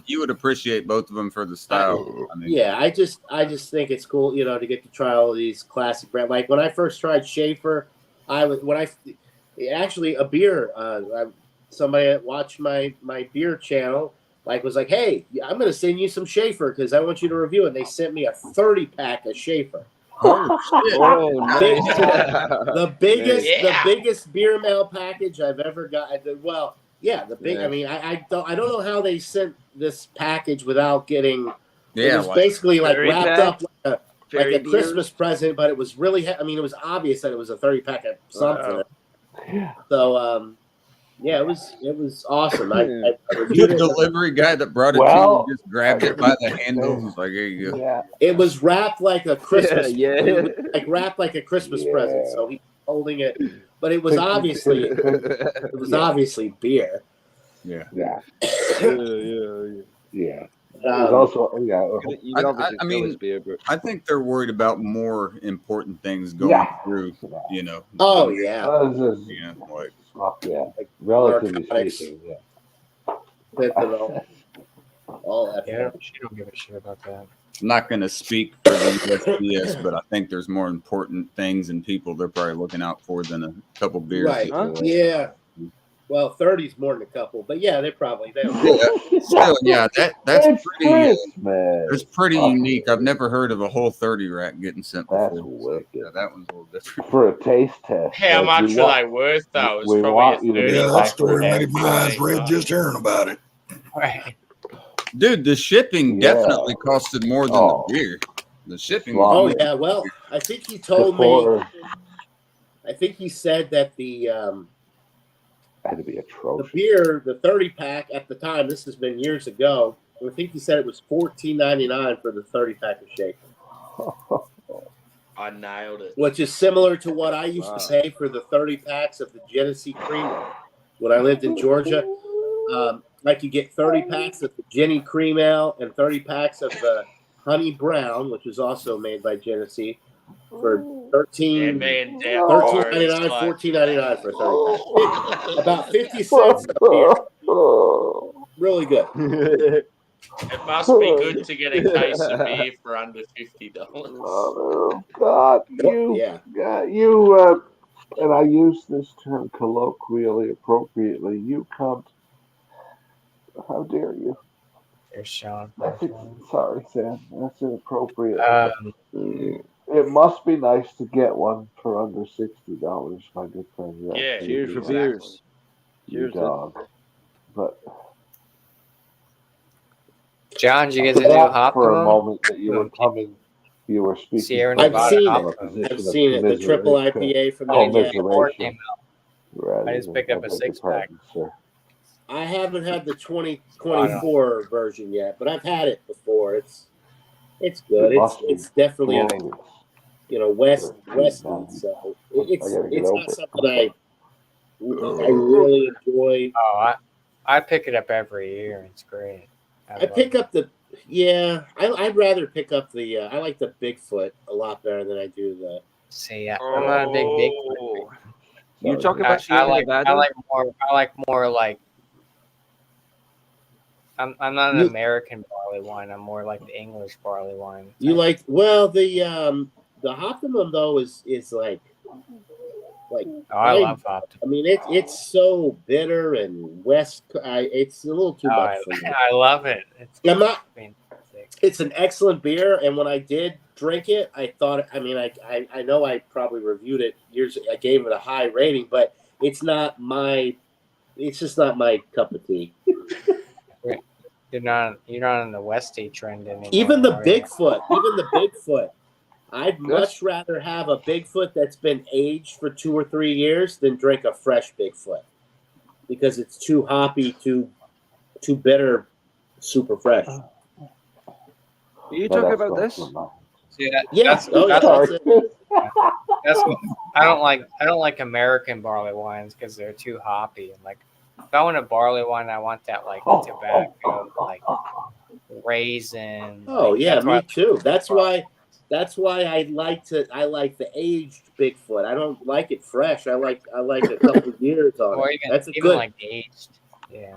You would appreciate both of them for the style. I mean, Yeah, I just think it's cool, to get to try all of these classic brands. Like when I first tried Schaefer, actually a beer. Somebody that watched my beer channel was like, "Hey, I'm going to send you some Schaefer because I want you to review it." And they sent me a 30-pack of Schaefer. Oh shit! Oh, nice. The Yeah. biggest beer mail package I've ever got. Well, yeah, the big. Yeah. I mean, I don't know how they sent this package without getting. It Yeah, was like, basically Fairy wrapped pack? up like Fairy a beers? Christmas present, but it was really. I mean, it was obvious that it was a 30-pack of something. Wow. So, yeah, it was awesome. I the reviewed it. delivery guy that brought it Well- to you just grabbed it by the handle. He's like, "Here you go." Yeah. It was wrapped like a Christmas. Yeah. It was wrapped like a Christmas Yeah. present. So he's holding it, but it was obviously obviously beer. Yeah. Yeah. yeah. Yeah. It was also You I- can obviously I mean- tell it's beer, but I think they're worried about more important things going Yeah. through. You know. Oh yeah. Yeah. Like, yeah. Relatively narcotics. speaking, yeah. Fentanyl, all that. Yeah, she don't give a shit about that. I'm not going to speak for the USPS, but I think there's more important things and people they're probably looking out for than a couple beers. Right. Huh? Yeah. Well, 30's more than a couple, but yeah, they probably. Yeah, still, yeah, that's It's pretty. Christmas. It's pretty unique. I've never heard of a whole 30 rack getting sent That's before. So, wicked. yeah, that one's a little different. For a taste test. How like, much we are want- they worth though? It's we probably want a you to 30 be Yeah, like that pack story or made my eyes 15 red bucks. just hearing about it. Right. Dude, the shipping Yeah. definitely costed more than Oh. the beer. The shipping Wow. Oh was yeah. Well, I think he told me. before, I think he said that the had to be atrocious. beer, the 30-pack at the time. This has been years ago. I think he said it was $14.99 for the 30-pack of Shaker, I nailed it. which is similar to what I used Wow. to pay for the 30 packs of the Genesee Cream Ale when I lived in Georgia. I could get 30 packs of the Jenny Cream Ale and 30 packs of the Honey Brown, which is also made by Genesee, for Yeah, me and Dan $13.99, $14.99 for a 30 pack. About 50 cents a beer. Really good. It must be good to get a case of beer for under $50. Oh God, Yeah. and I use this term colloquially appropriately. You cunt! How dare you? There's Sean. Sorry, Sam. That's inappropriate. It must be nice to get one for under $60, my good friend. Yeah, cheers for exactly. beers. You Cheers. dog. But John, did you get I the new forgot hop? for a one? moment that you were coming. You were speaking. Sierra from Nevada seen hop it. club. position I've of seen it. The triple commiseration. IPA from Oh, Manhattan. Before it commiseration. came out. Rather I just than- picked up a beg your six-pack. pardon, sir. I haven't had the 2024 version yet, but I've had it before. It's good. It must be It's definitely a glorious. westy. So it's not something I really enjoy. Oh, I pick it up every year. It's great. I pick up I'd rather pick up the I like the Bigfoot a lot better than I do the. See, I'm not a big Oh. You talking I about Sierra like Nevada? more like. I'm not an You- American barley wine. I'm more like the English barley wine. You like the Optimum though is like. Oh, I love Optimum. I mean, it's so bitter and it's a little too much for me. I love it. It's I'm not. fantastic. It's an excellent beer, and when I did drink it, I thought. I mean, I know I probably reviewed it years. I gave it a high rating, but it's not my. It's just not my cup of tea. You're not in the Westie trend anymore. Even the are you? Bigfoot. I'd much rather have a Bigfoot that's been aged for 2 or 3 years than drink a fresh Bigfoot because it's too hoppy, too bitter, super fresh. Are you talking about this? See, Yes. Oh, yeah. Sorry. That's it. that's what I don't like. I don't like American barley wines because they're too hoppy. And like, if I want a barley wine, I want that like tobacco, like raisin. Oh like, yeah, that's me why- too. That's why I like the aged Bigfoot. I don't like it fresh. I like a couple of years on Or it. even, That's a even good. like aged. Yeah.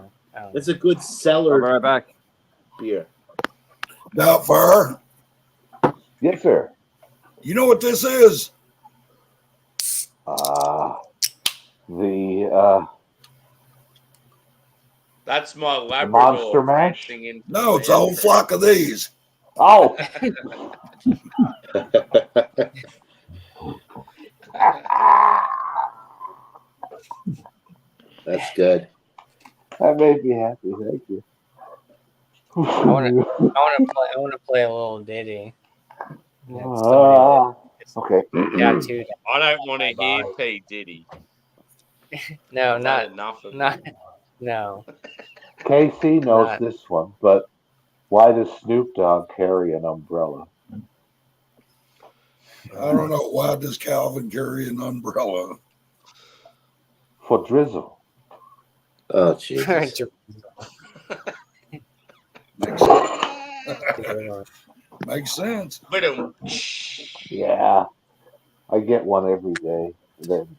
That's a good I'll be cellar right back. beer. Doubtfire, Yes, sir. you know what this is? The That's my Labrador. Monster Mash? fencing in No, it's a whole flock of these. oh, That's good. that made me happy. Thank you. I want to play a little ditty. Okay. Tattooed. I don't want to hear Bye. P Diddy. No, I've not had enough of not it. no. Casey knows Not- this one, but why does Snoop Dogg carry an umbrella? I don't know. Why does Calvin carry an umbrella? For drizzle. Oh Jesus. Makes sense. But Yeah. I get one every day. And then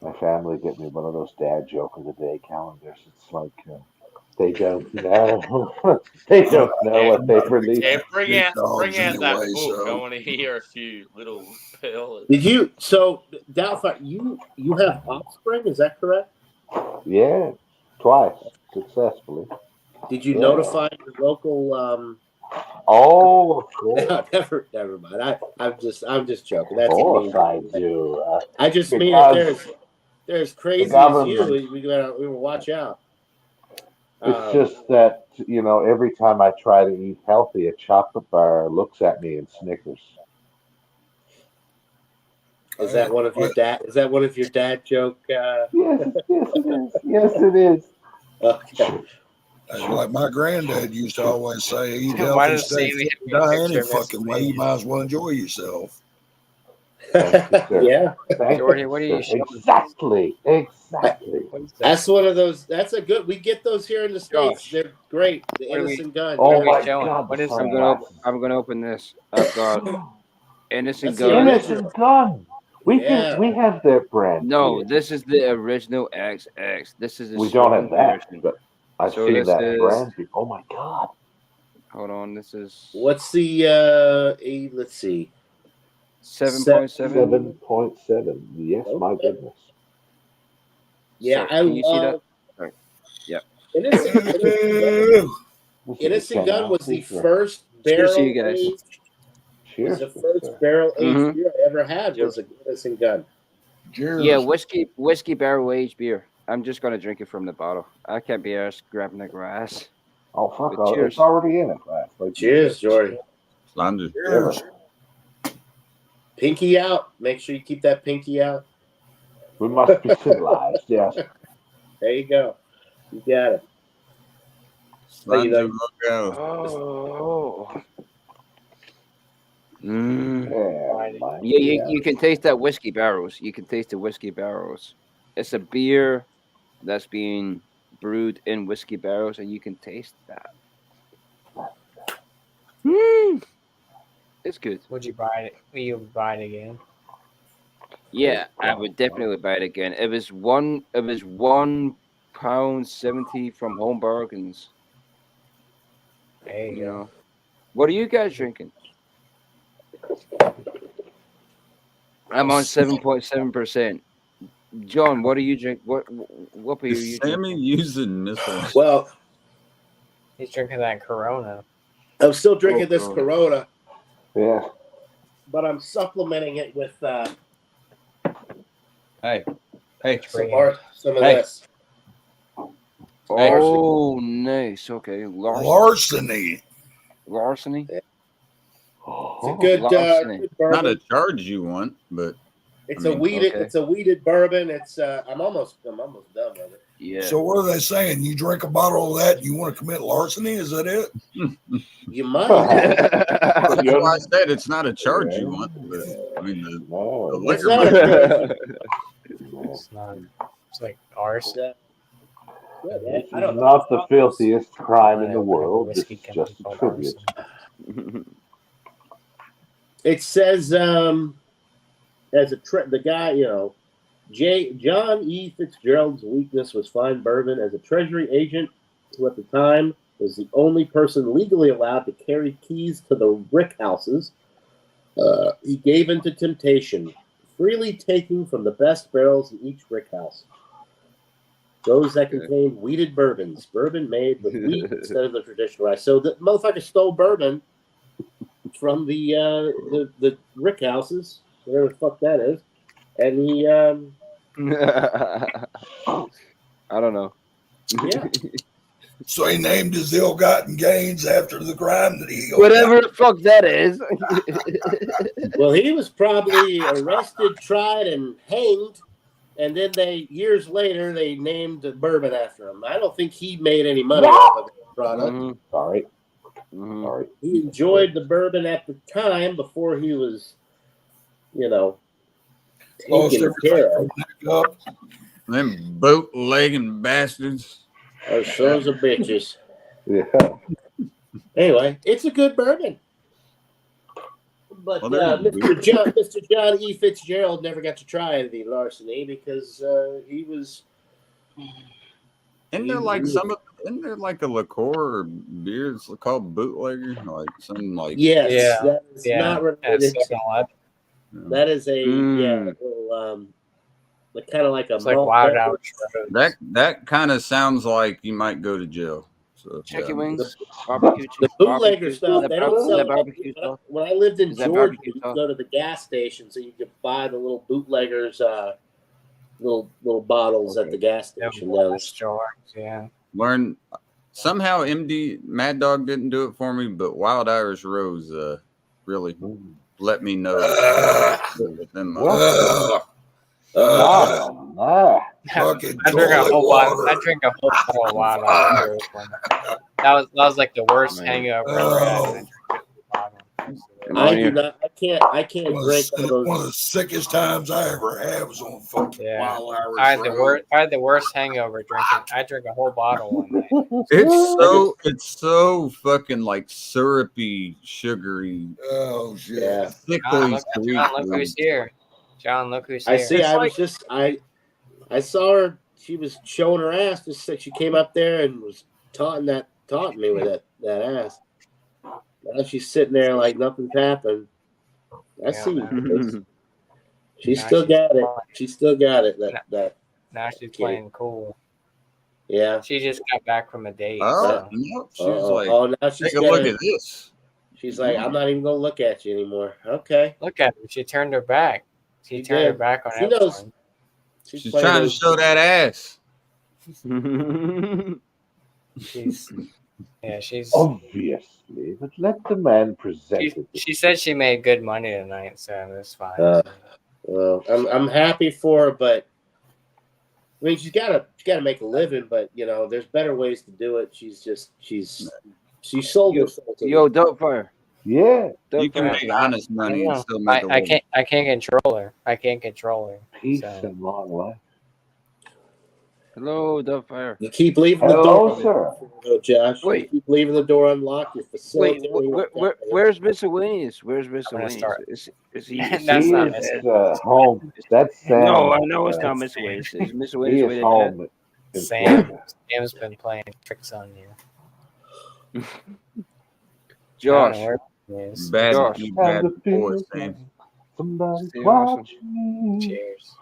my family get me one of those dad joke of the day calendars. It's like they don't know. They don't know what they've released. yeah, bring out dogs that anyway, book. so- I want to hear a few little pearls. Did you? So Doubtfire, you have offspring? Is that correct? Yeah, twice successfully. Did you Yeah. notify your local? Oh, of course. Never mind. I'm just joking. Of That's course mean. I do. I just mean Because if there's crazy as government- you, we gotta watch out. It's just that, every time I try to eat healthy, a chocolate bar looks at me and snickers. Is that one of your dad? Is that one of your dad joke? Yes, it is. Yes, it is. Okay. Like my granddad used to always say, eat Why healthy, does stay Sammy fit, have to die be any picture fucking way. You might as well enjoy yourself. Thank you, sir. Yeah, Thank Jordy, you, what are you sir. showing? Exactly. What is that? that's one of those. That's a good. We get those here in the states. Josh. They're great. The What are we- innocent gun. Oh are we my showing? God! What the is- I'm sunglasses. gonna open this. I've got innocent That's the gun. original. Innocent gun. We Yeah. we have that brand. No, here. this is the original XX. This is the we don't have strong that, version. but I've So seen this that is- brand. Oh my God! Hold on, this is What's the? Let's see. 7.7. 7.7. Yes, my Okay. goodness. Yeah, So, I can you see that? love. Right. Yep. Innocent Gun was the Cheers first Cheers barrel to you guys. aged. Was the sir. first barrel aged Mhm. beer I ever had was an Innocent Gun. Cheers. Yeah, whiskey barrel aged beer. I'm just gonna drink it from the bottle. I can't be arsed grabbing the grass. Oh fuck! But cheers. It's already in it. Right? Like, Cheers, Jordy. Slandered. Cheers. Pinky out. Make sure you keep that pinky out. We must be civilized. Yes. There you go. You got it. Slandered logo. Oh. Mm. Yeah. my Yeah, you God. can taste that whiskey barrels. You can taste the whiskey barrels. It's a beer that's being brewed in whiskey barrels, and you can taste that. It's good. Would you buy it? Will you buy it again? Yeah, I would definitely buy it again. It was £1.70 from Home Bargains. There you You go. know, what are you guys drinking? I'm on 7.7%. John, what do you drink? What beer are Is you Sammy drinking? using missiles? Well, He's drinking that Corona. I'm still drinking this Oh. Corona, Yeah. but I'm supplementing it with Hey, some of Hey. this. Oh, nice. Okay, Larceny. larceny. It's a good, Larceny. good Not bourbon. a charge you want, but It's I a mean, weeded. okay. It's a weeded bourbon. It's. I'm almost done with it. Yeah. So what are they saying? You drink a bottle of that and you want to commit larceny? Is that it? You might. that's why I said it's not a charge you want. But I mean, the No. It's liquor not a might- charge. It's not. It's like ours. Yeah, This I is don't know. not the filthiest crime in the world. This Whiskey is company just a called tribute. Arson. It says as the guy, John E. Fitzgerald's weakness was fine bourbon. As a Treasury agent, who at the time was the only person legally allowed to carry keys to the rick houses, he gave in to temptation, freely taking from the best barrels in each rick house. Those that contained weeded bourbons, bourbon made with wheat instead of the traditional rice. So the motherfucker stole bourbon from the rick houses, whatever the fuck that is, and he I don't know. yeah. So he named his ill-gotten gains after the crime that he Whatever the fuck that is. Well, he was probably arrested, tried, and hanged, and then years later they named the bourbon after him. I don't think he made any money off of the product. Mhm, Sorry. mhm. Sorry. He enjoyed the bourbon at the time before he was, lost taken everything care from of. neck up. them bootlegging bastards. Those sons of bitches. Yeah. Anyway, it's a good bourbon. But Well, there you go. Mr. John E. Fitzgerald never got to try the larceny because he was. Isn't there like a liqueur or beer it's called bootlegger? Like something like Yes, Yeah. that is Yeah. not At related. 7-Eleven. That is a Mm. little, like kind of like a It's like malt Wild beverage. Hours. that kind of sounds like you might go to jail. So Chicken yeah. wings, barbecue The chicken, bootlegger barbecue stuff, Is they that don't bar- is sell that barbecue sauce? When I lived in Is that Georgia, barbecue you sauce? go to the gas station so you could buy the little bootleggers, little bottles at the gas station. down there. Jars, yeah. Learn somehow MD Mad Dog didn't do it for me, but Wild Irish Rose really let me know. Them, Fucking I drink a toilet whole bottle. water. I drink a whole bottle of Wild Irish Rose. That was like the worst Man. hangover I ever had. I drank a bottle. I do not. I can't One drink all those. of the sickest times I ever had was on fucking Yeah. Wild Irish I had the Rose. worst. I had the worst hangover drinking. I drank a whole bottle one night. It's so fucking like syrupy, sugary, Oh shit! Yeah. sickly sweet. John, look who's here. John, look who's here. I see. I saw her. She was showing her ass. Just like she came up there and was taunting me with that ass. Now she's sitting there like nothing's happened. I Yeah, see. man. She Now still she's got it. fine. She still got it. That Now she's playing cool. yeah. She just got back from a date. Oh, so. no, she was like, Now she's take a look got at this. She's like, I'm not even gonna look at you anymore. Okay. Look at her. She turned her back. She She turned her did. back on She knows. everyone. She's playing trying to those- show that ass. She's she's Obviously, but let the man present it. she said she made good money tonight, so that's fine. Well, I'm happy for her, but I mean, she's gotta make a living. But there's better ways to do it. She sold her soul to Yo, me. Dubfire. Yeah, You can Dubfire. make honest money and know. still make a I living. can't control her. I can't control her. peace So. and long life. Hello, Dubfire. You keep leaving the Hello, door, sir. Josh. Wait. You keep leaving the door unlocked. You're Wait, facilitating. where's Miscellaneous? Where's gonna Miscellaneous? start. Is he? That's He not is Miscellaneous. home. That's Sam. No, I know it's Uh, not Miscellaneous. Is He Miscellaneous is waiting? home. in Sam. Florida. Sam's been playing tricks on you. Josh. I don't know where he is. Bad, Josh. you bad And the boy, feels Sam. like somebody's Stay awesome. watching me. Cheers.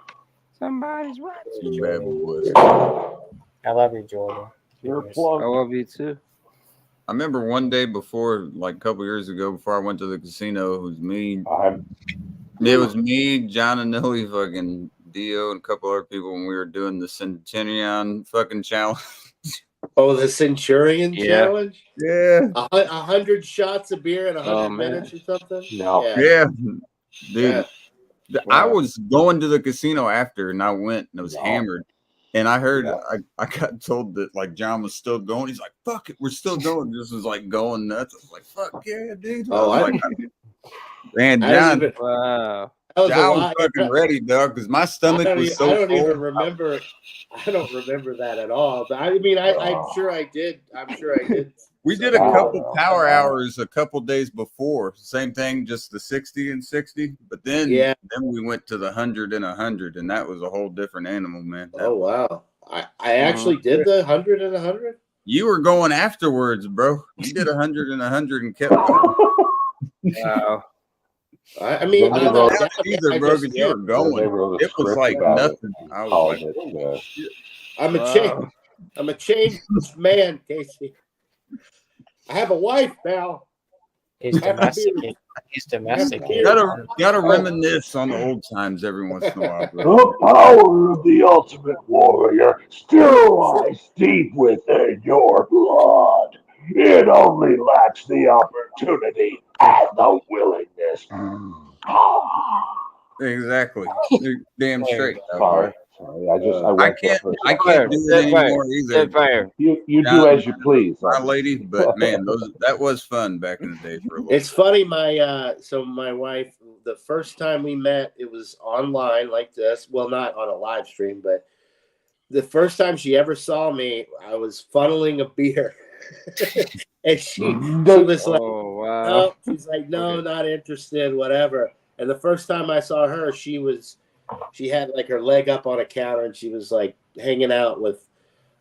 Somebody's watching. You bad boy. I love you, Jordan. You're Cheers. I plugged. love you too. I remember one day before, like a couple years ago, before I went to the casino, it was me. I'm It was me, John and Nilly, fucking Dio, and a couple other people when we were doing the Centennial fucking challenge. Oh, the Centurion Yeah. challenge? Yeah. 100 shots of beer in 100 Oh, man. minutes or something? No. Yeah. Dude. Yeah. I Wow. was going to the casino after, and I went and I was No. hammered. And I heard, Yeah. I got told that like John was still going. He's like, "Fuck it, we're still going." This was like going nuts. I was like, "Fuck yeah, dude!" Oh, I was like, man, I don't John, even. Wow. That was a John was lot. fucking ready, dog, because my stomach was so I don't full. even remember. I don't remember that at all. But I mean, I'm sure I did. I'm sure I did. We did a Wow. couple power hours a couple days before. Same thing, just the 60 and 60. But then, Yeah. then we went to the 100 and 100, and that was a whole different animal, man. Oh wow! I actually did the 100 and 100. You were going afterwards, bro. You did 100 and 100 and kept going. Wow. I mean, Then I'm they not wrote- down, Either, I bro, just- because you were They going. wrote a It was script like about nothing. it. I was Called like, it. I'm a Wow. change. I'm a changed man, Casey. I have a wife now. He's domesticated. He's domesticated. gotta reminisce on the old times every once in a while, bro. The power of the ultimate warrior still lies deep within your blood. It only lacks the opportunity and the willingness. Exactly. You're damn straight. Sorry, I I went can't. there I first. can't do it Dead fire. anymore either. Dead fire. You do John, as you please. my lady, but man, that was fun back in the day for a little. It's funny. My wife. The first time we met, it was online like this. Well, not on a live stream, but the first time she ever saw me, I was funneling a beer, and she was like, Oh wow. "No," she's like, "No, Okay. not interested, whatever." And the first time I saw her, she had like her leg up on a counter, and she was like hanging out with,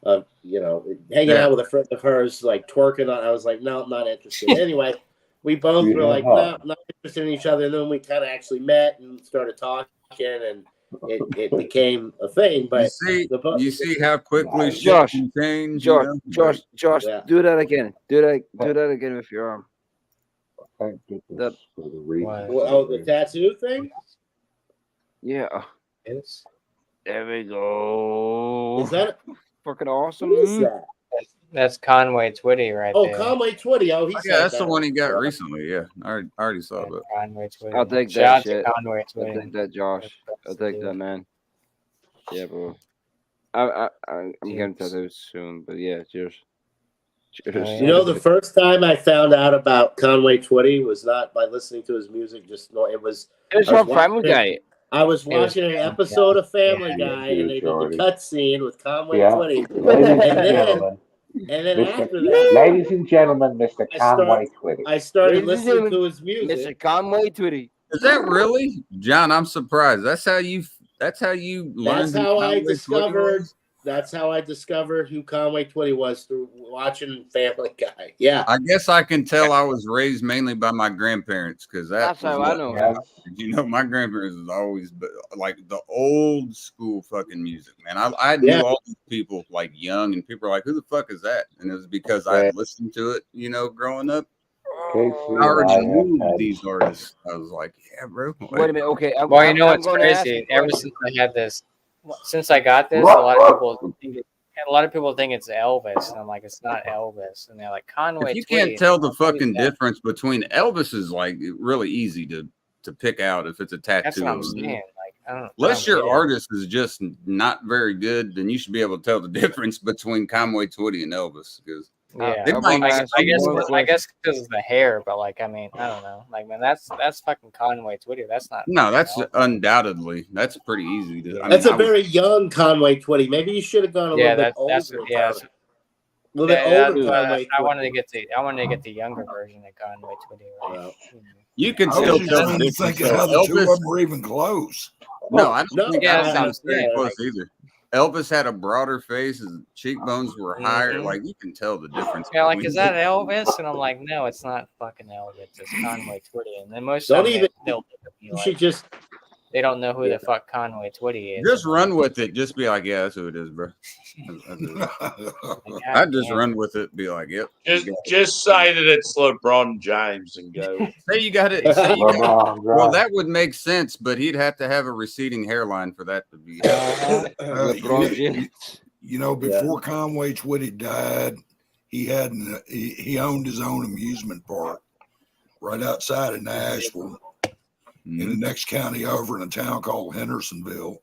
hanging out with a friend of hers, like twerking on. I was like, "No, I'm not interested." Anyway, we both were like, "No, not interested in each other." And then we kind of actually met and started talking, and it became a thing. But you see how quickly shit Josh, can change. Josh, you know? Josh, Yeah. do that again. Do that again with your arm. Thank goodness for the reason. Oh, the tattoo thing? Yeah. Yes. There we go. Is that fucking awesome? who is that? That's Conway Twitty right Oh, there. Conway Twitty. Oh, Yeah, that's the one he got recently. Yeah, I already saw that. Conway Twitty. I'll take Shout that out shit. to Conway I'll Twitty. take that, Josh. I'll take that, man. Yeah, bro. I'm getting tattoos soon, but yeah, cheers. Cheers. Oh, You know, the first time I found out about Conway Twitty was not by listening to his music. Just no, it was. It's I was from Family watching- Guy. I was It was watching an Family episode of Family Yeah, Guy, and they did the Jordy. cutscene with Conway Yeah. Twitty. Ladies and And then- gentlemen, And then Mr. after that, Ladies and gentlemen, Mr. I start- Conway Twitty. I started Ladies and listening to gentlemen, his music. Mr. Conway Twitty. Is that really, John? I'm surprised. That's how you learned. That's how I Conway Twitty discovered. was? That's how I discovered who Conway Twitty was through watching Family Guy. Yeah. I guess I can tell I was raised mainly by my grandparents because That's how I know. Yes. You know, my grandparents was always like the old school fucking music, man. I knew Yeah. all these people like young, and people were like, "Who the fuck is that?" And it was because I had listened to it, you know, growing up. Casey I and I already have knew had- these artists. I was like, "Yeah, bro." Wait a minute. Okay. Well, you know I'm what's gonna ask crazy? you a Ever question. since I had this, since I got this, a lot of people think it's Elvis, and I'm like, it's not Elvis, and they're like Conway. If you Twitty. can't tell the What is fucking that? difference between Elvis is like really easy to pick out if it's a tattoo. That's what I'm saying. Like, I don't. Unless I don't your get it. artist is just not very good, then you should be able to tell the difference between Conway Twitty and Elvis. Because Yeah, They might I, ask I guess more I guess because of the hair, but like I mean I don't know. Like man, that's fucking Conway Twitty. That's not. no, that's undoubtedly that's pretty easy to. I That's mean, a very young Conway Twitty. Maybe you should have gone a Yeah, little bit older. that's yeah. Conway. A little bit Yeah, older Conway I wanted Twitty. to get the younger version of Conway Twitty. Right? Well, you can I still was tell just the even difference. thinking how the two of Elvis, them were even close. no, I don't No, think yeah, Elvis that's was very yeah. close either. Elvis had a broader face, his cheekbones were higher. Mhm. Like you can tell the difference. Yeah, like between is that Elvis? And I'm like, no, it's not fucking Elvis. It's Conway Twitty. And then most Don't of them, even- they'll be You like, should just they don't know who Yeah. the fuck Conway Twitty is. Just run with it. Just be like, yeah, that's who it is, bro. Like, I'd just goddamn. run with it. Be like, yep. Just say that it's LeBron James and go. Say you got it. Say you got it. LeBron Well, James. that would make sense, but he'd have to have a receding hairline for that to be. Uh-huh. LeBron James. You know, before Conway Twitty died, he owned his own amusement park right outside of Nashville, in the next county over in a town called Hendersonville.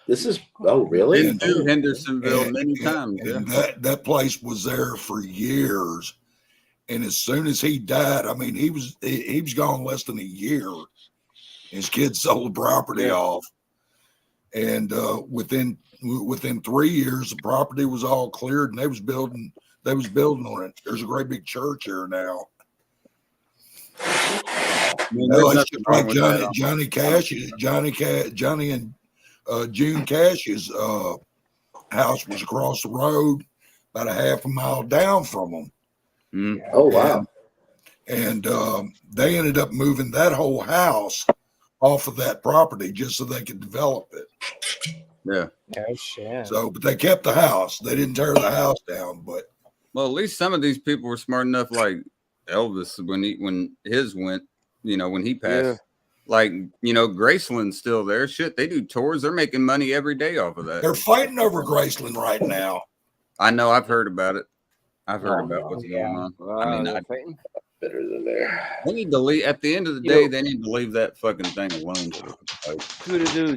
This is really? Been to Hendersonville many times. And Yeah. that place was there for years. And as soon as he died, I mean, he was gone less than a year. His kids sold the property off, and within 3 years, the property was all cleared, and they was building on it. There's a great big church here now. Like Johnny and June Cash's house was across the road, about a half a mile down from them. Oh, wow. And they ended up moving that whole house off of that property just so they could develop it. Yeah. Oh shit. So, but they kept the house. They didn't tear the house down. But well, at least some of these people were smart enough, like Elvis when his went, you know, when he passed. Yeah. Like, you know, Graceland's still there. Shit, they do tours. They're making money every day off of that. they're fighting over Graceland right now. I know. I've heard about it. I've heard about what's going on. Wow, I mean, they're fighting. Better than there. they need to leave. At the end of the day, they need to leave that fucking thing alone.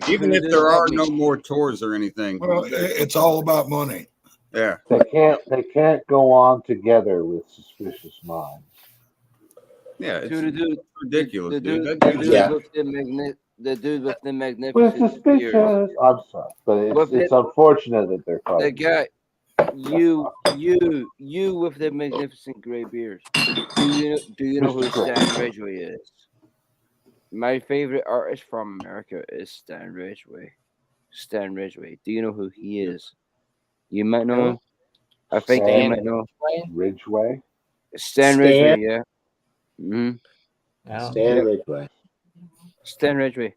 Even if there are no more tours or anything. Well, it's all about money. Yeah. They can't go on together with Suspicious Minds. Yeah, it's Dude, ridiculous, the dude. dude, That dude- Yeah. with the We're magnificent beard. suspicious. I'm sorry, but it's unfortunate that they're The fighting. guy, you with the magnificent gray beard. Do you know who Stan Ridgway is? My favorite artist from America is Stan Ridgway. Stan Ridgway. Do you know who he is? You might know him. I think you might know. Ridgway. Stan Ridgway, yeah. Mm-hmm. No. Stan Ridgway. Stan Ridgway.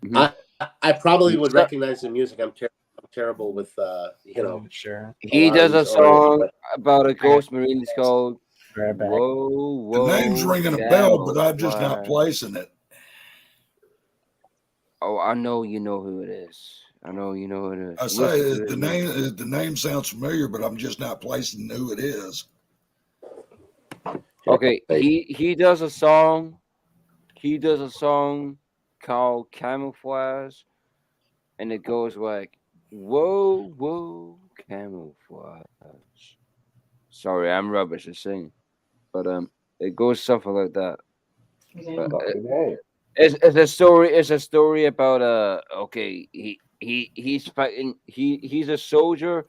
Mhm. I probably would recognize the music. I'm terrible with you know. Sure. He lot does of a these artists, song but- about a ghost marine. It's called Right back. Whoa, The Whoa. name's ringing a bell, but I'm just not Camouflage. placing it. Oh, I know you know who it is. I know you know who it is. I say Listen to the name sounds familiar, but I'm just not placing who it is. Okay, he does a song. He does a song called Camouflage, and it goes like, "Whoa, whoa, camouflage." Sorry, I'm rubbish at singing, but it goes something like that. But, Fucking A. it's a story. It's a story about okay, he's fighting. He's a soldier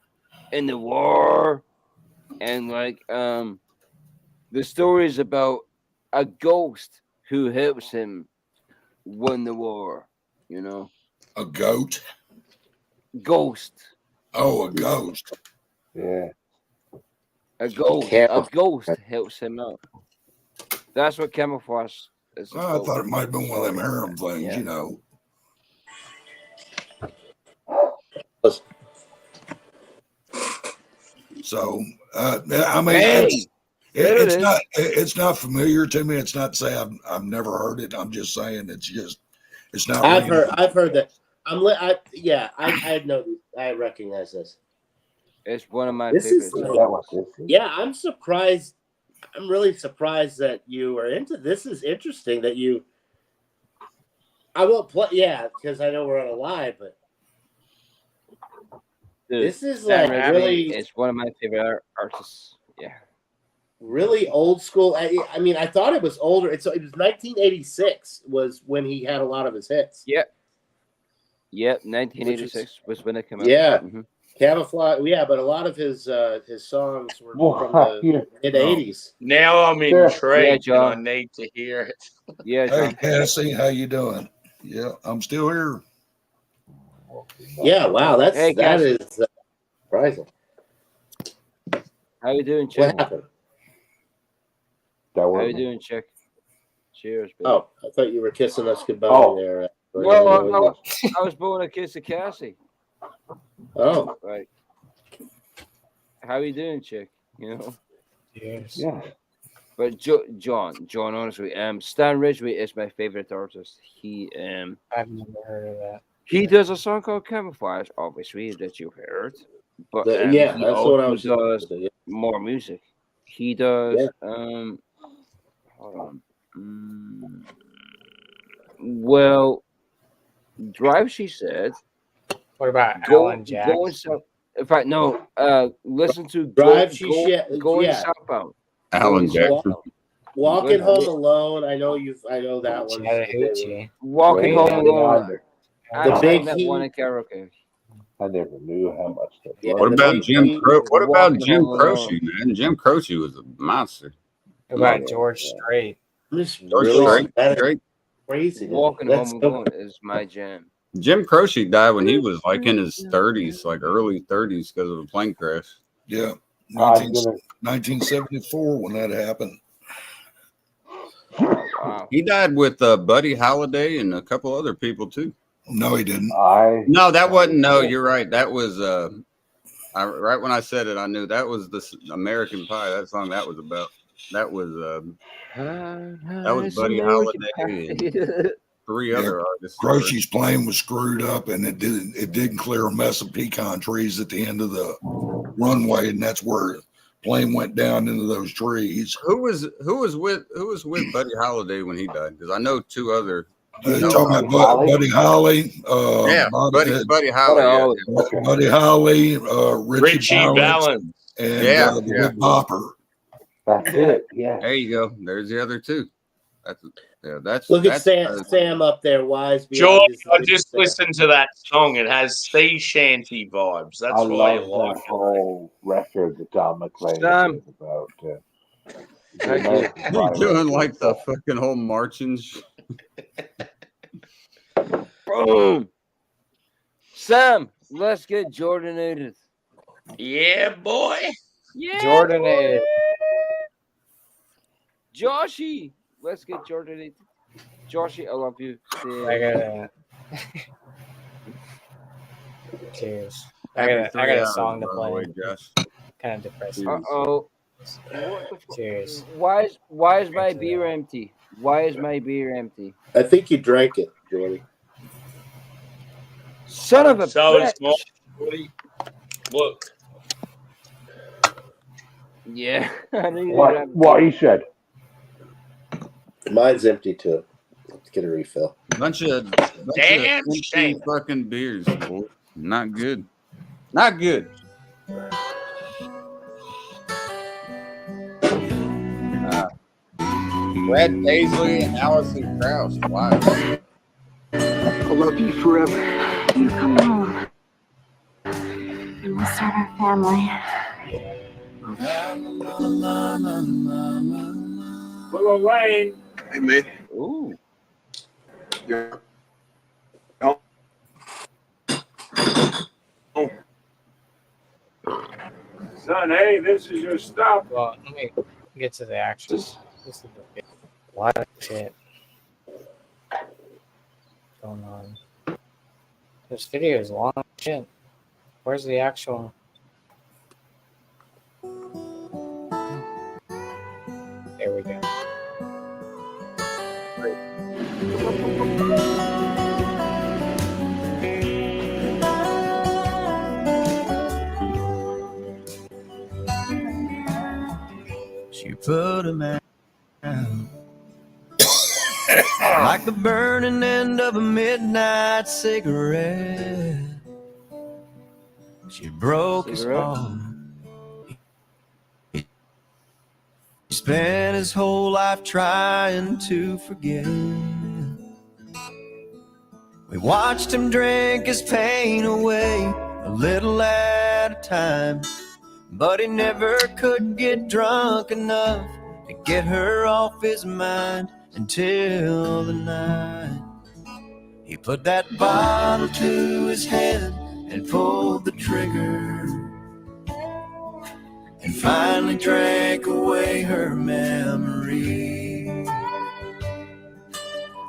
in the war, and like the story is about a ghost who helps him win the war. You know, A goat? ghost, Oh, a ghost. Yeah. a ghost, a ghost helps him out. That's what camouflage is. Oh, I about. thought it might have been one of them harem things, Yeah. you know. So, I mean, Hey, there it is. it's not familiar to me. It's not to say I've never heard it. I'm just saying it's not. I've ringing- heard that. I know. I recognize this. It's one of my This is favorites. Is that what this is? Yeah, I'm surprised. I'm really surprised that you are into this. Is interesting that you. I won't play. Yeah, because I know we're on a live, but Dude, this is Stan like Ridgway really, is one of my favorite artists. Yeah. really old school. I mean, I thought it was older. It was 1986 was when he had a lot of his hits. Yep, 1986 was when it came out. Yeah. Mhm. Camouflage. Yeah, but a lot of his songs were from Wow, the yeah. mid 80s. Now I'm Sure. intrigued Yeah, and I John. need to hear it. Yeah, Hey, John. Cassie, how you doing? Yeah, I'm still here. Yeah, wow, that Hey, guys. is surprising. How you doing, Chick? What happened? That How was you doing, Chick? Cheers, baby. Oh, I thought you were kissing us goodbye Oh. there. Well, I was blowing a kiss to Cassie. Oh, Right. How you doing, Chick? You know. Yes. yeah. But John, honestly, Stan Ridgway is my favorite artist. I've never heard of that. He does a song called Camouflage, obviously, that you've heard. but Yeah, he that's what I also was just does saying. more music. He does. Yeah. Hold on. Well, Drive. She said. What about Go, Alan going Jackson? south. In fact, no. Listen to Drive, going yeah. southbound. Alan Going Jackson. southbound. Walking Listen, Home Alone. I know that one. Chattahoochee. Walking Wait, home I alone. The I Big sang that one Heat. in karaoke. I never knew how much that Yeah, was. What the about Big Jim? Heat. What about Walking Jim Home Alone. Croce, man? Jim Croce was a monster. What about Yeah, George yeah. Strait? This George really Strait, that is Strait. crazy. Walking That's Home so Alone is my jam. Jim Croce died when he was like in his 30s, like early 30s, because of a plane crash. Yeah. I'm gonna 1974 when that happened. Wow. He died with Buddy Holliday and a couple other people too. No, he didn't. No, that wasn't. No, you're right. That was right when I said it, I knew that was the American Pie. That song that was about. That was Buddy Holliday and three other artists. Croce's plane was screwed up, and it didn't clear a mess of pecan trees at the end of the runway, and that's where the plane went down into those trees. Who was with Buddy Holliday when he died? Because I know two other. Talking about Buddy Holly. Buddy Holly. Yeah. Buddy Holly, Richie Valens, and the Big Bopper. That's it. Yeah. There you go. There's the other two. That's Look at Sam up there, wise. George, I just listened to that song. It has sea shanty vibes. That's I why love you like that whole record that Don McLean Sam. is about. You're doing like the fucking whole marching. Boom. Sam, let's get Jordanated. Yeah, boy. Yeah. Jordanated. Joshy, let's get Jordanated. Joshy, I love you. I gotta. Cheers. I got a song to play. Kind of depressing. Uh-oh. Cheers. Why is my beer empty? Why is my beer empty? I think you drank it, Jordy. Son of a bitch. Look. Yeah. What he said. Mine's empty too. Let's get a refill. Bunch of Damn empty shame. fucking beers. Boy. Not good. Not good. Brad Paisley and Allison Krauss. Wow. I'll love you forever. You come home. And we'll start our family. Willow Lane. Hey, man. Ooh. Yeah. Son, hey, this is your stop. Well, let me get to the actual. This is the what shit going on. This video is long shit. Where's the actual? There we go. She put him out like the burning end of a midnight cigarette. She broke his heart. He spent his whole life trying to forget. We watched him drink his pain away a little at a time, but he never could get drunk enough to get her off his mind until the night he put that bottle to his head and pulled the trigger and finally drank away her memory.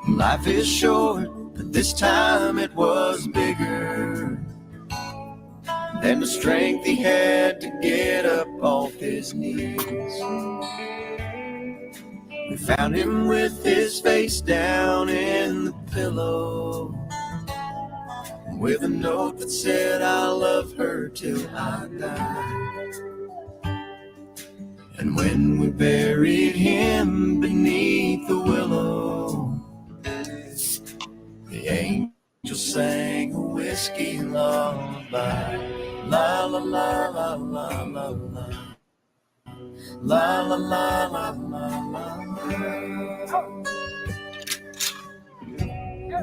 Life is short, but this time it was bigger than the strength he had to get up off his knees. We found him with his face down in the pillow, with a note that said, I'll love her till I die. And when we buried him beneath the willow, the angel sang a whiskey lullaby. La la la la la la la. La la la la la la.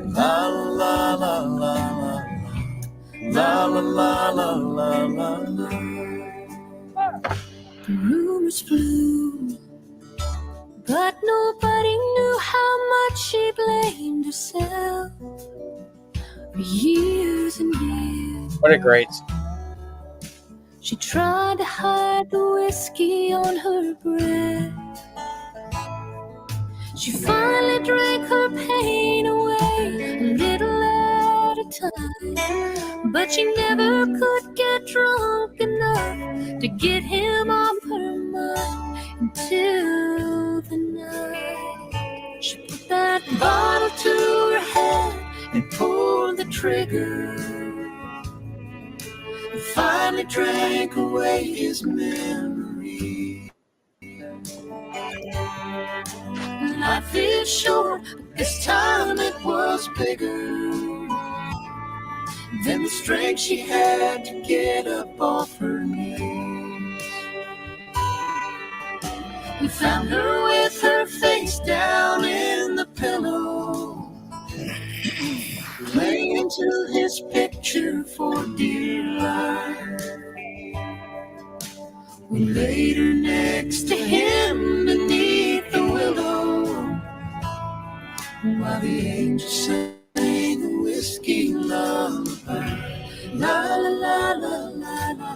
La la la la la. La la la la la la. The rumors flew, but nobody knew how much she blamed herself for years and years. What a great song. She tried to hide the whiskey on her breath. She finally drank her pain away, a little at a time. But she never could get drunk enough to get him off her mind until the night she put that bottle to her head and pulled the trigger. And finally drank away his memory. Life is short, but this time it was bigger than the strength she had to get up off her knees. We found her with her face down in the pillow, laying to his picture for dear life. We laid her next to him beneath the willow, while the angel sang a whiskey lullaby. La la la la la la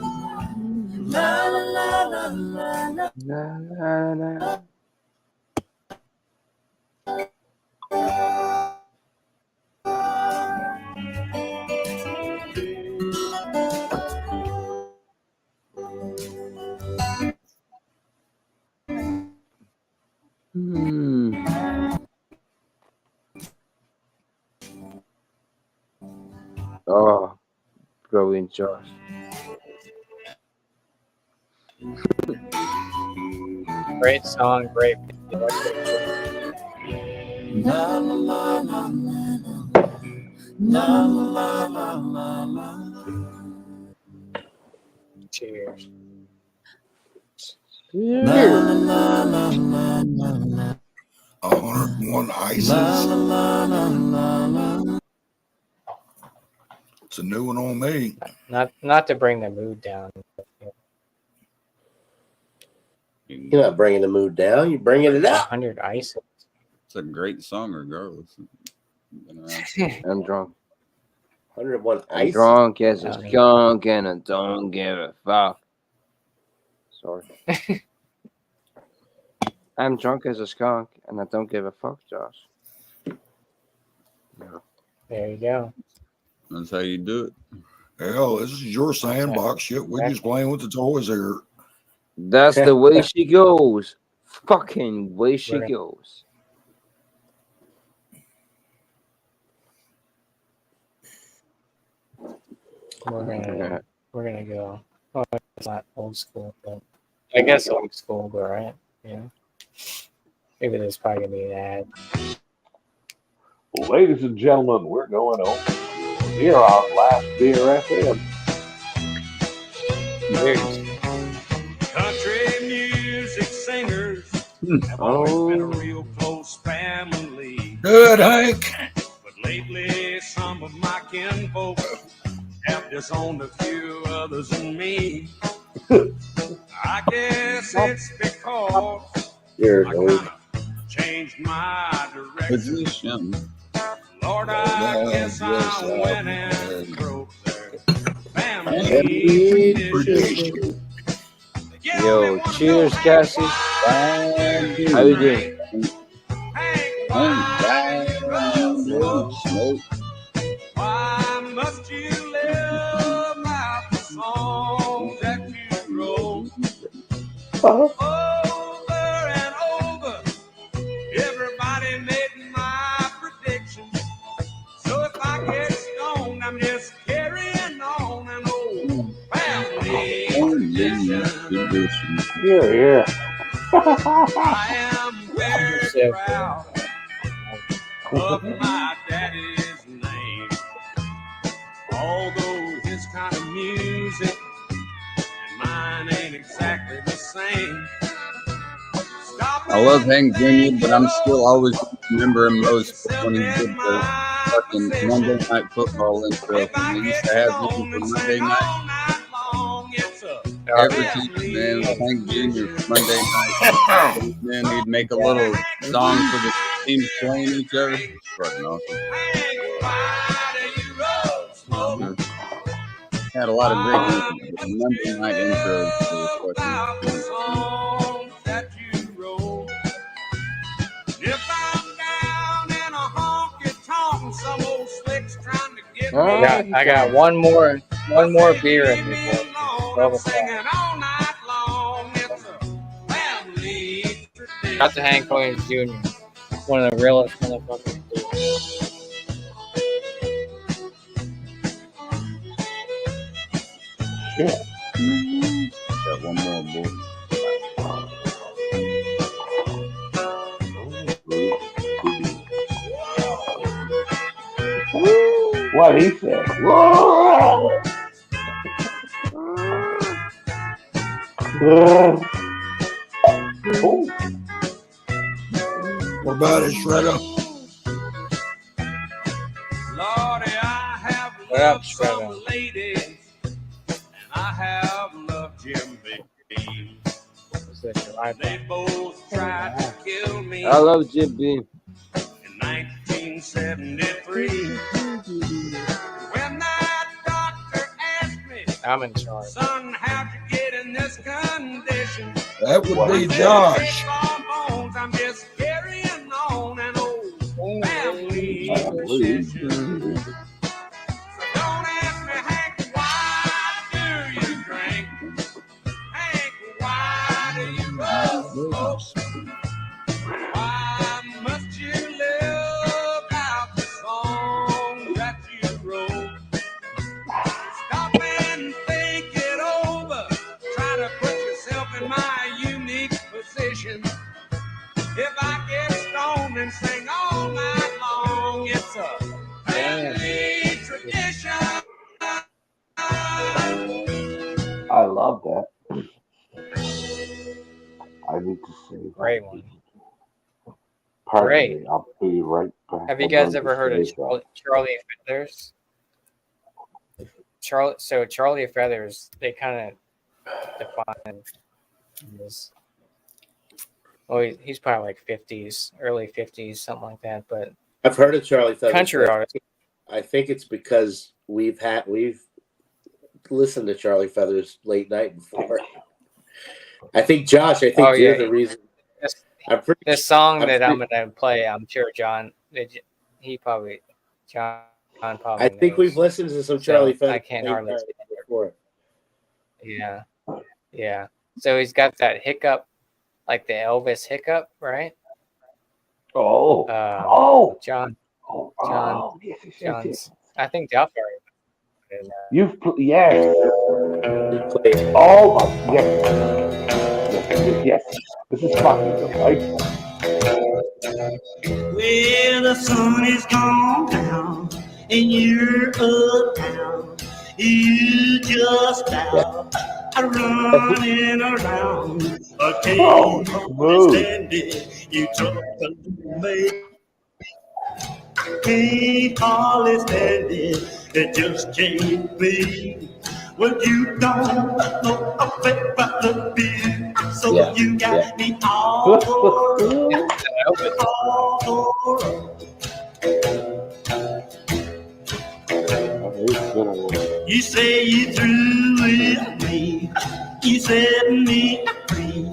la la la la la la. Oh, brilliant, Josh. Great song, great. La la la la la la la la la. Cheers. La la la la la la. 101 ISIS. La la la la la. It's a new one on me. Not to bring the mood down. You're not bringing the mood down. You're bringing it up. 100 ISIS. It's a great song, regardless. I'm drunk. 101 I'm ice. drunk as a skunk and I don't give a fuck. Sorry. I'm drunk as a skunk and I don't give a fuck, Josh. No. There you go. That's how you do it. Hell, this is your sandbox shit. We're just playing with the toys here. That's the way she goes. Fucking way she Right. goes. We're gonna go. Oh, it's not old school, but I guess old school, but right? Yeah. Maybe there's probably gonna be an ad. Ladies and gentlemen, we're going on here on Last Beer FM. Country music singers have always been a real close family. Good, Hank. But lately, some of my kinfolk have disowned a few others than me. I guess it's because You're I old. kind of changed my direction. Position. Lord, I guess I went and broke their family tradition. Yo, cheers, Cassie. How you doing? Why must you live out the songs that you wrote? Over and over, everybody made my prediction. So if I get stoned, I'm just Here. I am very So, proud of my daddy's name. Although his kind of music and mine ain't exactly the same. I love Hank Jr., but I'm still always remember him most when he did the fucking Monday Night Football intro. He used to have him for Monday night. Every team, man, Hank Jr. Monday night. Then he'd make a little song for the teams playing each other. Fucking awesome. Had a lot of great music. The Monday night intros were fucking I got one more beer in me. Got the Hank Williams Jr. One of the realest motherfuckers. got one more, boy. What he said. What about it, Shredder? Lordy, I have What up, loved some Shredder? ladies, and I have loved Jim Beam. They both tried to kill me I love Jim Beam. in 1973. When that doctor asked me, I'm in charge. son, how'd you get in this condition? That would be Josh. I'm just carrying on an old family tradition. So don't ask me, Hank, why do you drink? Hank, why do you roll? Why must you live out the song that you wrote? Stop and think it over. Try to put yourself in my unique position. If I get stoned and sing all night long, it's a family tradition. I love that. I need to save Great that. one. Pardon Great. me. I'll be right back. Have you I'm guys going ever to heard of save that. Charlie Feathers? Charlie Feathers, they kind of define this. Well, he's probably like 50s, early 50s, something like that. But I've heard of Charlie Feathers. country artist. I think it's because we've listened to Charlie Feathers late night before. I think Josh. I think Oh, you're yeah. the reason. This, I'm pretty. this song I'm that I'm pretty- going to play, I'm sure John probably I think we've knows. listened to some So, Charlie Feathers I can't late hardly night say it. before. Yeah. So he's got that hiccup, like the Elvis hiccup, right? Oh. John. Oh, yes, yes, yes, John's. yes. I think Delphi. Yes. Oh, my, yes. Yes. This is fucking delightful. Well, the sun is gone down and you're uptown. You just out running around. I can't stand it. You took the me. Can't hardly stand it. It just can't be. Well, you don't know a bit about the beer, so you got me all You say you through with me, you set me free,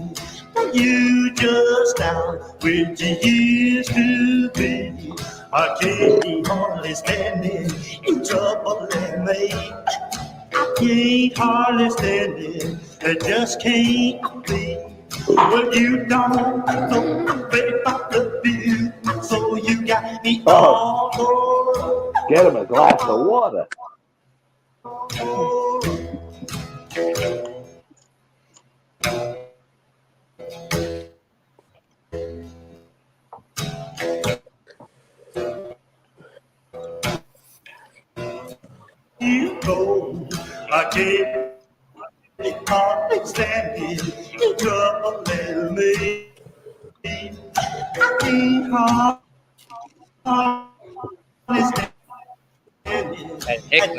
but you just out where you used to be. I can't hardly stand it, in trouble and me. I can't hardly stand it, it just can't be. Well, you don't know a bit about the view, so you got me all over. Get him a glass of water. I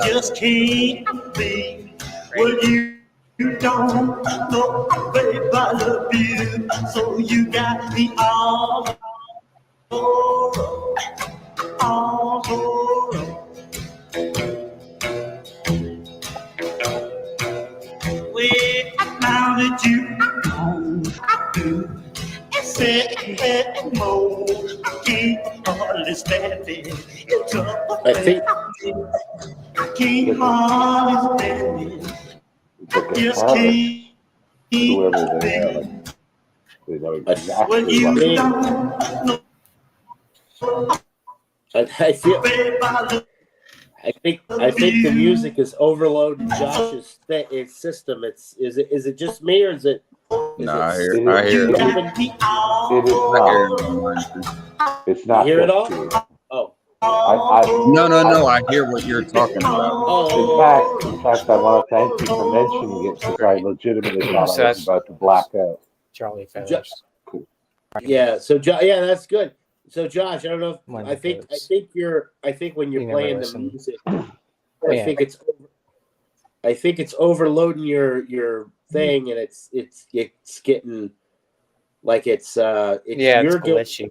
just can't be what you don't know, babe. I love you, so you got me all over, all over. Well, now that you know I do. Said more, I can't hardly stand it. It's up I think I can't hardly stand it. I just can't. Whoever they are, they know Well, exactly you what don't know. I feel. I think the music is overloading Josh's his system. Is it just me or is it? No, I hear it. It is not. It's not. You hear it just all? you. Oh. No. I hear what you're talking about. In fact, I want to thank you for mentioning it because I legitimately thought I was about to black out. Charlie Feathers. Yeah. So yeah, that's good. So Josh, I don't know. I think when you're playing the music, I think it's overloading your thing, and it's getting like it's you're glitchy.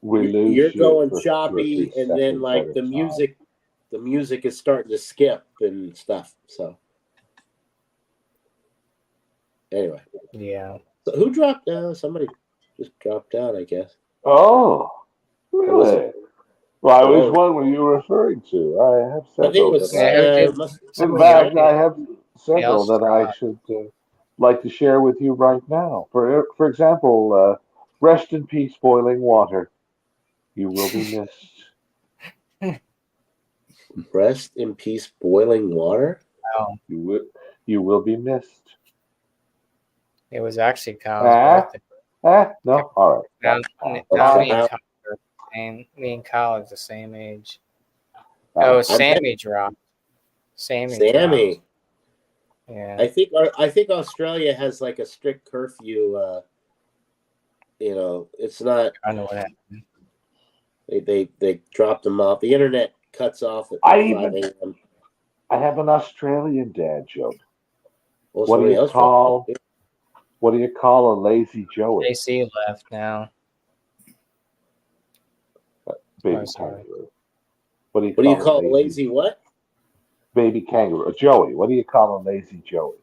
You're going choppy, and then like the music is starting to skip and stuff. So anyway, yeah. So who dropped? Somebody just dropped out, I guess. Oh, really? Well, I was wondering what you were referring to. I have several. I think it was. In fact, I have several that I should like to share with you right now. For example, rest in peace, Boiling Water. You will be missed. Rest in peace, Boiling Water. Oh. You will be missed. It was actually Kyle's birthday. No, all right. Me and Kyle is the same age. Oh, Sammy dropped. Sammy. Dropped. Yeah. I think Australia has like a strict curfew. It's not. I know what happened. They dropped them off. The internet cuts off at 5 a.m. I have an Australian dad joke. Well, what do you call a lazy Joey? JC left now. Baby kangaroo. What do you call a lazy what? Baby kangaroo. Joey. What do you call a lazy Joey?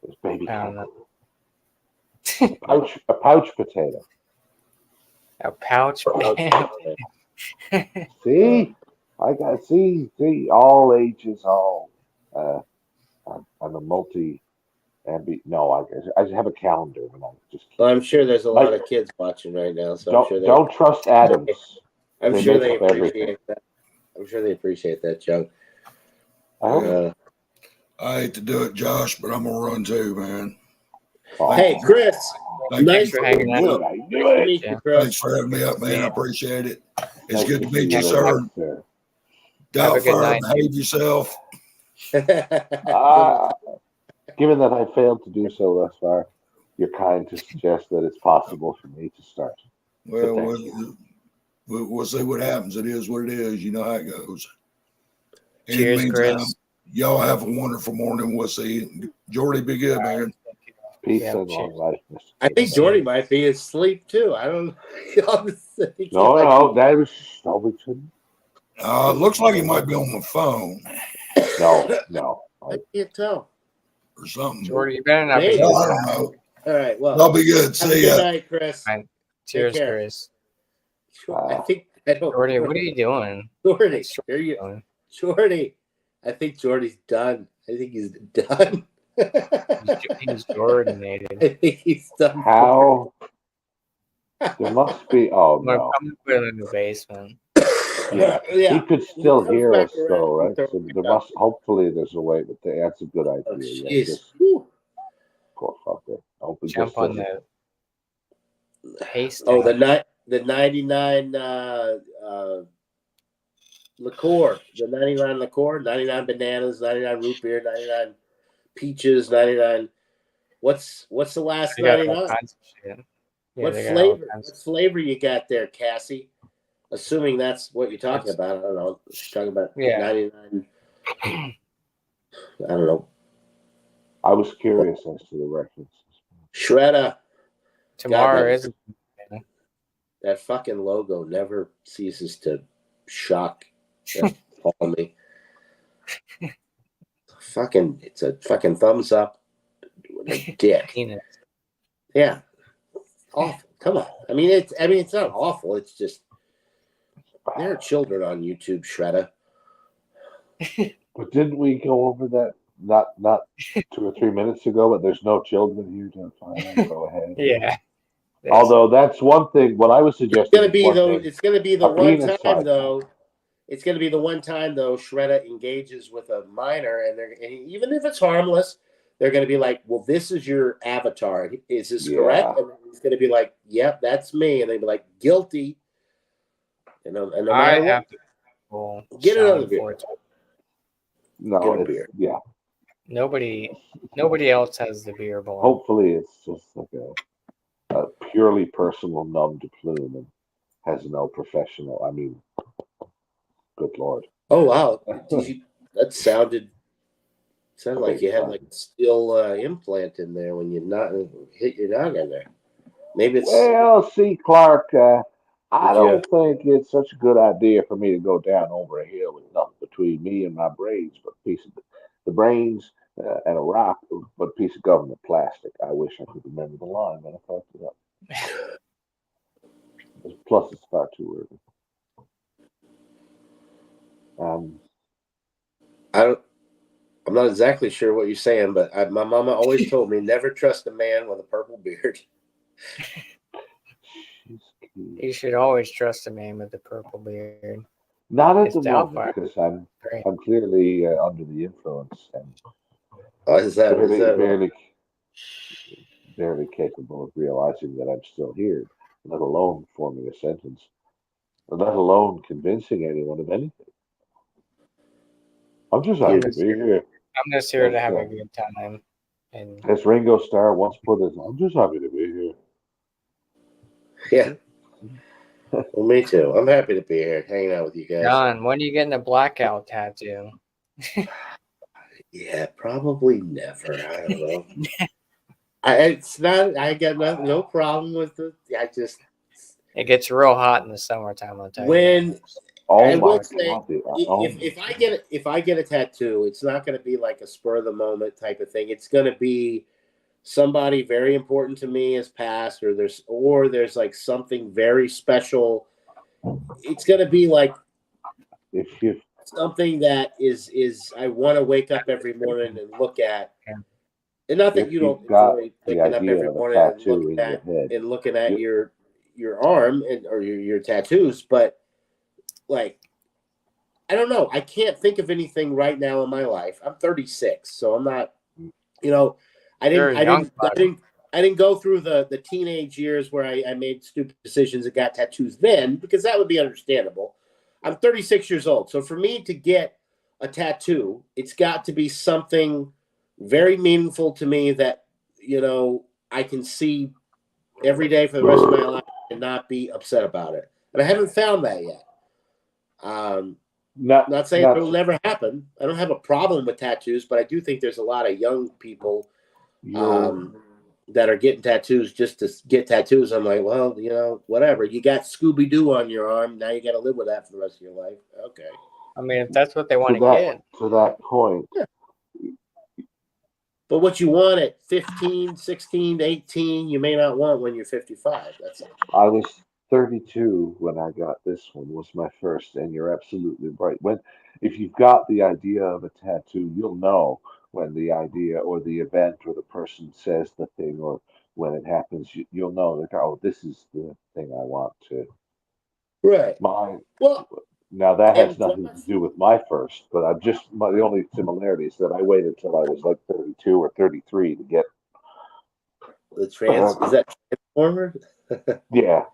It's baby kangaroo. A pouch potato. A pouch potato. See? I got see all ages, all I'm a I just have a calendar and I just well, I'm sure there's a lot of kids watching right now, so don't trust Adams. I'm sure they appreciate that. I'm sure they appreciate that, Joe. I hate to do it, Josh, but I'm gonna run too, man. Hey, Chris. Nice for hanging out. Nice to meet you, Chris. Thanks for having me up, man. I appreciate it. It's Nice good to to meet see you, you, sir. sir. Go Have a out good fire, night. behave yourself. Given that I failed to do so thus far, you're kind to suggest that it's possible for me to start. Well, Thank we'll see what happens. It is what it is. You know how it goes. In Cheers, the meantime, Chris. y'all have a wonderful morning. We'll see you. Jordy, be good, man. Peace Yeah, and long life, Mr. I think Jordy might be asleep too. I don't know. No, that was Shelbyton. Looks like he might be on the phone No. I can't tell. or something. Jordy, you better not Maybe. be. I don't know. All right. Well, Y'all be good. have a See good ya. night, Chris. Fine. Cheers, care. Chris. I think I don't. Jordy, what are you doing? Jordy, here you. Jordy, I think Jordy's done. I think he's done. He's Jordanated. I think he's done. How? There must be. Oh We're no. coming to put him in the basement. Yeah. Yeah. He could still He comes hear back us around, though, right? he'll So throw it there down. must. Hopefully, there's a way. But that's a good idea. Oh, Yeah, jeez. just Whew. poor fucker. Hope he Jump just on doesn't- the haystack. Oh, the 99 liqueur, the 99 liqueur, 99 bananas, 99 root beer, 99 peaches, 99. What's the last They got all 99? kinds of shit. Yeah, What they got all flavor? kinds. What flavor you got there, Cassie? Assuming that's what you're talking It's- about. I don't know. She's talking about Yeah. 99. I don't know. I was curious as to the references. Shredder. Tomorrow that- is That fucking logo never ceases to shock and appall me. It's a fucking thumbs up with a dick. penis. Yeah. Awful. Come on. I mean, it's not awful. It's just there are children on YouTube, Shredder. But didn't we go over that not 2 or 3 minutes ago? But there's no children here to fine. Go ahead. Yeah. Although that's one thing. What I was suggesting. It's gonna be one though. thing, It's gonna be the a one penis time size. though. It's gonna be the one time though. Shredder engages with a minor, and even if it's harmless, they're gonna be like, "Well, this is your avatar. Is this correct?" And he's gonna be like, "Yep, that's me." And they'd be like, "Guilty." And no I matter what, have to well, get another Sean beer. Ford. No, Get a it's, beer. yeah. Nobody else has the beer ball. Hopefully, it's just like a purely personal numb to plume and has no professional. I mean, good lord. Oh wow, that sounded like you had like a steel implant in there when you not hit your noggin there. Maybe it's Well, see, Clark, I Did don't think it's such a good idea for me to go down over a hill with nothing between me and my brains but a piece of the brains and a rock, but a piece of government plastic. I wish I could remember the line, but I fucked it up. Plus, it's far too early. I'm not exactly sure what you're saying, but my mama always told me never trust a man with a purple beard. You should always trust a man with the purple beard. Not at It's the moment Doubtfire. because I'm Great. clearly under the influence and Is that barely capable of realizing that I'm still here, let alone forming a sentence, let alone convincing anyone of anything. I'm just happy to be here. I'm just here to have a good time. And As Ringo Starr once put it, I'm just happy to be here. Yeah. Well, me too. I'm happy to be here, hanging out with you guys. John, when are you getting a blackout tattoo? Yeah, probably never. I don't know. It's not. I got no problem with it. It gets real hot in the summertime. I'll tell you. When Oh I my will say, God, if I get a tattoo, it's not going to be like a spur of the moment type of thing. It's going to be somebody very important to me has passed, or there's like something very special. It's going to be like something that is I want to wake up every morning and look at. And not that If you don't you've got enjoy the waking up idea every of a morning and tattoo looking in at your head, and looking at your arm or your tattoos, but like I don't know. I can't think of anything right now in my life. I'm 36, so I'm not. I didn't go through the teenage years where I made stupid decisions and got tattoos then, because that would be understandable. I'm 36 years old, so for me to get a tattoo, it's got to be something very meaningful to me that I can see every day for the rest of my life and not be upset about it. And I haven't found that yet. Not saying it'll never happen. I don't have a problem with tattoos, but I do think there's a lot of young people that are getting tattoos just to get tattoos. I'm like, well, whatever. You got Scooby-Doo on your arm. Now you got to live with that for the rest of your life. Okay. I mean, if that's what they want to get. To that point. Yeah. But what you want at 15, 16, 18, you may not want when you're 55. That's it. I was 32 when I got this one, was my first, and you're absolutely right. If you've got the idea of a tattoo, you'll know when the idea or the event or the person says the thing, or when it happens, you'll know that, oh, this is the thing I want to. Right. Now that has nothing to do with my first, but the only similarity is that I waited till I was like 32 or 33 to get the is that Transformer? Yeah.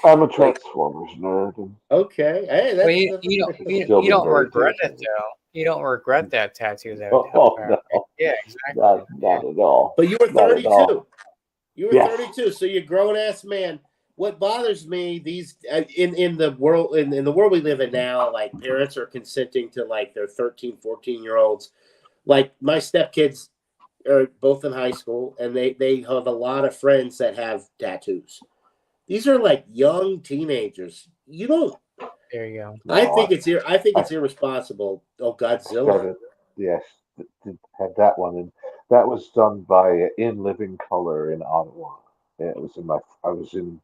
I'm a Transformers nerd. Okay. Hey, well, you don't regret it though. You don't regret that tattoo though. Oh, no. Yeah, exactly. Not at all. But you were Not at all. 32. You were Yes. 32, so you're a grown ass man. What bothers me these in the world in the world we live in now, like parents are consenting to like their 13, 14-year-olds. Like my stepkids are both in high school, and they have a lot of friends that have tattoos. These are like young teenagers. You don't. There you go. I think it's irresponsible. Oh, Godzilla. Started, yes, had that one, and that was done by In Living Color in Ottawa. It was I was in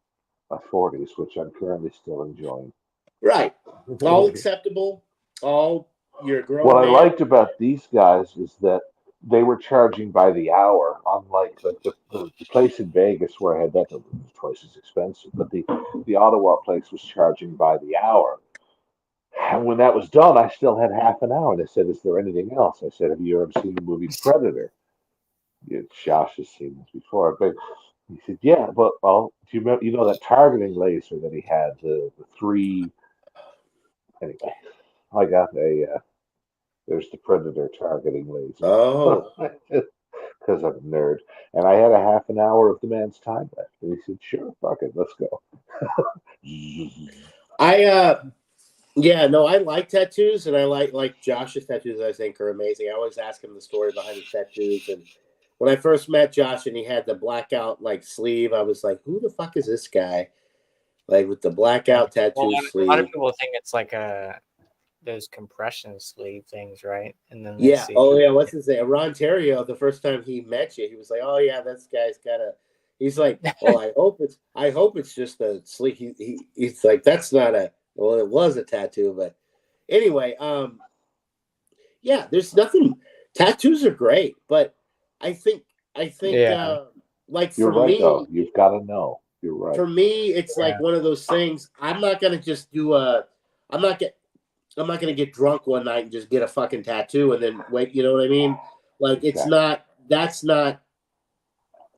my 40s, which I'm currently still enjoying. Right. All acceptable. All you're a grown What I man. liked about these guys is that they were charging by the hour, unlike the place in Vegas where I had that was twice as expensive, but the Ottawa place was charging by the hour. And when that was done, I still had half an hour. And they said, "Is there anything else?" I said, "Have you ever seen the movie Predator?" Yeah, Josh has seen this before, but he said, "Yeah, but well, do you remember? You know that targeting laser that he had, the three." Anyway, I got there's the Predator targeting laser. Oh. Because I'm a nerd. And I had a half an hour of the man's time left. And he said, "Sure, fuck it, let's go." I like tattoos, and I like Josh's tattoos. I think are amazing. I always ask him the story behind his tattoos. And when I first met Josh, and he had the blackout like sleeve, I was like, "Who the fuck is this guy?" Like with the blackout tattoo Well, a sleeve. lot of people think it's like those compression sleeve things, right? And then Yeah. Oh yeah. What's his name? Ron Terrio. The first time he met you, he was like, "Oh yeah, this guy's got a." He's like, "Well, I hope it's just a sleeve." He's like, "That's not a." Well, it was a tattoo, but anyway, yeah. There's nothing. Tattoos are great, but I think, Yeah. like You're for right, me, though. You've got to know. You're right. for me, it's Yeah. like one of those things. I'm not gonna just do I'm not gonna get drunk one night and just get a fucking tattoo and then wait. You know what I mean? Like it's Exactly. not. That's not.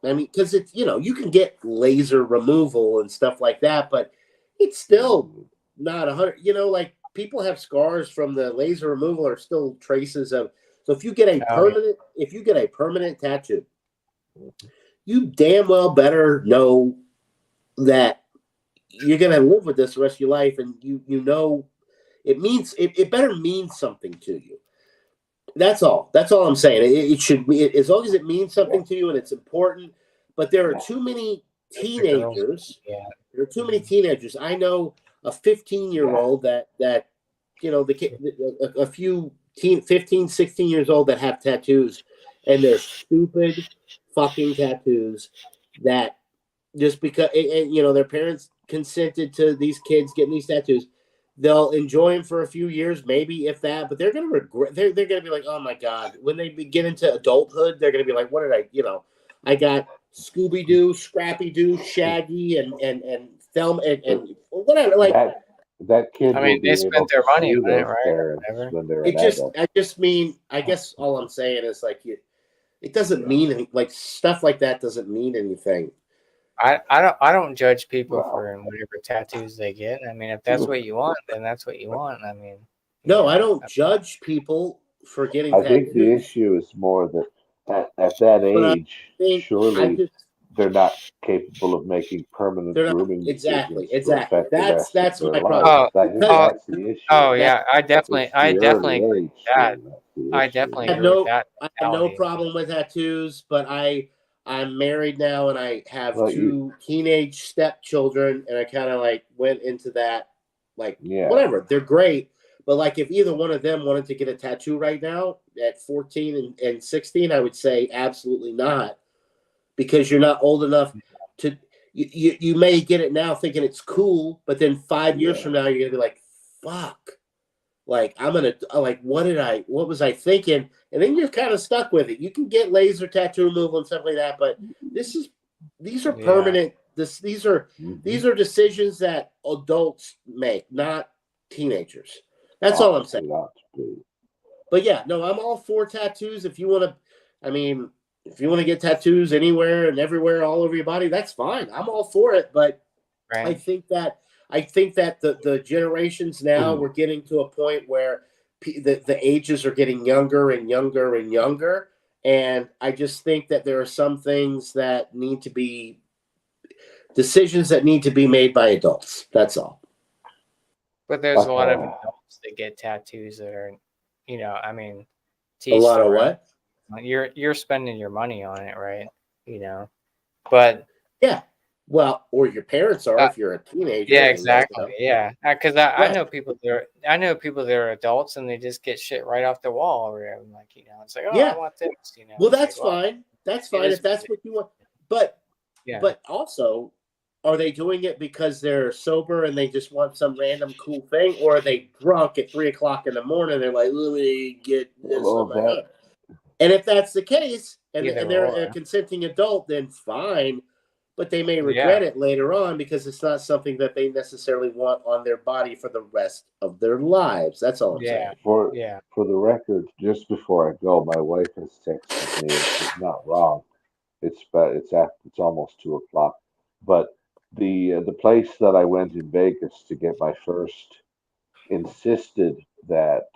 I mean, because it's you can get laser removal and stuff like that, but it's still not 100. Like people have scars from the laser removal are still traces of. So if you get a Oh, yeah. permanent tattoo, you damn well better know that you're gonna live with this the rest of your life, and you know it means it better mean something to you. That's all. That's all I'm saying. It should be as long as it means something to you and it's important. But there are too many The girls, teenagers. yeah. There are too many teenagers. I know a 15-year-old that the kid, a few 15, 16 years old that have tattoos, and they're stupid fucking tattoos that just because and their parents consented to these kids getting these tattoos. They'll enjoy them for a few years, maybe if that, but they're gonna regret. They're gonna be like, "Oh my god!" When they get into adulthood, they're gonna be like, "What did I? I got Scooby Doo, Scrappy Doo, Shaggy, and Thelma and whatever." Like that kid I will mean, be they able spent their to money sue on it, those right? Or parents whatever. when they're it an just, adult. I guess all I'm saying is like it doesn't mean anything. Like stuff like that doesn't mean anything. I don't judge people Well, for whatever tattoos they get. I mean, if that's what you want, then that's what you want. I mean, No, I don't judge people for getting I think the tattoos, issue is more that at that but I age, think I surely just they're not capable of making permanent they're not grooming exactly. decisions to affect the rest That's of my their problem. lives. I think Because that's the issue. Oh that yeah, I It's definitely the agree early with age that. thing that's the I issue. definitely I have agree with no that I have no mentality. problem with tattoos, but I'm married now and I have Well, two teenage stepchildren, and I kind of like went into that like Yeah. whatever. They're great, but like if either one of them wanted to get a tattoo right now at 14 and 16, I would say absolutely not, because you're not old enough to. You may get it now thinking it's cool, but then 5 years from now you're gonna be like, fuck. Like I'm gonna like what was I thinking? And then you're kind of stuck with it. You can get laser tattoo removal and stuff like that, but these are permanent. These are decisions that adults make, not teenagers. That's all I'm saying. But yeah, no, I'm all for tattoos. If you want to, I mean, if you want to get tattoos anywhere and everywhere all over your body, that's fine. I'm all for it. But Right. I think that the generations now we're getting to a point where the ages are getting younger and younger and younger, And I just think that there are some things that need to be decisions that need to be made by adults. That's all. But there's a lot of adults that get tattoos that are, you know, I mean, A lot of what? You're spending your money on it, right? You know, but yeah, well, or your parents are if you're a teenager. Yeah, and, exactly. Yeah, because I Right. know people that are adults and they just get shit right off the wall, or whatever. Like, you know, it's like, oh, Yeah. I want this. You know, Well, it's that's like, well, fine. That's it fine is if that's what you want. But Yeah. but also, are they doing it because they're sober and they just want some random cool thing, or are they drunk at 3:00 in the morning? They're like, let me get this on my head. And if that's the case, and Either they're or. a consenting adult, then fine. But they may regret it later on because it's not something that they necessarily want on their body for the rest of their lives. That's all I'm saying. For the record, just before I go, my wife has texted me, and she's not wrong. It's almost 2:00, but the place that I went in Vegas to get my first insisted that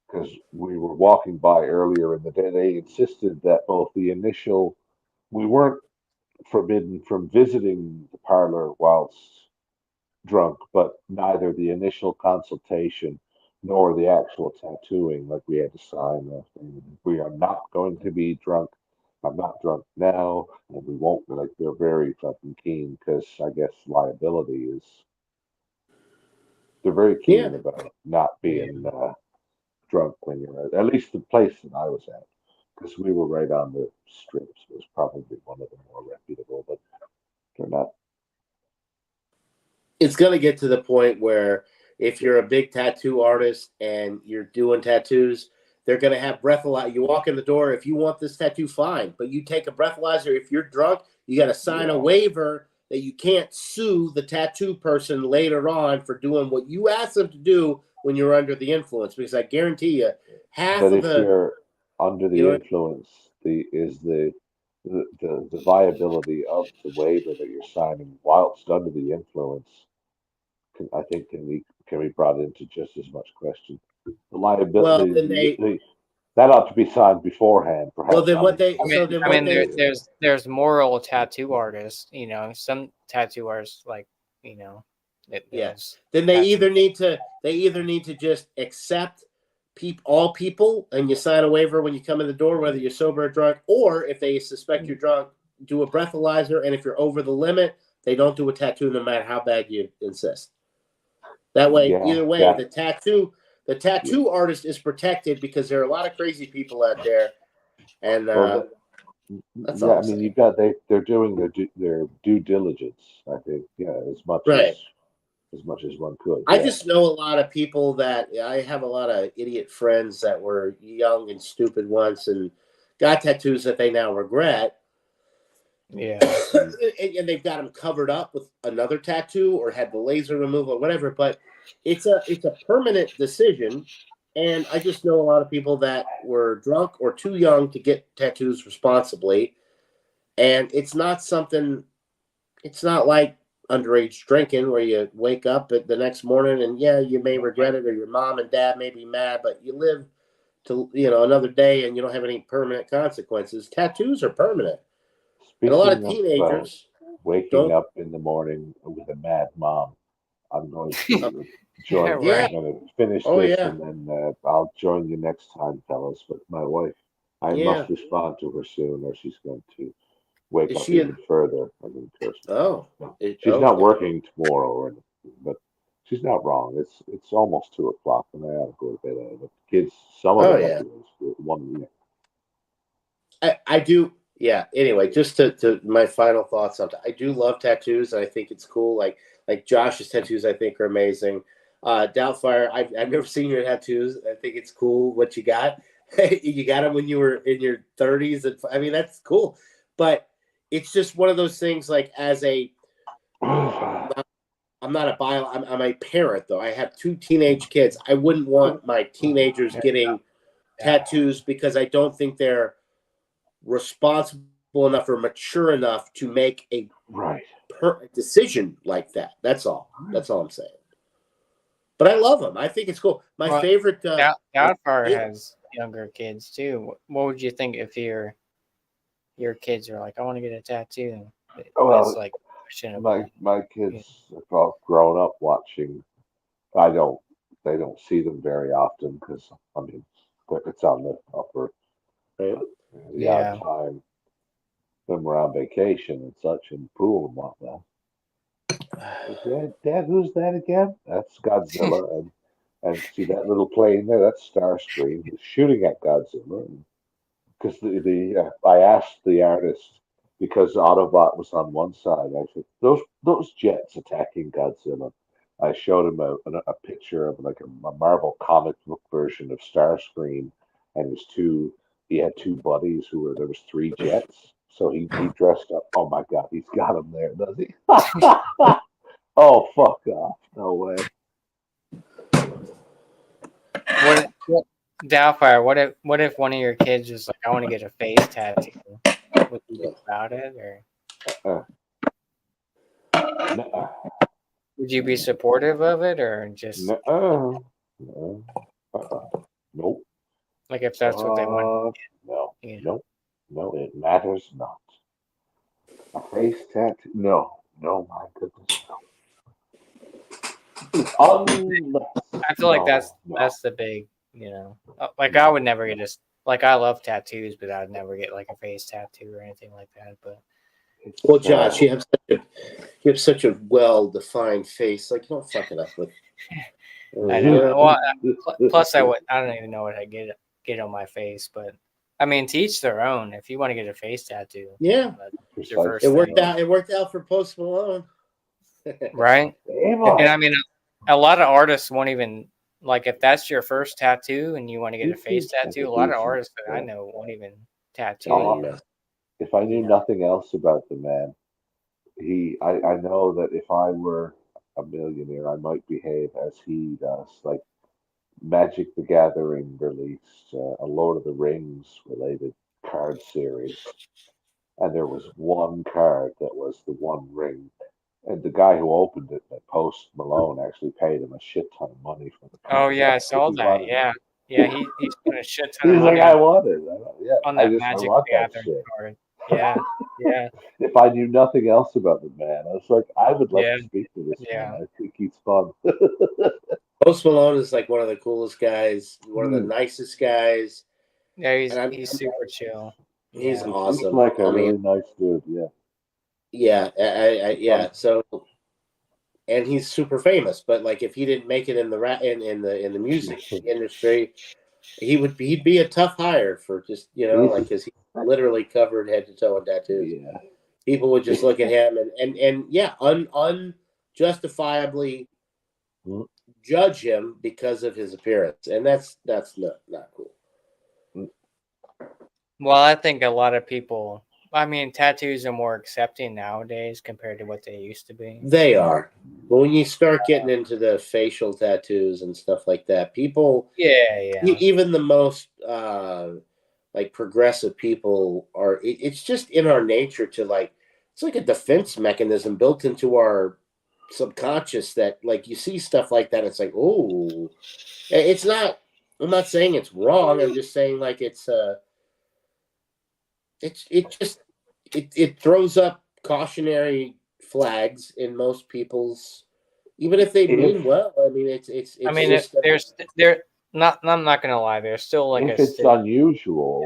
because we were walking by earlier in the day, they insisted that both the initial we weren't forbidden from visiting the parlor whilst drunk, but neither the initial consultation nor the actual tattooing, like we had to sign a thing. We are not going to be drunk. I'm not drunk now, and we won't. Like they're very fucking keen because I guess liability is. They're very keen about not being drunk when you're at least the place that I was at, because we were right on the strips. It was probably one of the more reputable, but they're not. It's going to get to the point where if you're a big tattoo artist and you're doing tattoos, they're going to have breathalyzer. You walk in the door, if you want this tattoo, fine. But you take a breathalyzer. If you're drunk, you got to sign a waiver that you can't sue the tattoo person later on for doing what you asked them to do when you're under the influence. Because I guarantee you, half But of if the you're under the influence, the viability of the waiver that you're signing whilst under the influence, I think can be brought into just as much question. The liability, Well, then that ought to be signed beforehand, perhaps. Well, then what they there's moral tattoo artists. You know, some tattoo artists like, you know, Yes. Then they either need to just accept all people, and you sign a waiver when you come in the door, whether you're sober or drunk, or if they suspect you're drunk, do a breathalyzer, and if you're over the limit, they don't do a tattoo no matter how bad you insist. That way, either way, the tattoo artist is protected because there are a lot of crazy people out there, and that's all. I mean, they're doing their due diligence. I think, as much as one could. I just know a lot of people that I have a lot of idiot friends that were young and stupid once and got tattoos that they now regret. Yeah. And they've got them covered up with another tattoo or had the laser removal or whatever, but it's a permanent decision. And I just know a lot of people that were drunk or too young to get tattoos responsibly. And it's not like underage drinking where you wake up at the next morning and you may regret it, or your mom and dad may be mad, but you live to another day and you don't have any permanent consequences. Tattoos are permanent. And a lot of teenagers waking up in the morning with a mad mom. I'm going to join. I'm going to finish this, and then I'll join you next time, fellas. But my wife, I must respond to her soon, or she's going to wake up even further. I mean, she's not working tomorrow, but she's not wrong. It's almost 2:00, and I ought to go to bed. But kids, some of them, one. I do. Yeah. Anyway, just to my final thoughts on I do love tattoos, and I think it's cool. Like Josh's tattoos, I think are amazing. Doubtfire, I've never seen your tattoos. I think it's cool what you got. You got them when you were in your 30s, and I mean that's cool. But it's just one of those things. Like I'm a parent though. I have 2 teenage kids. I wouldn't want my teenagers getting tattoos because I don't think they're responsible enough or mature enough to make a decision like that. That's all I'm saying. But I love them. I think it's cool. My favorite Doubtfire has younger kids too. What would you think if your kids are like, I want to get a tattoo? Well, It's like questionable. my kids have all grown up watching. I don't. They don't see them very often because I mean it's on the upper Right? the odd Yeah. time when we're on vacation and such in the pool and whatnot. Dad, who's that again? That's Godzilla, and see that little plane there? That's Starscream. He's shooting at Godzilla. Because I asked the artist because Autobot was on one side. I said those jets attacking Godzilla. I showed him a picture of like a Marvel comic book version of Starscream, and he had two buddies there was three jets. So he dressed up. Oh my God, he's got him there, does he? Oh fuck off! No way. What Doubtfire? What if one of your kids is like, I want to get a face tattoo? Would you think about it, or Nuh-uh. would you be supportive of it, or just Nuh-uh. Nope. like if that's what they want? No. Yeah. No, it matters not. A face tattoo? No, my goodness, no. I feel like that's the big, like I would never get like I love tattoos, but I'd never get like a face tattoo or anything like that. But Well, Josh, you have such a well-defined face. Like, you don't fuck it up with. I know. Well, plus I don't even know what I get on my face, but I mean, to each their own. If you want to get a face tattoo, Yeah, it's your first it worked thing. out. It worked out for Post Malone, right? And I mean, a lot of artists won't even like if that's your first tattoo and you want to get a face tattoo. A lot of artists that I know won't even tattoo. you. If I knew nothing else about the man, I know that if I were a millionaire, I might behave as he does. Like Magic the Gathering released a Lord of the Rings related card series, and there was one card that was the One Ring, and the guy who opened it, Post Malone, actually paid him a shit ton of money for the card. Oh yeah, I saw that. Yeah, he spent a shit ton He's of like, money I want it. on I that just I Magic want the that Gathering shit. card. Yeah, yeah, If I knew nothing else about the man, I was like, I would like Yeah. to speak to this Yeah. man. I think he's fun. Post Malone is like one of the coolest guys, one of the nicest guys. yeah. And He's super chill. He's Yeah. awesome. He's like a I mean, really nice dude. Yeah. yeah, yeah. So, and he's super famous. But like, if he didn't make it in the in the music industry, he'd be a tough hire for just like because he's literally covered head to toe in tattoos. Yeah. People would just look at him and yeah, unjustifiably judge him because of his appearance, and that's not cool. Well, I think a lot of people. I mean, tattoos are more accepting nowadays compared to what they used to be. They are, but when you start getting into the facial tattoos and stuff like that, people, even the most like progressive people are. It's just in our nature to like. It's like a defense mechanism built into our subconscious that like you see stuff like that. It's like, oh, it's not. I'm not saying it's wrong. I'm just saying like it throws up cautionary flags in most people's, even if they mean well. I mean, it's I mean, just, not. I'm not gonna lie. There's still like if it's unusual,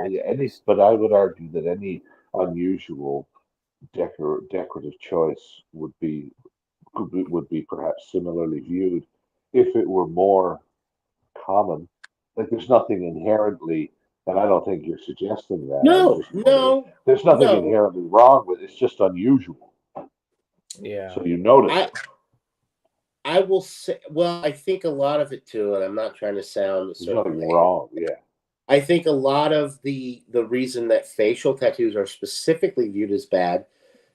but I would argue that any unusual decorative choice would be perhaps similarly viewed if it were more common. Like there's nothing inherently, and I don't think you're suggesting that. No, there's nothing inherently wrong with it. It's just unusual. Yeah. So you notice. I will say, well, I think a lot of it too, and I'm not trying to sound There's nothing wrong. Yeah. I think a lot of the reason that facial tattoos are specifically viewed as bad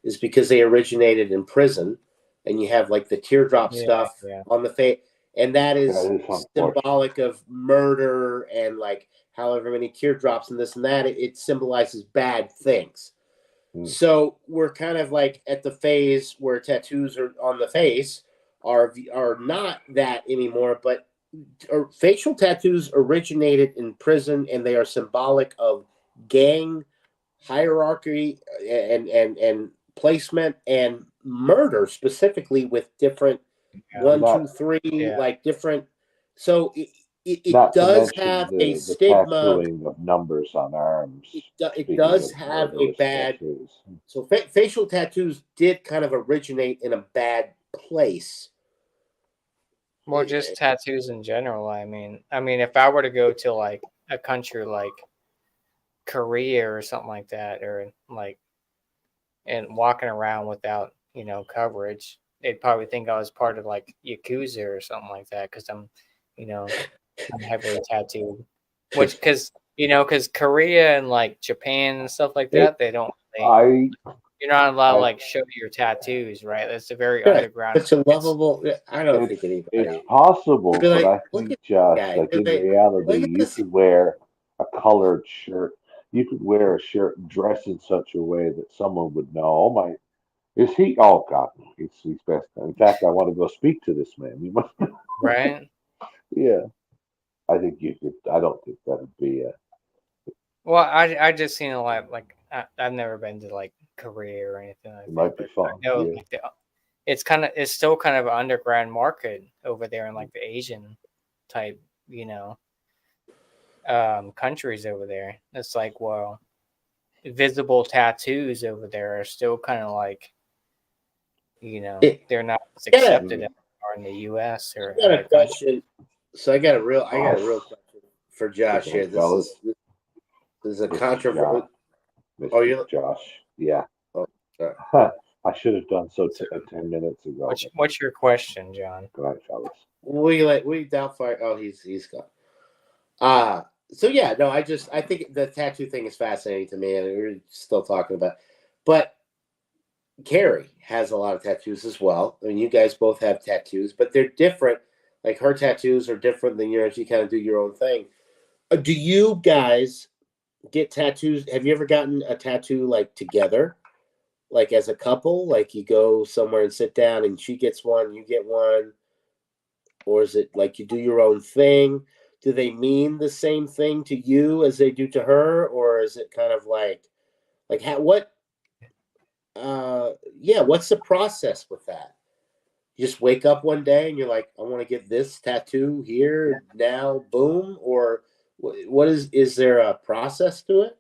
is because they originated in prison, and you have like the teardrop stuff on the face, and that is symbolic of murder and like however many teardrops and this and that. It symbolizes bad things. So we're kind of like at the phase where tattoos are on the face are not that anymore, but facial tattoos originated in prison, and they are symbolic of gang hierarchy and placement and murder, specifically with different Yeah. 1, 2, 3, Yeah. like different. So it Not to does mention have the a stigma. tattooing of numbers on arms. It speaking does of have a murderous bad. tattoos. So facial tattoos did kind of originate in a bad place. Well, just tattoos in general. I mean, if I were to go to like a country like Korea or something like that, or like, and walking around without, coverage, they'd probably think I was part of like Yakuza or something like that because I'm heavily tattooed. Which, because Korea and like Japan and stuff like that, they don't. You're not allowed to like show your tattoos, right? That's a very underground. It's a lovable. I don't think anybody. It's possible, They'd be but like, I "Look think, at Josh, guy. like in Look reality, at you this." could wear a colored shirt. You could wear a shirt and dress in such a way that someone would know, oh my, is he? Oh God, he's best. In fact, I want to go speak to this man. You must, Right? yeah. I think you could. I don't think that'd be a. Well, I just seen a lot. Like I've never been to like Korea or anything like It that. might be But fun. I know Yeah. like it's still kind of an underground market over there in like the Asian type, countries over there. It's like, well, visible tattoos over there are still kind of like, they're not as accepted as they are in the U.S. or I got a other countries. question. So I got a real question for Josh here. This is a controversial. Oh, you, Josh? Yeah. Oh, sorry. I should have done so 10 minutes ago. What's your question, John? Good night, fellas. We Doubtfire. Oh, he's gone. So yeah, no, I think the tattoo thing is fascinating to me, and we're still talking about. But Carrie has a lot of tattoos as well. I mean, you guys both have tattoos, but they're different. Like her tattoos are different than yours. You kind of do your own thing. Do you guys get tattoos? Have you ever gotten a tattoo like together, like as a couple? Like you go somewhere and sit down, and she gets one, you get one, or is it like you do your own thing? Do they mean the same thing to you as they do to her, or is it kind of like what? What's the process with that? You just wake up one day and you're like, I want to get this tattoo here now, boom, or what is there a process to it?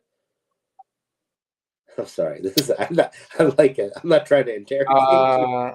I'm sorry. I'm not trying to interrogate you.